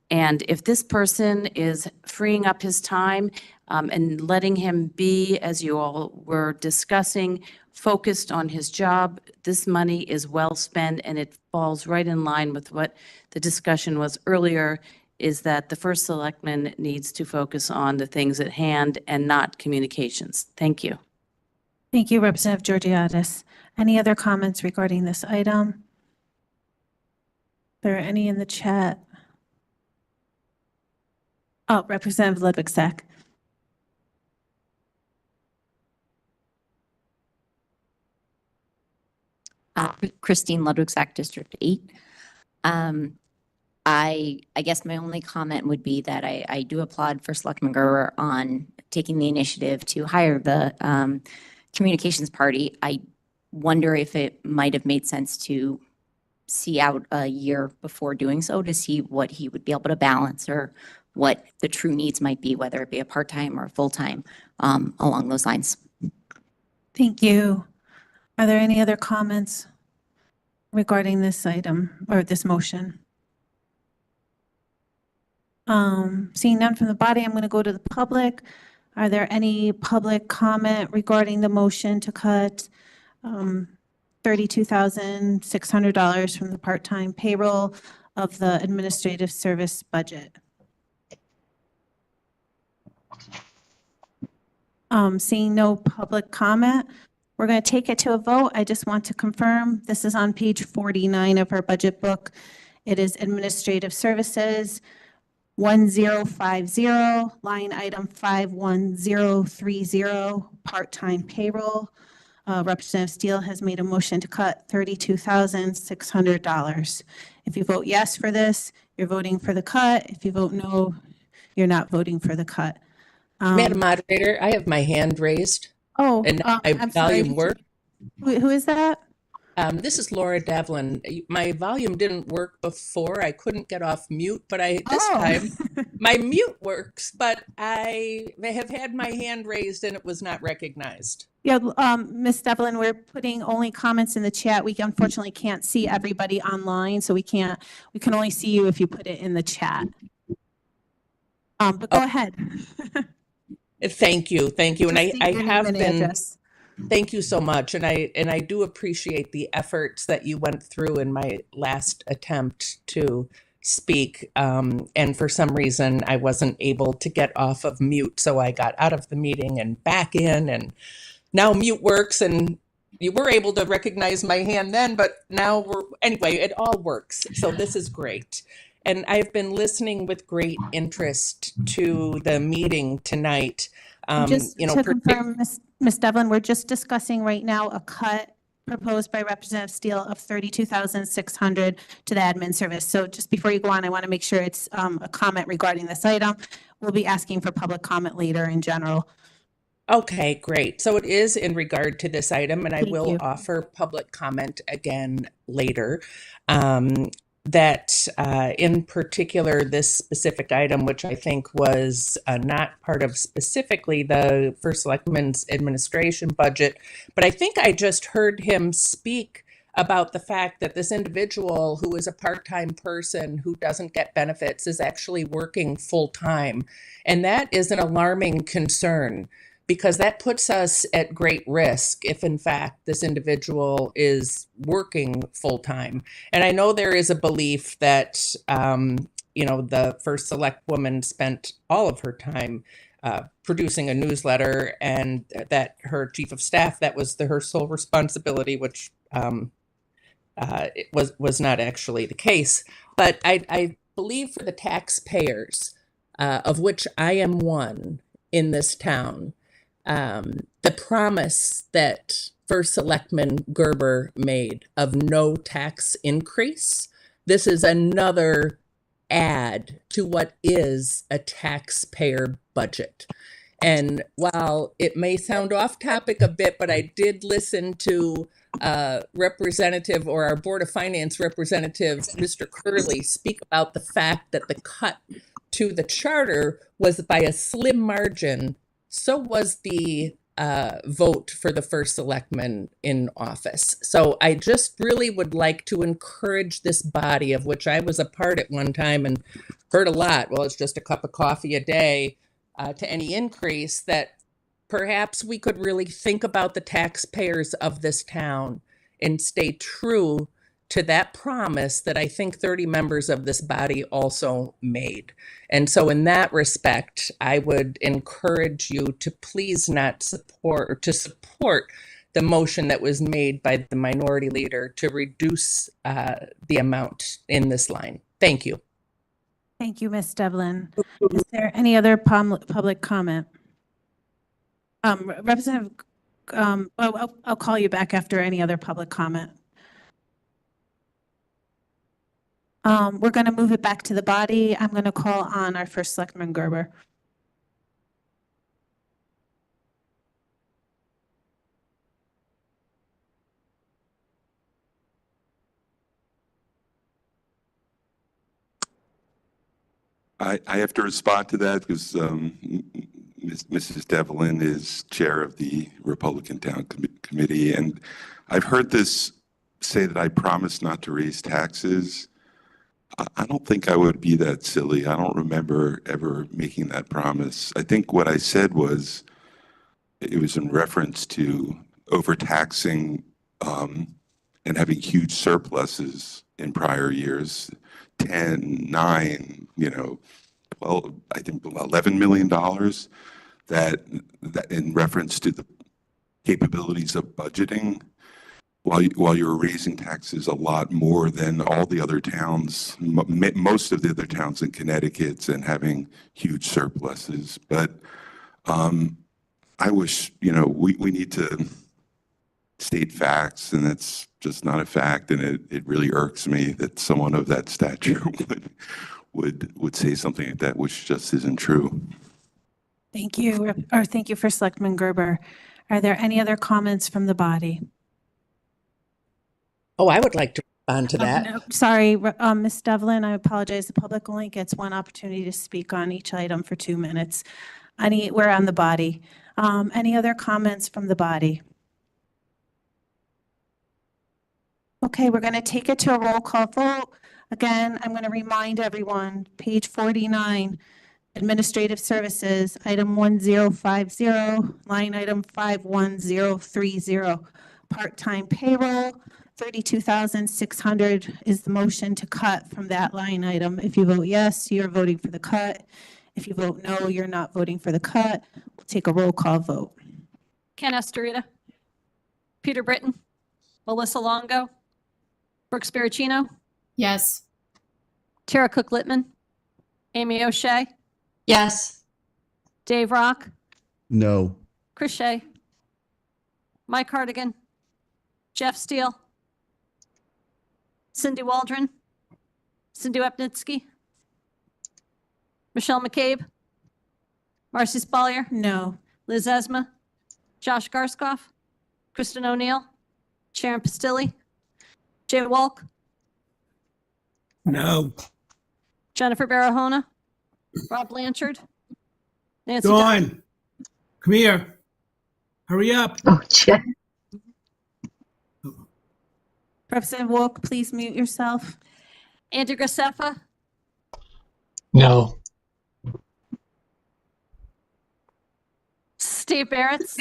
And if this person is freeing up his time and letting him be, as you all were discussing, focused on his job, this money is well spent, and it falls right in line with what the discussion was earlier, is that the first selectman needs to focus on the things at hand and not communications. Thank you. Thank you, Representative Georgiadis. Any other comments regarding this item? Are there any in the chat? Oh, Representative Ludwig-Sack. Christine Ludwig-Sack, District 8. I guess my only comment would be that I do applaud First Selectman Gerber on taking the initiative to hire the communications party. I wonder if it might have made sense to see out a year before doing so to see what he would be able to balance or what the true needs might be, whether it be a part-time or a full-time, along those lines. Thank you. Are there any other comments regarding this item or this motion? Seeing none from the body, I'm going to go to the public. Are there any public comment regarding the motion to cut $32,600 from the part-time payroll of the administrative service budget? Seeing no public comment, we're going to take it to a vote. I just want to confirm this is on page 49 of our budget book. It is administrative services. 1050, line item 51030, part-time payroll. Representative Steele has made a motion to cut $32,600. If you vote yes for this, you're voting for the cut. If you vote no, you're not voting for the cut. Madam Moderator, I have my hand raised. Oh, And my I'm sorry. volume worked. Who is that? This is Laura Devlin. My volume didn't work before. I couldn't get off mute, but this time my mute works, but I have had my hand raised and it was not recognized. Yeah, Ms. Devlin, we're putting only comments in the chat. We unfortunately can't see everybody online, so we can only see you if you put it in the chat. But go ahead. Thank you. And I have been, address. thank you so much. And I do appreciate the efforts that you went through in my last attempt to speak. And for some reason, I wasn't able to get off of mute. So I got out of the meeting and back in, and now mute works, and you were able to recognize my hand then, but now anyway, it all works. So this is great. And I've been listening with great interest to the meeting tonight. Just to confirm, Ms. Devlin, we're just discussing right now a cut proposed by Representative Steele of $32,600 to the admin service. So just before you go on, I want to make sure it's a comment regarding this item. We'll be asking for public comment later in general. Okay, great. So it is in regard to this item, and I will you. offer public comment again later. That in particular, this specific item, which I think was not part of specifically the First Selectman's administration budget, but I think I just heard him speak about the fact that this individual who is a part-time person who doesn't get benefits is actually working full-time. And that is an alarming concern, because that puts us at great risk if, in fact, this individual is working full-time. And I know there is a belief that, the First Select Woman spent all of her time producing a newsletter, and that her chief of staff, that was her sole responsibility, which it was not actually the case. But I believe for the taxpayers, of which I am one in this town, the promise that First Selectman Gerber made of no tax increase, this is another add to what is a taxpayer budget. And while it may sound off topic a bit, but I did listen to Representative, or our Board of Finance representative, Mr. Curley, speak about the fact that the cut to the charter was by a slim margin. So was the vote for the First Selectman in office. So I just really would like to encourage this body, of which I was a part at one time and heard a lot, well, it's just a cup of coffee a day, to any increase, that perhaps we could really think about the taxpayers of this town and stay true to that promise that I think 30 members of this body also made. And so in that respect, I would encourage you to please not support, or to support the motion that was made by the minority leader to reduce the amount in this line. Thank you. Thank you, Ms. Devlin. Is there any other public comment? Representative, I'll call you back after any other public comment. We're going to move it back to the body. I'm going to call on our First Selectman Gerber. I have to respond to that because Mrs. Devlin is chair of the Republican Town Committee, and I've heard this say that I promised not to raise taxes. I don't think I would be that silly. I don't remember ever making that promise. I think what I said was, it was in reference to overtaxing and having huge surpluses in prior years, 10, 9, well, I think $11 million, that in reference to the capabilities of budgeting. while you're raising taxes a lot more than all the other towns, most of the other towns in Connecticut, and having huge surpluses. But I wish, we need to state facts, and that's just not a fact. And it really irks me that someone of that stature would say something like that, which just isn't true. Thank you, thank you for Selectman Gerber. Are there any other comments from the body? Oh, I would like to respond to that. No, sorry, Ms. Devlin, I apologize. The public only gets one opportunity to speak on each item for 2 minutes. We're on the body. Any other comments from the body? Okay, we're going to take it to a roll call vote. Again, I'm going to remind everyone, page 49, Administrative Services, item 1050, line item 51030, part-time payroll, 32,600 is the motion to cut from that line item. If you vote yes, you're voting for the cut. If you vote no, you're not voting for the cut. We'll take a roll call vote. Ken Estorita, Peter Britton, Melissa Longo, Brooke Spiricino, Yes. Tara Cook-Littman, Amy O'Shea, Yes. Dave Rock, No. Chris Shea, Mike Hardigan, Jeff Steele, Cindy Waldron, Cindy Wapnitzky, Michelle McCabe, Marcy Spalier, No. Liz Esma, Josh Garskoff, Kristen O'Neill, Sharon Pastilli, Jay Walk, No. Jennifer Barahona, Rob Blanchard, Nancy Dawn, come here. Hurry up. Oh, Jeff. Representative Wolk, please mute yourself. Andrew Graceffa, No. Steve Barretts,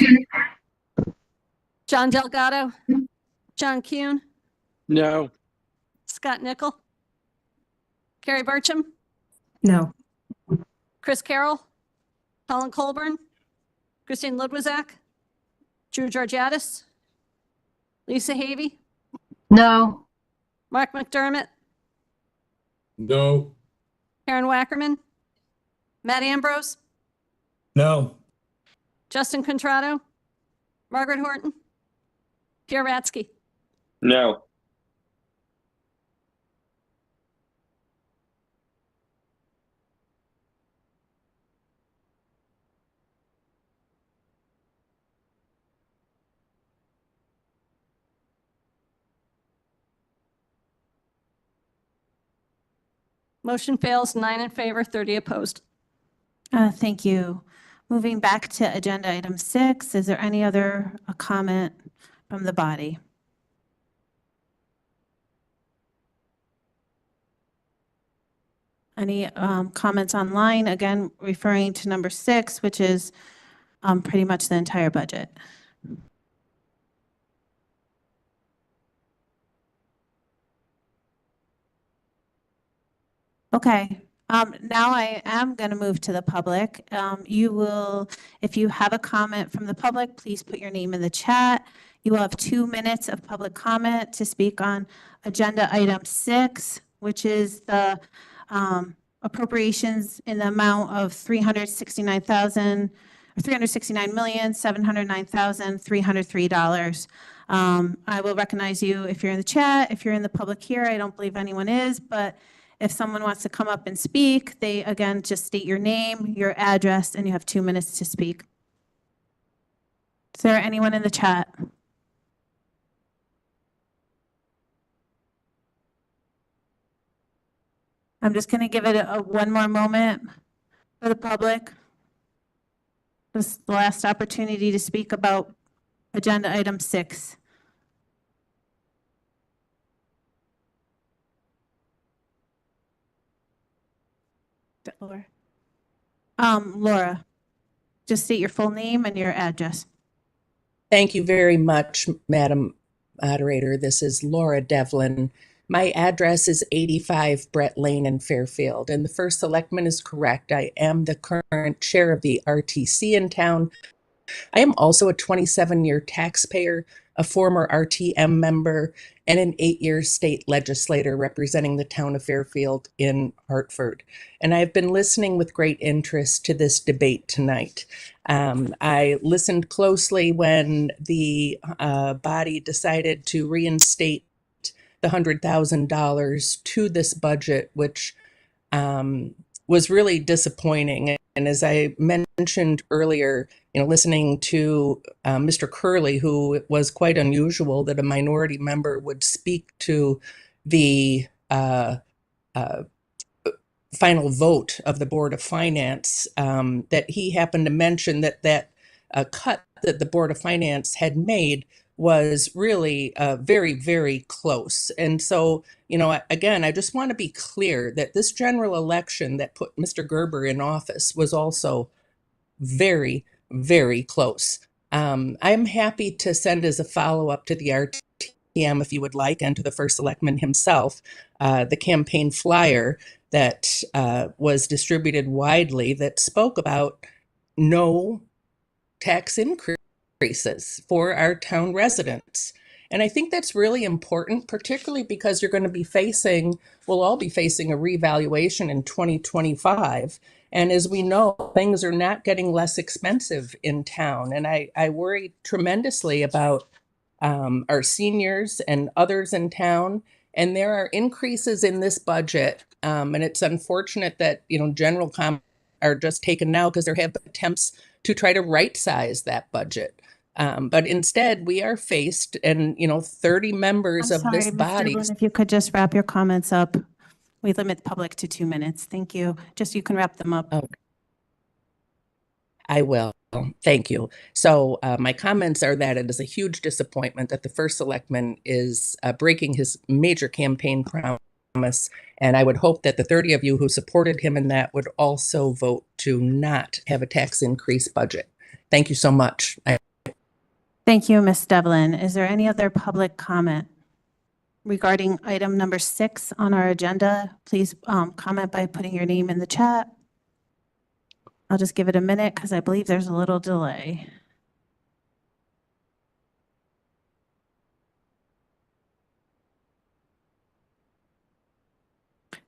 John Delgado, John Kuhn, No. Scott Nickel, Carrie Burcham, No. Chris Carroll, Colin Colburn, Christine Ludwizak, Drew Georgiadis, Lisa Havey, No. Mark McDermott, No. Karen Wackerman, Matt Ambrose, No. Justin Contrado, Margaret Horton, Pierre Ratsky. No. Motion fails, 9 in favor, 30 opposed. Thank you. Moving back to agenda item 6, is there any other comment from the body? Any comments online? Again, referring to number 6, which is pretty much the entire budget. Okay, now I am going to move to the public. You will, if you have a comment from the public, please put your name in the chat. You will have 2 minutes of public comment to speak on agenda item 6, which is the appropriations in the amount of $369,709,303. I will recognize you if you're in the chat. If you're in the public here, I don't believe anyone is, but if someone wants to come up and speak, they, again, just state your name, your address, and you have 2 minutes to speak. Is there anyone in the chat? I'm just going to give it one more moment for the public. This is the last opportunity to speak about agenda item 6. Laura. Laura, just state your full name and your address. Thank you very much, Madam Moderator. This is Laura Devlin. My address is 85 Brett Lane in Fairfield, and the first selectman is correct. I am the current chair of the RTC in town. I am also a 27-year taxpayer. a former RTM member, and an 8-year state legislator representing the town of Fairfield in Hartford. And I've been listening with great interest to this debate tonight. I listened closely when the body decided to reinstate the $100,000 to this budget, which was really disappointing. And as I mentioned earlier, listening to Mr. Curley, who it was quite unusual that a minority member would speak to the final vote of the Board of Finance, that he happened to mention that cut that the Board of Finance had made was really very, very close. And so, again, I just want to be clear that this general election that put Mr. Gerber in office was also very, very close. I'm happy to send as a follow-up to the RTM, if you would like, and to the First Selectman himself, the campaign flyer that was distributed widely that spoke about no tax increases for our town residents. And I think that's really important, particularly because you're going to be we'll all be facing a revaluation in 2025. And as we know, things are not getting less expensive in town. And I worry tremendously about our seniors and others in town. And there are increases in this budget. And it's unfortunate that, general comments are just taken now because there have been attempts to try to right-size that budget. But instead, we are faced, and 30 members of this body. Devlin, if you could just wrap your comments up. We limit the public to 2 minutes. Thank you. Just you can wrap them up. Okay. I will. Thank you. So my comments are that it is a huge disappointment that the First Selectman is breaking his major campaign promise. And I would hope that the 30 of you who supported him in that would also vote to not have a tax increase budget. Thank you so much. Thank you, Ms. Devlin. Is there any other public comment regarding item number 6 on our agenda? Please comment by putting your name in the chat. I'll just give it a minute because I believe there's a little delay.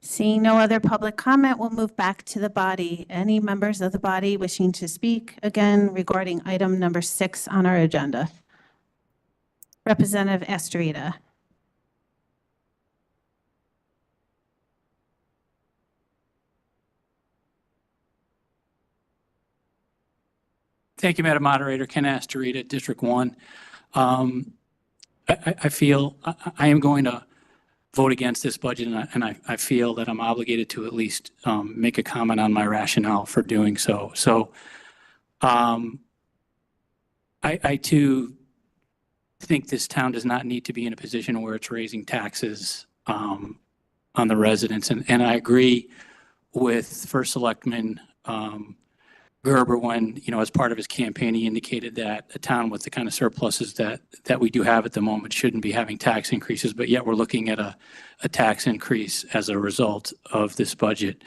Seeing no other public comment, we'll move back to the body. Any members of the body wishing to speak again regarding item number 6 on our agenda? Representative Estrada. Thank you, Madam Moderator. Ken Astorita, District 1. I feel I am going to vote against this budget, and I feel that I'm obligated to at least make a comment on my rationale for doing so. So I too think this town does not need to be in a position where it's raising taxes on the residents. And I agree with First Selectman Gerber when, as part of his campaign, he indicated that a town with the kind of surpluses that we do have at the moment shouldn't be having tax increases, but yet we're looking at a tax increase as a result of this budget.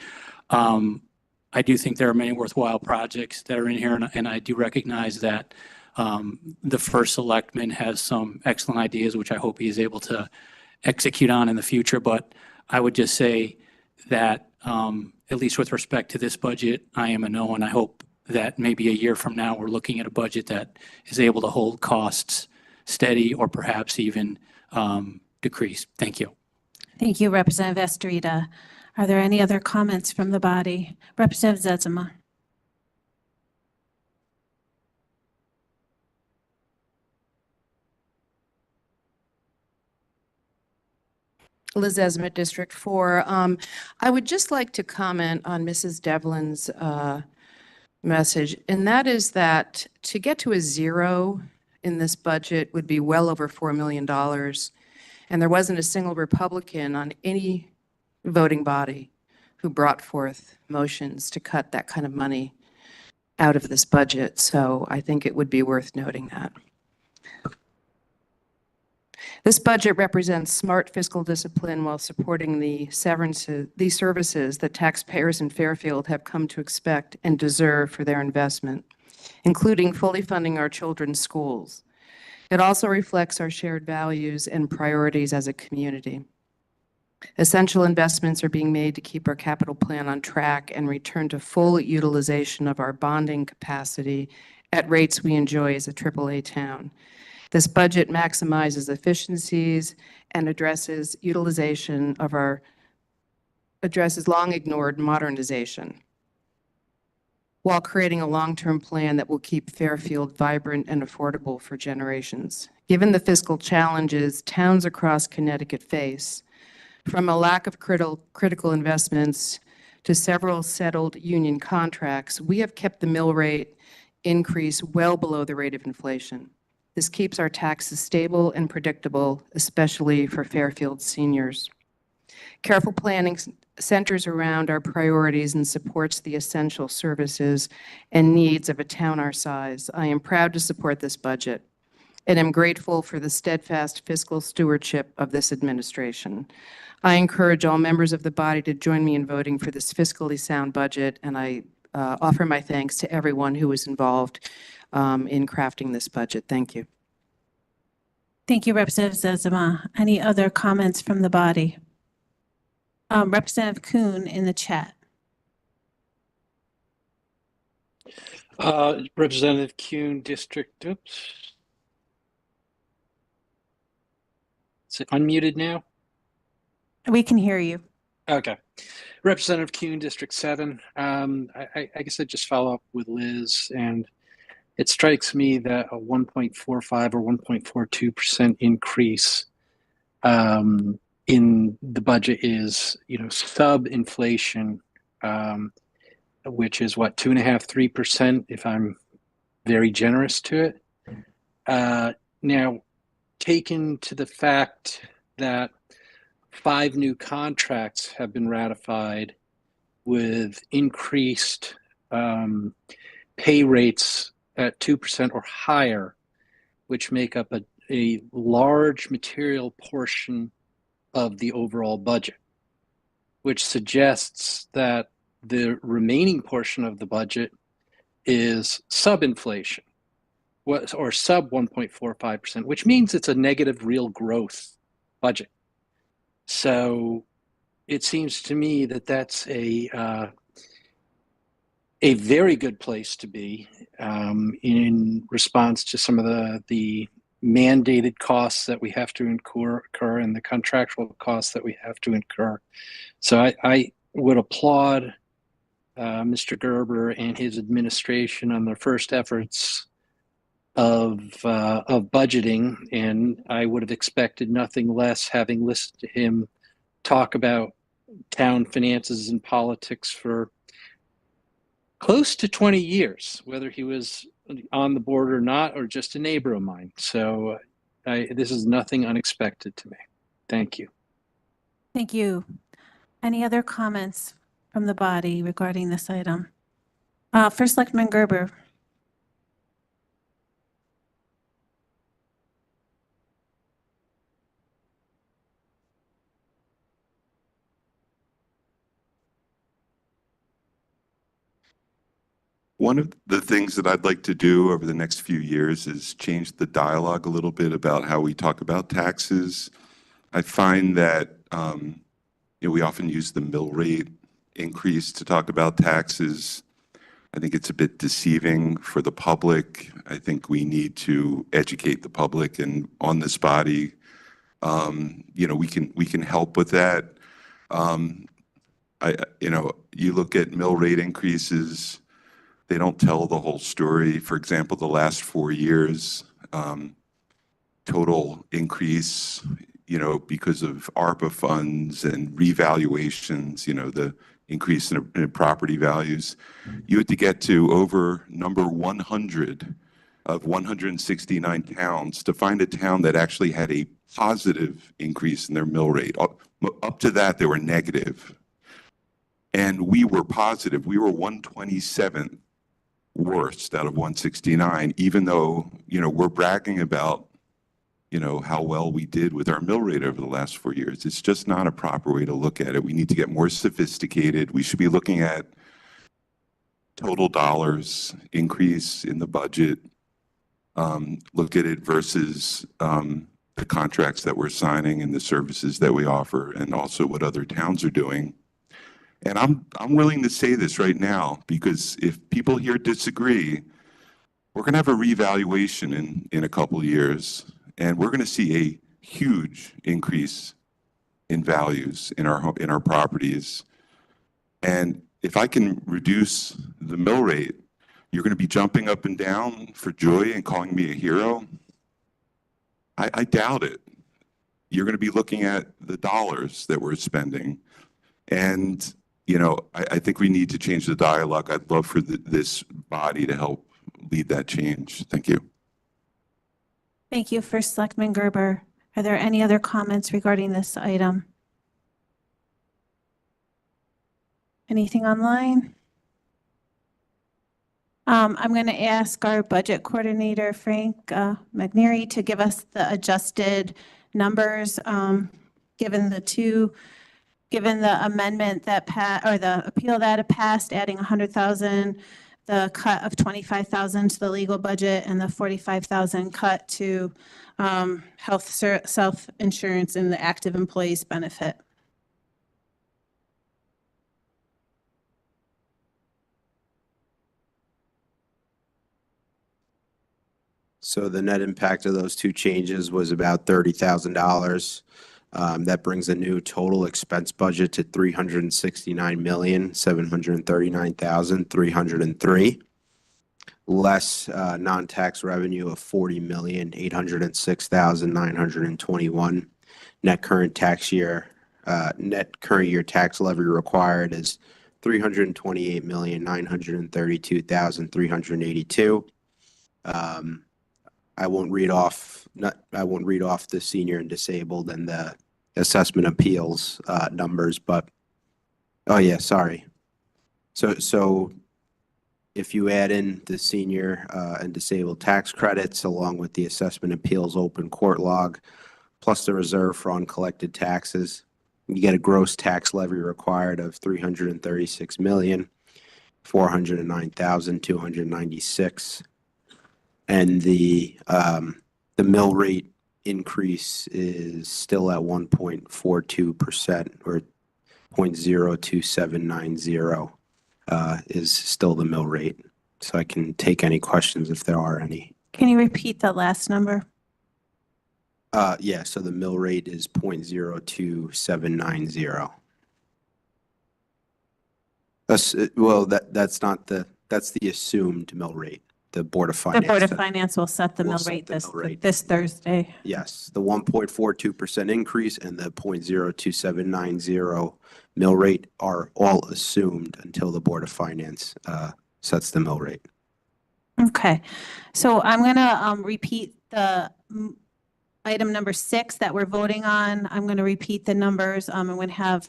I do think there are many worthwhile projects that are in here, and I do recognize that the First Selectman has some excellent ideas, which I hope he is able to execute on in the future. But I would just say that, at least with respect to this budget, I am a no, and I hope that maybe a year from now, we're looking at a budget that is able to hold costs steady or perhaps even decrease. Thank you. Thank you, Representative Estrada. Are there any other comments from the body? Representative Zetsema. Liz Esmond, District 4. I would just like to comment on Mrs. Devlin's message, and that is that to get to a zero in this budget would be well over $4 million, and there wasn't a single Republican on any voting body who brought forth motions to cut that kind of money out of this budget. So I think it would be worth noting that. This budget represents smart fiscal discipline while supporting these services that taxpayers in Fairfield have come to expect and deserve for their investment, including fully funding our children's schools. It also reflects our shared values and priorities as a community. Essential investments are being made to keep our capital plan on track and return to full utilization of our bonding capacity at rates we enjoy as a AAA town. This budget maximizes efficiencies and addresses long ignored modernization, while creating a long-term plan that will keep Fairfield vibrant and affordable for generations. Given the fiscal challenges towns across Connecticut face, from a lack of critical investments to several settled union contracts, we have kept the mill rate increase well below the rate of inflation. This keeps our taxes stable and predictable, especially for Fairfield seniors. Careful planning centers around our priorities and supports the essential services and needs of a town our size. I am proud to support this budget and am grateful for the steadfast fiscal stewardship of this administration. I encourage all members of the body to join me in voting for this fiscally sound budget, and I offer my thanks to everyone who was involved in crafting this budget. Thank you. Thank you, Representative Zezima. Any other comments from the body? Representative Kuhn in the chat. Representative Kuhn, District, oops. Is it unmuted now? We can hear you. Okay. Representative Kuhn, District 7. I guess I'd just follow up with Liz, and it strikes me that a 1.45 or 1.42% increase in the budget is, sub-inflation, which is what, 2.5%, 3%, if I'm very generous to it. Now, taken to the fact that 5 new contracts have been ratified with increased pay rates at 2% or higher, which make up a large material portion of the overall budget, which suggests that the remaining portion of the budget is sub-inflation, or sub 1.45%, which means it's a negative real growth budget. So it seems to me that that's a very good place to be in response to some of the mandated costs that we have to incur and the contractual costs that we have to incur. So I would applaud Mr. Gerber and his administration on their first efforts of budgeting, and I would have expected nothing less, having listened to him talk about town finances and politics for close to 20 years, whether he was on the board or not, or just a neighbor of mine. So this is nothing unexpected to me. Thank you. Thank you. Any other comments from the body regarding this item? First Selectman Gerber. One of the things that I'd like to do over the next few years is change the dialogue a little bit about how we talk about taxes. I find that we often use the mill rate increase to talk about taxes. I think it's a bit deceiving for the public. I think we need to educate the public, and on this body, we can help with that. You look at mill rate increases. They don't tell the whole story. For example, the last 4 years, total increase, because of ARPA funds and revaluations, the increase in property values, you had to get to over number 100 of 169 towns to find a town that actually had a positive increase in their mill rate. Up to that, they were negative. And we were positive. We were 127th worst out of 169, even though, we're bragging about, how well we did with our mill rate over the last 4 years. It's just not a proper way to look at it. We need to get more sophisticated. We should be looking at total dollars increase in the budget, look at it versus the contracts that we're signing and the services that we offer, and also what other towns are doing. And I'm willing to say this right now, because if people here disagree, we're going to have a reevaluation in a couple of years, and we're going to see a huge increase in values in our properties. And if I can reduce the mill rate, you're going to be jumping up and down for joy and calling me a hero? I doubt it. You're going to be looking at the dollars that we're spending. And, you know, I think we need to change the dialogue. I'd love for this body to help lead that change. Thank you. Thank you, First Selectman Gerber. Are there any other comments regarding this item? Anything online? I'm going to ask our budget coordinator, Frank McNeary, to give us the adjusted numbers, given the amendment that or the appeal that passed, adding 100,000, the cut of 25,000 to the legal budget, and the 45,000 cut to health self-insurance and the active employees benefit. So the net impact of those two changes was about $30,000. That brings a new total expense budget to $369,739,303, less non-tax revenue of $40,806,921. Net current year tax levy required is $328,932,382. I won't read off the senior and disabled and the assessment appeals numbers, but oh yeah, sorry. So if you add in the senior and disabled tax credits along with the assessment appeals open court log plus the reserve for uncollected taxes, you get a gross tax levy required of $336,409,296. And the mill rate increase is still at 1.42%, or 0.02790 is still the mill rate. So I can take any questions if there are any. Can you repeat that last number? Yeah, so the mill rate is 0.02790. That's the assumed mill rate. The Board of Finance. The Board of Finance will set the mill rate this Thursday. Yes, the 1.42% increase and the 0.02790 mill rate are all assumed until the Board of Finance sets the mill rate. Okay, so I'm going to repeat the item number 6 that we're voting on. I'm going to repeat the numbers. I'm going to have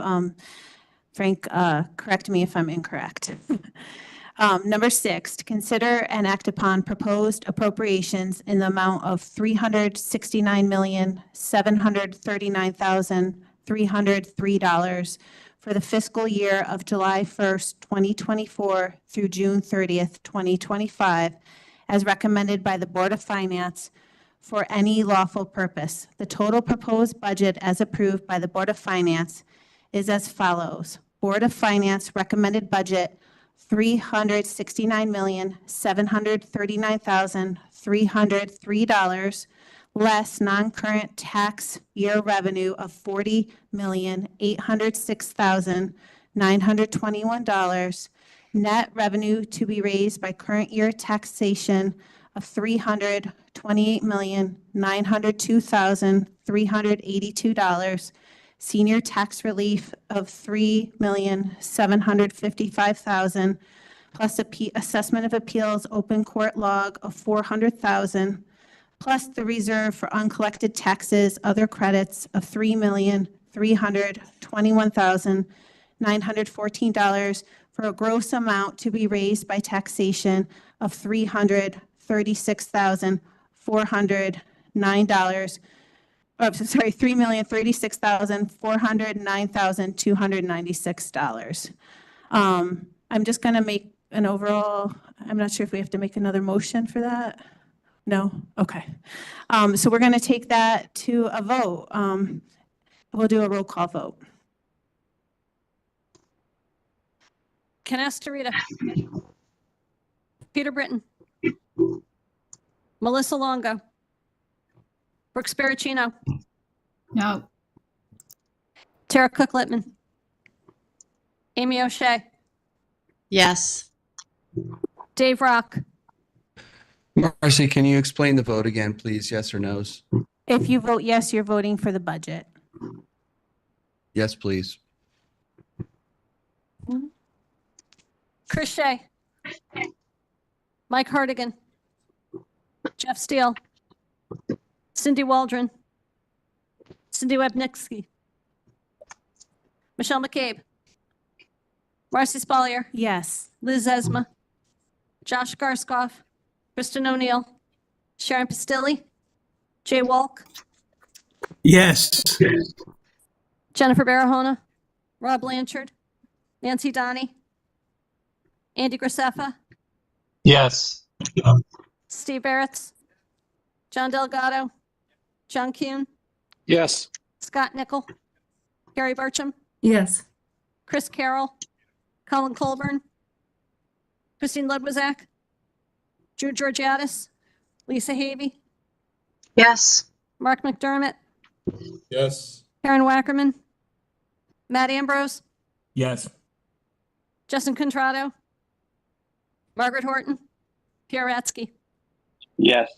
Frank correct me if I'm incorrect. Number 6, to consider and act upon proposed appropriations in the amount of $369,739,303 for the fiscal year of July 1st, 2024 through June 30th, 2025, as recommended by the Board of Finance for any lawful purpose. The total proposed budget as approved by the Board of Finance is as follows. Board of Finance recommended budget $369,739,303, less non-current tax year revenue of $40,806,921, net revenue to be raised by current year taxation of $328,902,382, senior tax relief of $3,755,000, plus assessment of appeals open court log of $400,000, plus the reserve for uncollected taxes other credits of $3,321,914 for a gross amount to be raised by taxation of $336,409. $3,036,409,296. I'm just going to make an overall, I'm not sure if we have to make another motion for that. No? Okay. So we're going to take that to a vote. We'll do a roll call vote. Canasta Peter Britton. Melissa Longo. Brooks Baracino. No. Tara Cook Littman. Amy O'Shea. Yes. Dave Rock. Marcy, can you explain the vote again, please? Yes or no's? If you vote yes, you're voting for the budget. Yes, please. Chris Shea. Mike Hardigan. Jeff Steele. Cindy Waldron. Cindy Webnitzky. Michelle McCabe. Marcy Spalier. Yes. Liz Esma. Josh Garskoff. Kristen O'Neill. Sharon Pastilli. Jay Walk. Yes. Jennifer Barahona. Rob Blanchard. Nancy Donnie. Andy Graceffa. Yes. Steve Barretts. John Delgado. John Kuhn. Yes. Scott Nickel. Gary Burcham. Yes. Chris Carroll. Colin Colburn. Christine Ludwizak. Drew Georgiadis. Lisa Havey. Yes. Mark McDermott. Yes. Karen Wackerman. Matt Ambrose. Yes. Justin Contrado. Margaret Horton. Pierre Ratsky. Yes.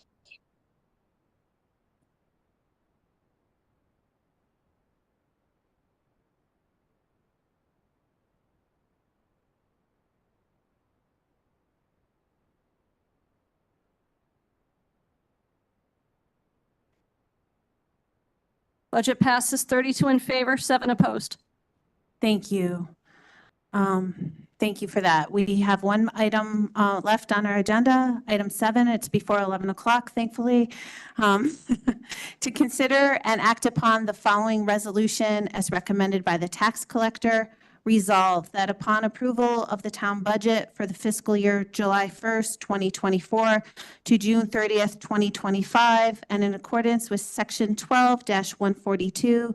Budget passes 32 in favor, 7 opposed. Thank you. Thank you for that. We have one item left on our agenda, item 7. It's before 11 o'clock, thankfully. To consider and act upon the following resolution as recommended by the tax collector. Resolved that upon approval of the town budget for the fiscal year July 1st, 2024 to June 30th, 2025, and in accordance with Section 12-142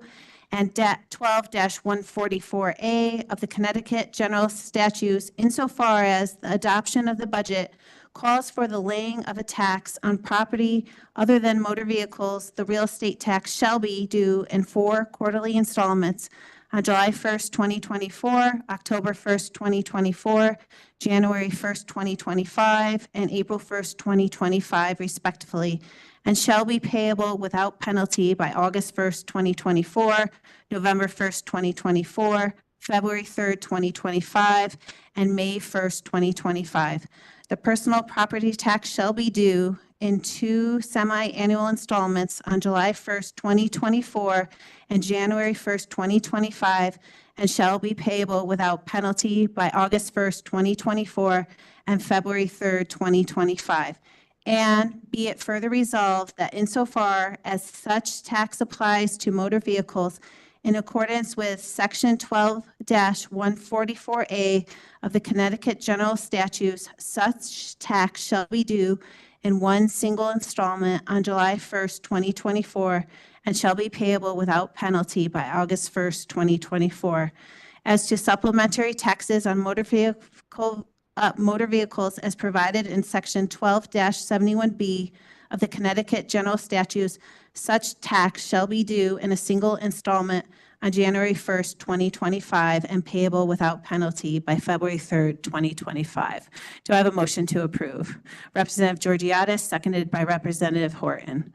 and 12-144A of the Connecticut General Statutes insofar as the adoption of the budget calls for the laying of a tax on property other than motor vehicles, the real estate tax shall be due in 4 quarterly installments on July 1st, 2024, October 1st, 2024, January 1st, 2025, and April 1st, 2025, respectively, and shall be payable without penalty by August 1st, 2024, November 1st, 2024, February 3rd, 2025, and May 1st, 2025. The personal property tax shall be due in 2 semi-annual installments on July 1st, 2024, and January 1st, 2025, and shall be payable without penalty by August 1st, 2024, and February 3rd, 2025. And be it further resolved that insofar as such tax applies to motor vehicles in accordance with Section 12-144A of the Connecticut General Statutes, such tax shall be due in 1 single installment on July 1st, 2024, and shall be payable without penalty by August 1st, 2024. As to supplementary taxes on motor vehicles as provided in Section 12-71B of the Connecticut General Statutes, such tax shall be due in a single installment on January 1st, 2025, and payable without penalty by February 3rd, 2025. Do I have a motion to approve? Representative Georgiadis, seconded by Representative Horton.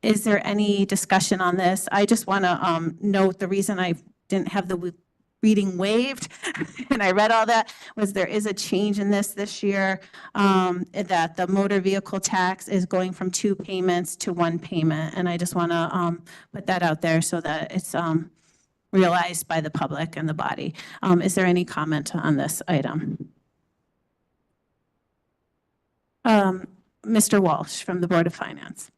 Is there any discussion on this? I just want to note the reason I didn't have the reading waived and I read all that was there is a change in this year, that the motor vehicle tax is going from 2 payments to 1 payment. And I just want to put that out there so that it's realized by the public and the body. Is there any comment on this item? Mr. Walsh from the Board of Finance.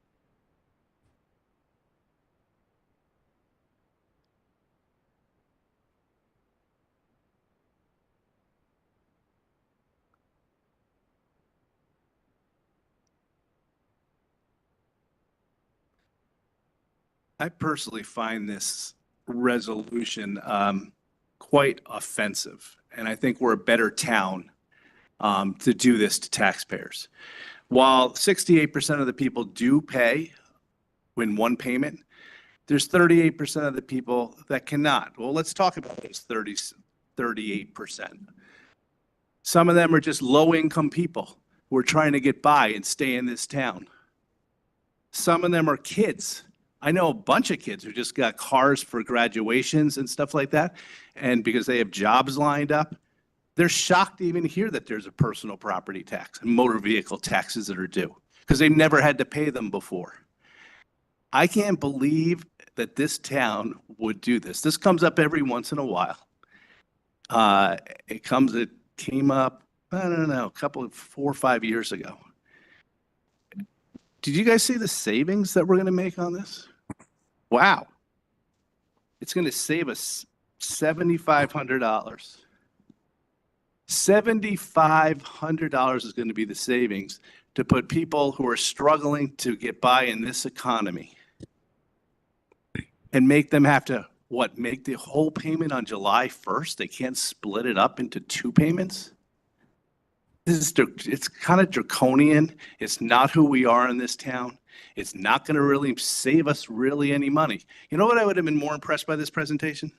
I personally find this resolution quite offensive, and I think we're a better town to do this to taxpayers. While 68% of the people do pay in one payment, there's 38% of the people that cannot. Well, let's talk about this 38%. Some of them are just low-income people who are trying to get by and stay in this town. Some of them are kids. I know a bunch of kids who just got cars for graduations and stuff like that, and because they have jobs lined up, they're shocked to even hear that there's a personal property tax and motor vehicle taxes that are due because they've never had to pay them before. I can't believe that this town would do this. This comes up every once in a while. It came up, I don't know, 4 or 5 years ago. Did you guys see the savings that we're going to make on this? Wow. It's going to save us $7,500. $7,500 is going to be the savings to put people who are struggling to get by in this economy and make them have to, make the whole payment on July 1st? They can't split it up into 2 payments? It's kind of draconian. It's not who we are in this town. It's not going to really save us really any money. You know what I would have been more impressed by this presentation?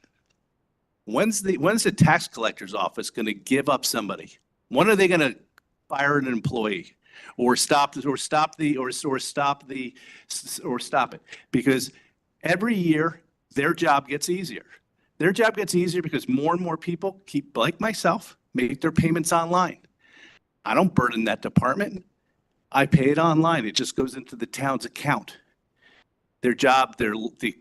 When's the tax collector's office going to give up somebody? When are they going to fire an employee or stop it? Because every year their job gets easier. Their job gets easier because more and more people keep, like myself, make their payments online. I don't burden that department. I pay it online. It just goes into the town's account. They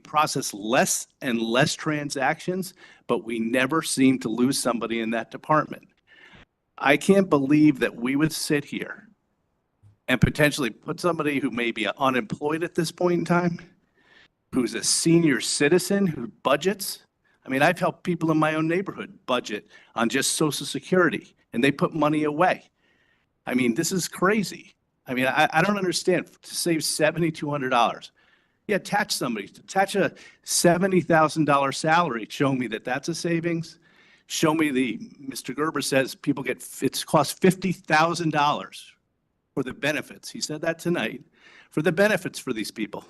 process less and less transactions, but we never seem to lose somebody in that department. I can't believe that we would sit here and potentially put somebody who may be unemployed at this point in time, who's a senior citizen who budgets. I mean, I've helped people in my own neighborhood budget on just Social Security, and they put money away. I mean, this is crazy. I mean, I don't understand. To save $7,200. Yeah, attach a $70,000 salary. Show me that that's a savings. Show me Mr. Gerber says it's cost $50,000 for the benefits. He said that tonight, for the benefits for these people.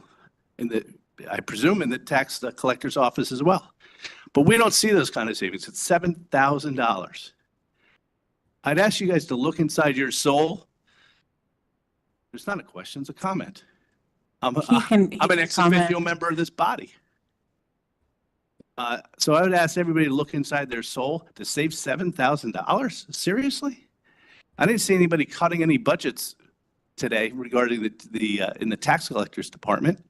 I presume in the tax collector's office as well. But we don't see those kind of savings. It's $7,000. I'd ask you guys to look inside your soul. It's not a question, it's a comment. I'm an ex officio member of this body. So I would ask everybody to look inside their soul to save $7,000. Seriously? I didn't see anybody cutting any budgets today regarding in the tax collector's department.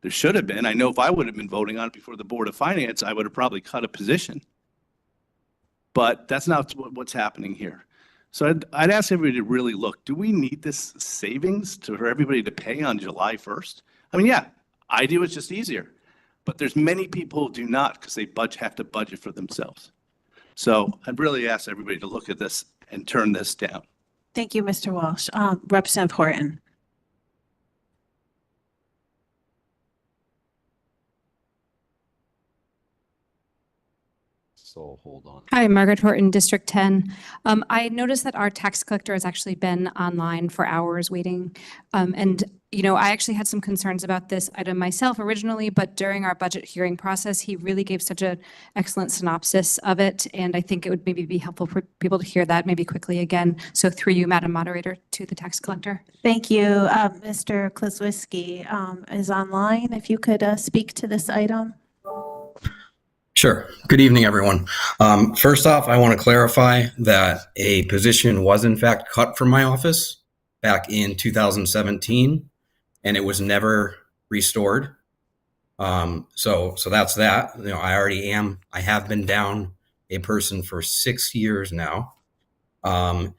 There should have been. I know if I would have been voting on it before the Board of Finance, I would have probably cut a position. But that's not what's happening here. So I'd ask everybody to really look. Do we need this savings for everybody to pay on July 1st? I mean, yeah, I do. It's just easier. But there's many people who do not because they have to budget for themselves. So I'd really ask everybody to look at this and turn this down. Thank you, Mr. Walsh. Representative Horton. So hold on. Hi, Margaret Horton, District 10. I noticed that our tax collector has actually been online for hours waiting. And, you know, I actually had some concerns about this item myself originally, but during our budget hearing process, he really gave such an excellent synopsis of it. And I think it would maybe be helpful for people to hear that maybe quickly again. So through you, Madam Moderator, to the tax collector. Thank you. Mr. Klizwiski is online. If you could speak to this item. Sure. Good evening, everyone. First off, I want to clarify that a position was in fact cut from my office back in 2017, and it was never restored. So that's that. You know, I have been down a person for 6 years now. And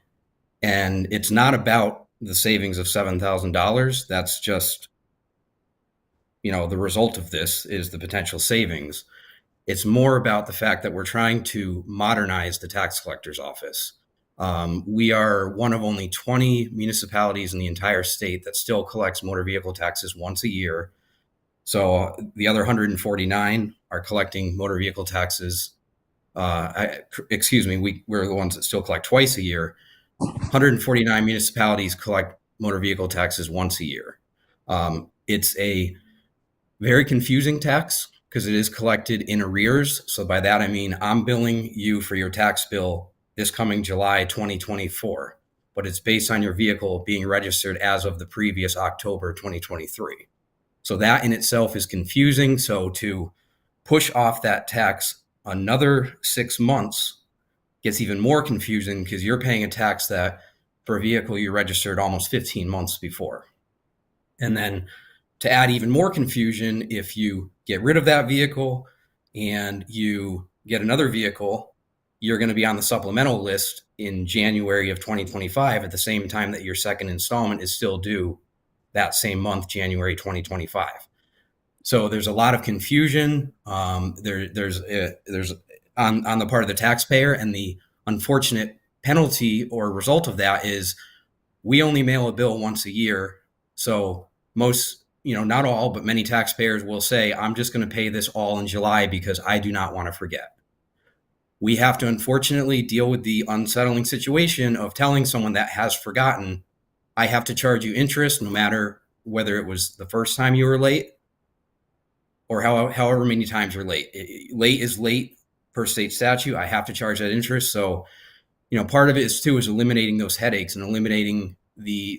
it's not about the savings of $7,000. That's just, you know, the result of this is the potential savings. It's more about the fact that we're trying to modernize the tax collector's office. We are one of only 20 municipalities in the entire state that still collects motor vehicle taxes once a year. So the other 149 are collecting motor vehicle taxes. We're the ones that still collect twice a year. 149 municipalities collect motor vehicle taxes once a year. It's a very confusing tax because it is collected in arrears. So by that, I mean, I'm billing you for your tax bill this coming July 2024, but it's based on your vehicle being registered as of the previous October 2023. So that in itself is confusing. So to push off that tax another 6 months gets even more confusing because you're paying a tax that for a vehicle you registered almost 15 months before. And then to add even more confusion, if you get rid of that vehicle and you get another vehicle, you're going to be on the supplemental list in January of 2025 at the same time that your second installment is still due that same month, January 2025. So there's a lot of confusion. There's on the part of the taxpayer, and the unfortunate penalty or result of that is we only mail a bill once a year. So most, not all, but many taxpayers will say, I'm just going to pay this all in July because I do not want to forget. We have to unfortunately deal with the unsettling situation of telling someone that has forgotten, I have to charge you interest no matter whether it was the first time you were late or however many times you're late. Late is late per state statute. I have to charge that interest. So, part of it is eliminating those headaches and eliminating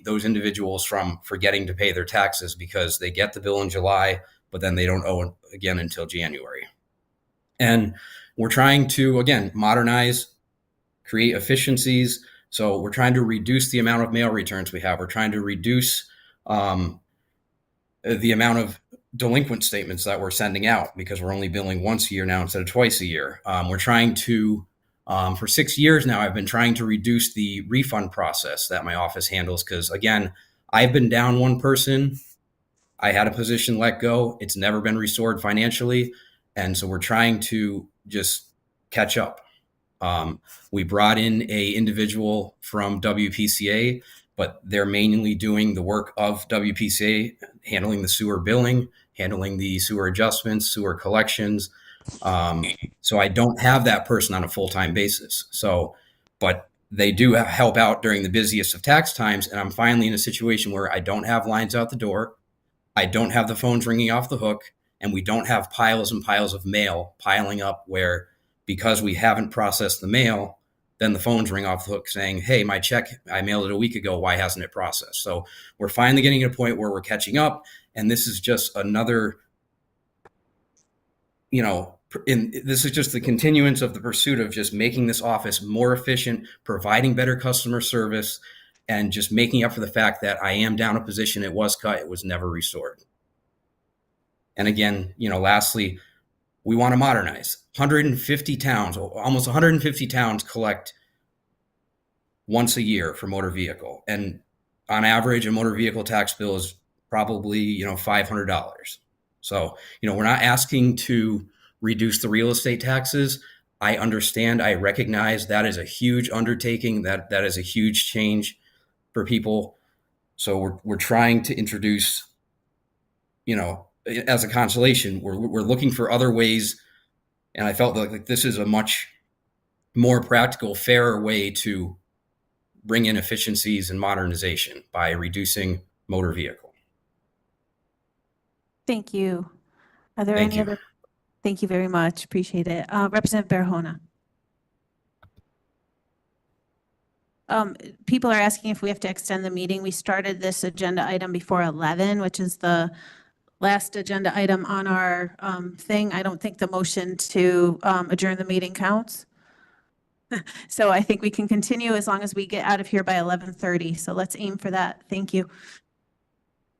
those individuals from forgetting to pay their taxes because they get the bill in July, but then they don't owe it again until January. And we're trying to, again, modernize, create efficiencies. So we're trying to reduce the amount of mail returns we have. We're trying to reduce the amount of delinquent statements that we're sending out because we're only billing once a year now instead of twice a year. We're trying to, for 6 years now, I've been trying to reduce the refund process that my office handles because, again, I've been down one person. I had a position let go. It's never been restored financially. And so we're trying to just catch up. We brought in a individual from WPCA, but they're mainly doing the work of WPCA, handling the sewer billing, handling the sewer adjustments, sewer collections. So I don't have that person on a full-time basis. But they do help out during the busiest of tax times. And I'm finally in a situation where I don't have lines out the door. I don't have the phones ringing off the hook, and we don't have piles and piles of mail piling up where, because we haven't processed the mail, then the phones ring off the hook saying, hey, my check, I mailed it a week ago. Why hasn't it processed? So we're finally getting to a point where we're catching up. And this is just another, this is just the continuance of the pursuit of just making this office more efficient, providing better customer service, and just making up for the fact that I am down a position. It was cut. It was never restored. And again, lastly, we want to modernize. 150 towns, almost 150 towns collect once a year for motor vehicle. And on average, a motor vehicle tax bill is probably, $500. So, we're not asking to reduce the real estate taxes. I understand, I recognize that is a huge undertaking, that is a huge change for people. So we're trying to introduce, as a consolation, we're looking for other ways. And I felt like this is a much more practical, fairer way to bring in efficiencies and modernization by reducing motor vehicle. Thank you. Are there any other? Thank you very much. Appreciate it. Representative Barahona. People are asking if we have to extend the meeting. We started this agenda item before 11, which is the last agenda item on our thing. I don't think the motion to adjourn the meeting counts. So I think we can continue as long as we get out of here by 11:30. So let's aim for that. Thank you.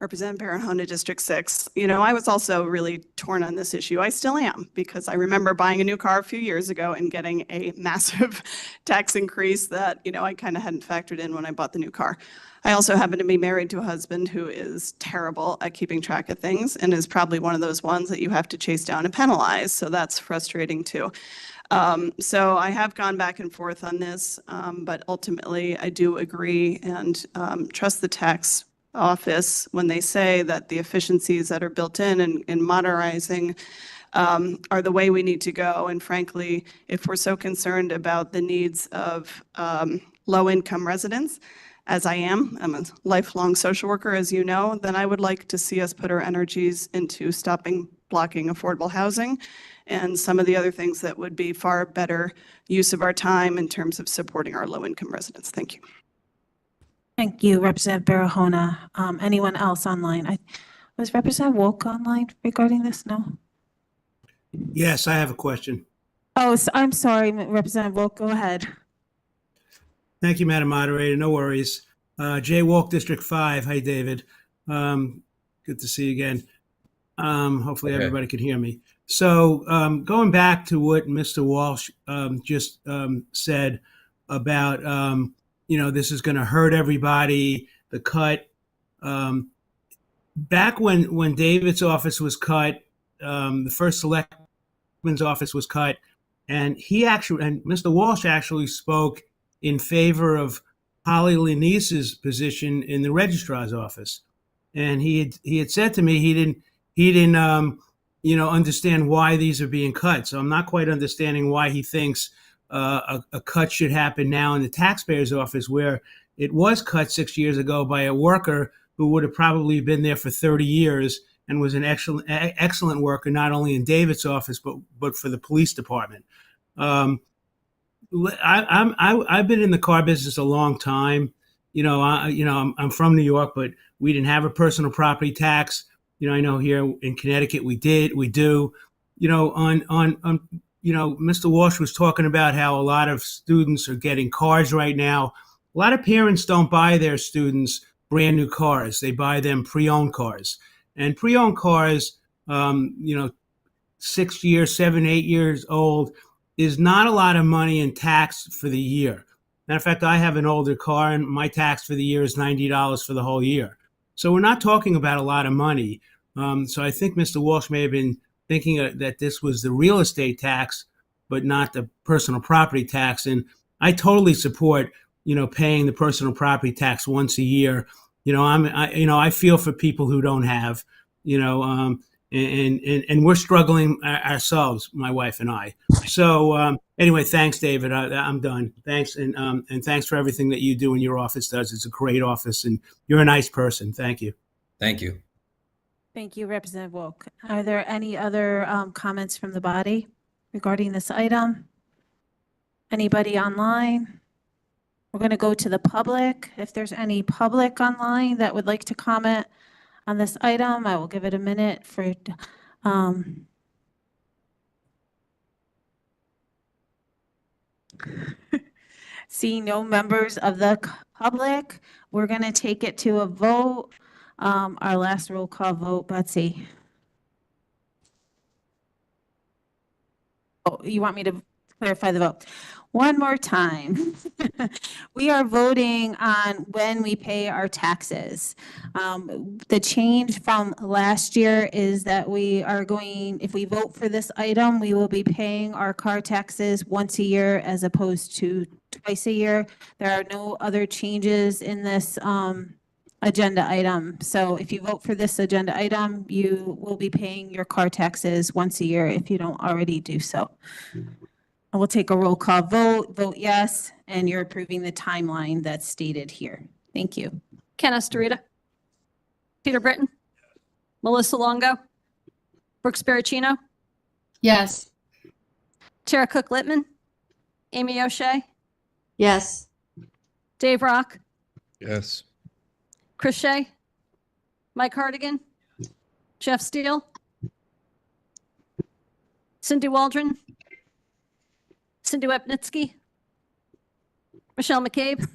Representative Barahona, District 6. I was also really torn on this issue. I still am, because I remember buying a new car a few years ago and getting a massive tax increase that, I kind of hadn't factored in when I bought the new car. I also happen to be married to a husband who is terrible at keeping track of things and is probably one of those ones that you have to chase down and penalize. So that's frustrating too. So I have gone back and forth on this, but ultimately I do agree and trust the tax office when they say that the efficiencies that are built in modernizing are the way we need to go. And frankly, if we're so concerned about the needs of low-income residents, as I'm a lifelong social worker, as you know, then I would like to see us put our energies into stopping blocking affordable housing and some of the other things that would be far better use of our time in terms of supporting our low-income residents. Thank you. Thank you, Representative Barahona. Anyone else online? Was Representative Wolk online regarding this? No? Yes, I have a question. Oh, I'm sorry, Representative Wolk, go ahead. Thank you, Madam Moderator. No worries. Jay Walk, District 5. Hi, David. Good to see you again. Hopefully everybody can hear me. So going back to what Mr. Walsh just said about, this is going to hurt everybody, the cut. Back when David's office was cut, the first selectman's office was cut, and Mr. Walsh actually spoke in favor of Holly Lanise's position in the registrar's office. And he had said to me he didn't understand why these are being cut. So I'm not quite understanding why he thinks a cut should happen now in the taxpayer's office, where it was cut 6 years ago by a worker who would have probably been there for 30 years and was an excellent worker, not only in David's office, but for the police department. I've been in the car business a long time. I'm from New York, but we didn't have a personal property tax. I know here in Connecticut we do. Mr. Walsh was talking about how a lot of students are getting cars right now. A lot of parents don't buy their students brand new cars. They buy them pre-owned cars. And pre-owned cars, 6 years, 7, 8 years old, is not a lot of money in tax for the year. Matter of fact, I have an older car and my tax for the year is $90 for the whole year. So we're not talking about a lot of money. So I think Mr. Walsh may have been thinking that this was the real estate tax, but not the personal property tax. And I totally support, paying the personal property tax once a year. I feel for people who don't have, and we're struggling ourselves, my wife and I. So anyway, thanks, David. I'm done. Thanks, and thanks for everything that you do and your office does. It's a great office, and you're a nice person. Thank you. Thank you. Thank you, Representative Wolk. Are there any other comments from the body regarding this item? Anybody online? We're going to go to the public. If there's any public online that would like to comment on this item, I will give it a minute for seeing no members of the public, we're going to take it to a vote. Our last roll call vote, Betsy. Oh, you want me to clarify the vote? One more time. We are voting on when we pay our taxes. The change from last year is that we are going, if we vote for this item, we will be paying our car taxes once a year as opposed to twice a year. There are no other changes in this agenda item. So if you vote for this agenda item, you will be paying your car taxes once a year if you don't already do so. I will take a roll call vote. Vote yes, and you're approving the timeline that's stated here. Thank you. Ken Estarita, Peter Britton, Melissa Longo, Brooks Baracino, Yes. Tara Cook Littman, Amy O'Shea, Yes. Dave Rock, Yes. Chris Shea, Mike Hardigan, Jeff Steele, Cindy Waldron, Cindy Wepnitsky, Michelle McCabe,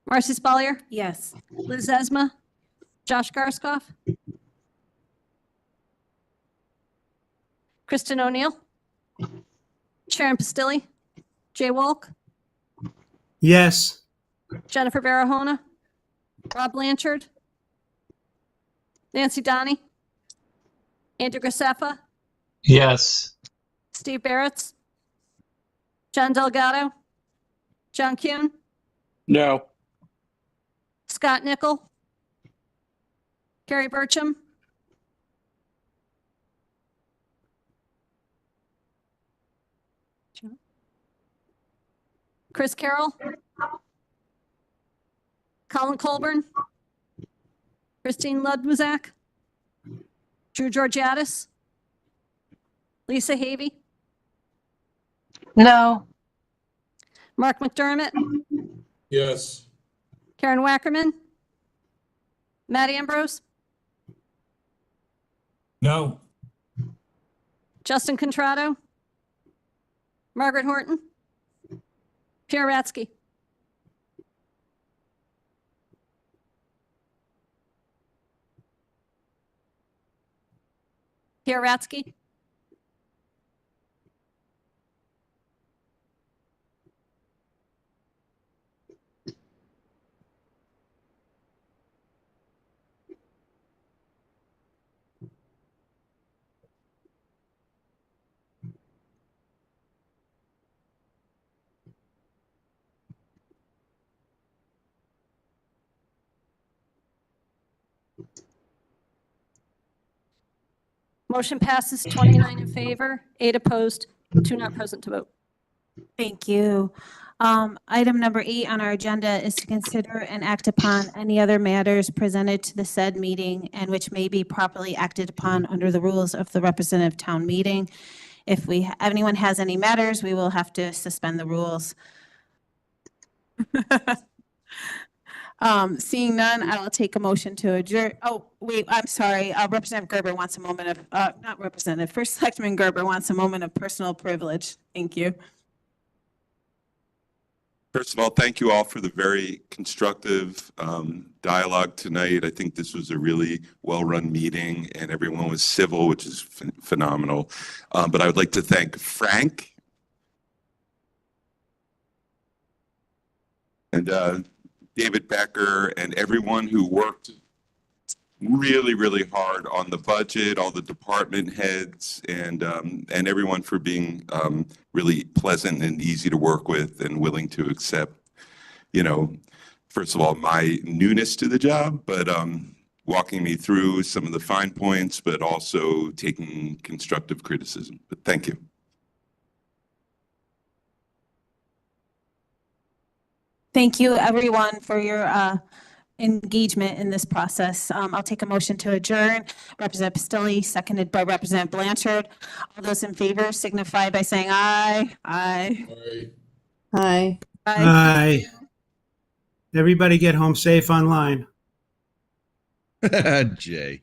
Marcy Spalier, Yes. Liz Esma, Josh Garskoff, Kristen O'Neill, Sharon Pastilli, Jay Walk, Yes. Jennifer Barahona, Rob Blanchard, Nancy Donnie, Andrew Graceffa, Yes. Steve Barretts, John Delgado, John Kuhn, No. Scott Nickel, Carrie Burcham, Chris Carroll, Colin Colburn, Christine Ludwizak, Drew Georgiadis, Lisa Havey, No. Mark McDermott, Yes. Karen Wackerman, Matt Ambrose, No. Justin Contrado, Margaret Horton, Pierre Ratsky. Pierre Ratsky. Motion passes 29 in favor, 8 opposed, 2 not present to vote. Thank you. Item number 8 on our agenda is to consider and act upon any other matters presented to the said meeting and which may be properly acted upon under the rules of the representative town meeting. If anyone has any matters, we will have to suspend the rules. Seeing none, I will take a motion to adjourn. Oh, wait, I'm sorry. Representative Gerber wants a moment of, not Representative, First Selectman Gerber wants a moment of personal privilege. Thank you. First of all, thank you all for the very constructive dialogue tonight. I think this was a really well-run meeting and everyone was civil, which is phenomenal. But I would like to thank Frank and David Becker and everyone who worked really, really hard on the budget, all the department heads, and everyone for being really pleasant and easy to work with and willing to accept, you know, first of all, my newness to the job, but walking me through some of the fine points, but also taking constructive criticism. But thank you. Thank you, everyone, for your engagement in this process. I'll take a motion to adjourn. Representative Pistilli, seconded by Representative Blanchard. All those in favor signify by saying aye. Aye. Aye. Hi. Aye. Everybody get home safe online. Jay.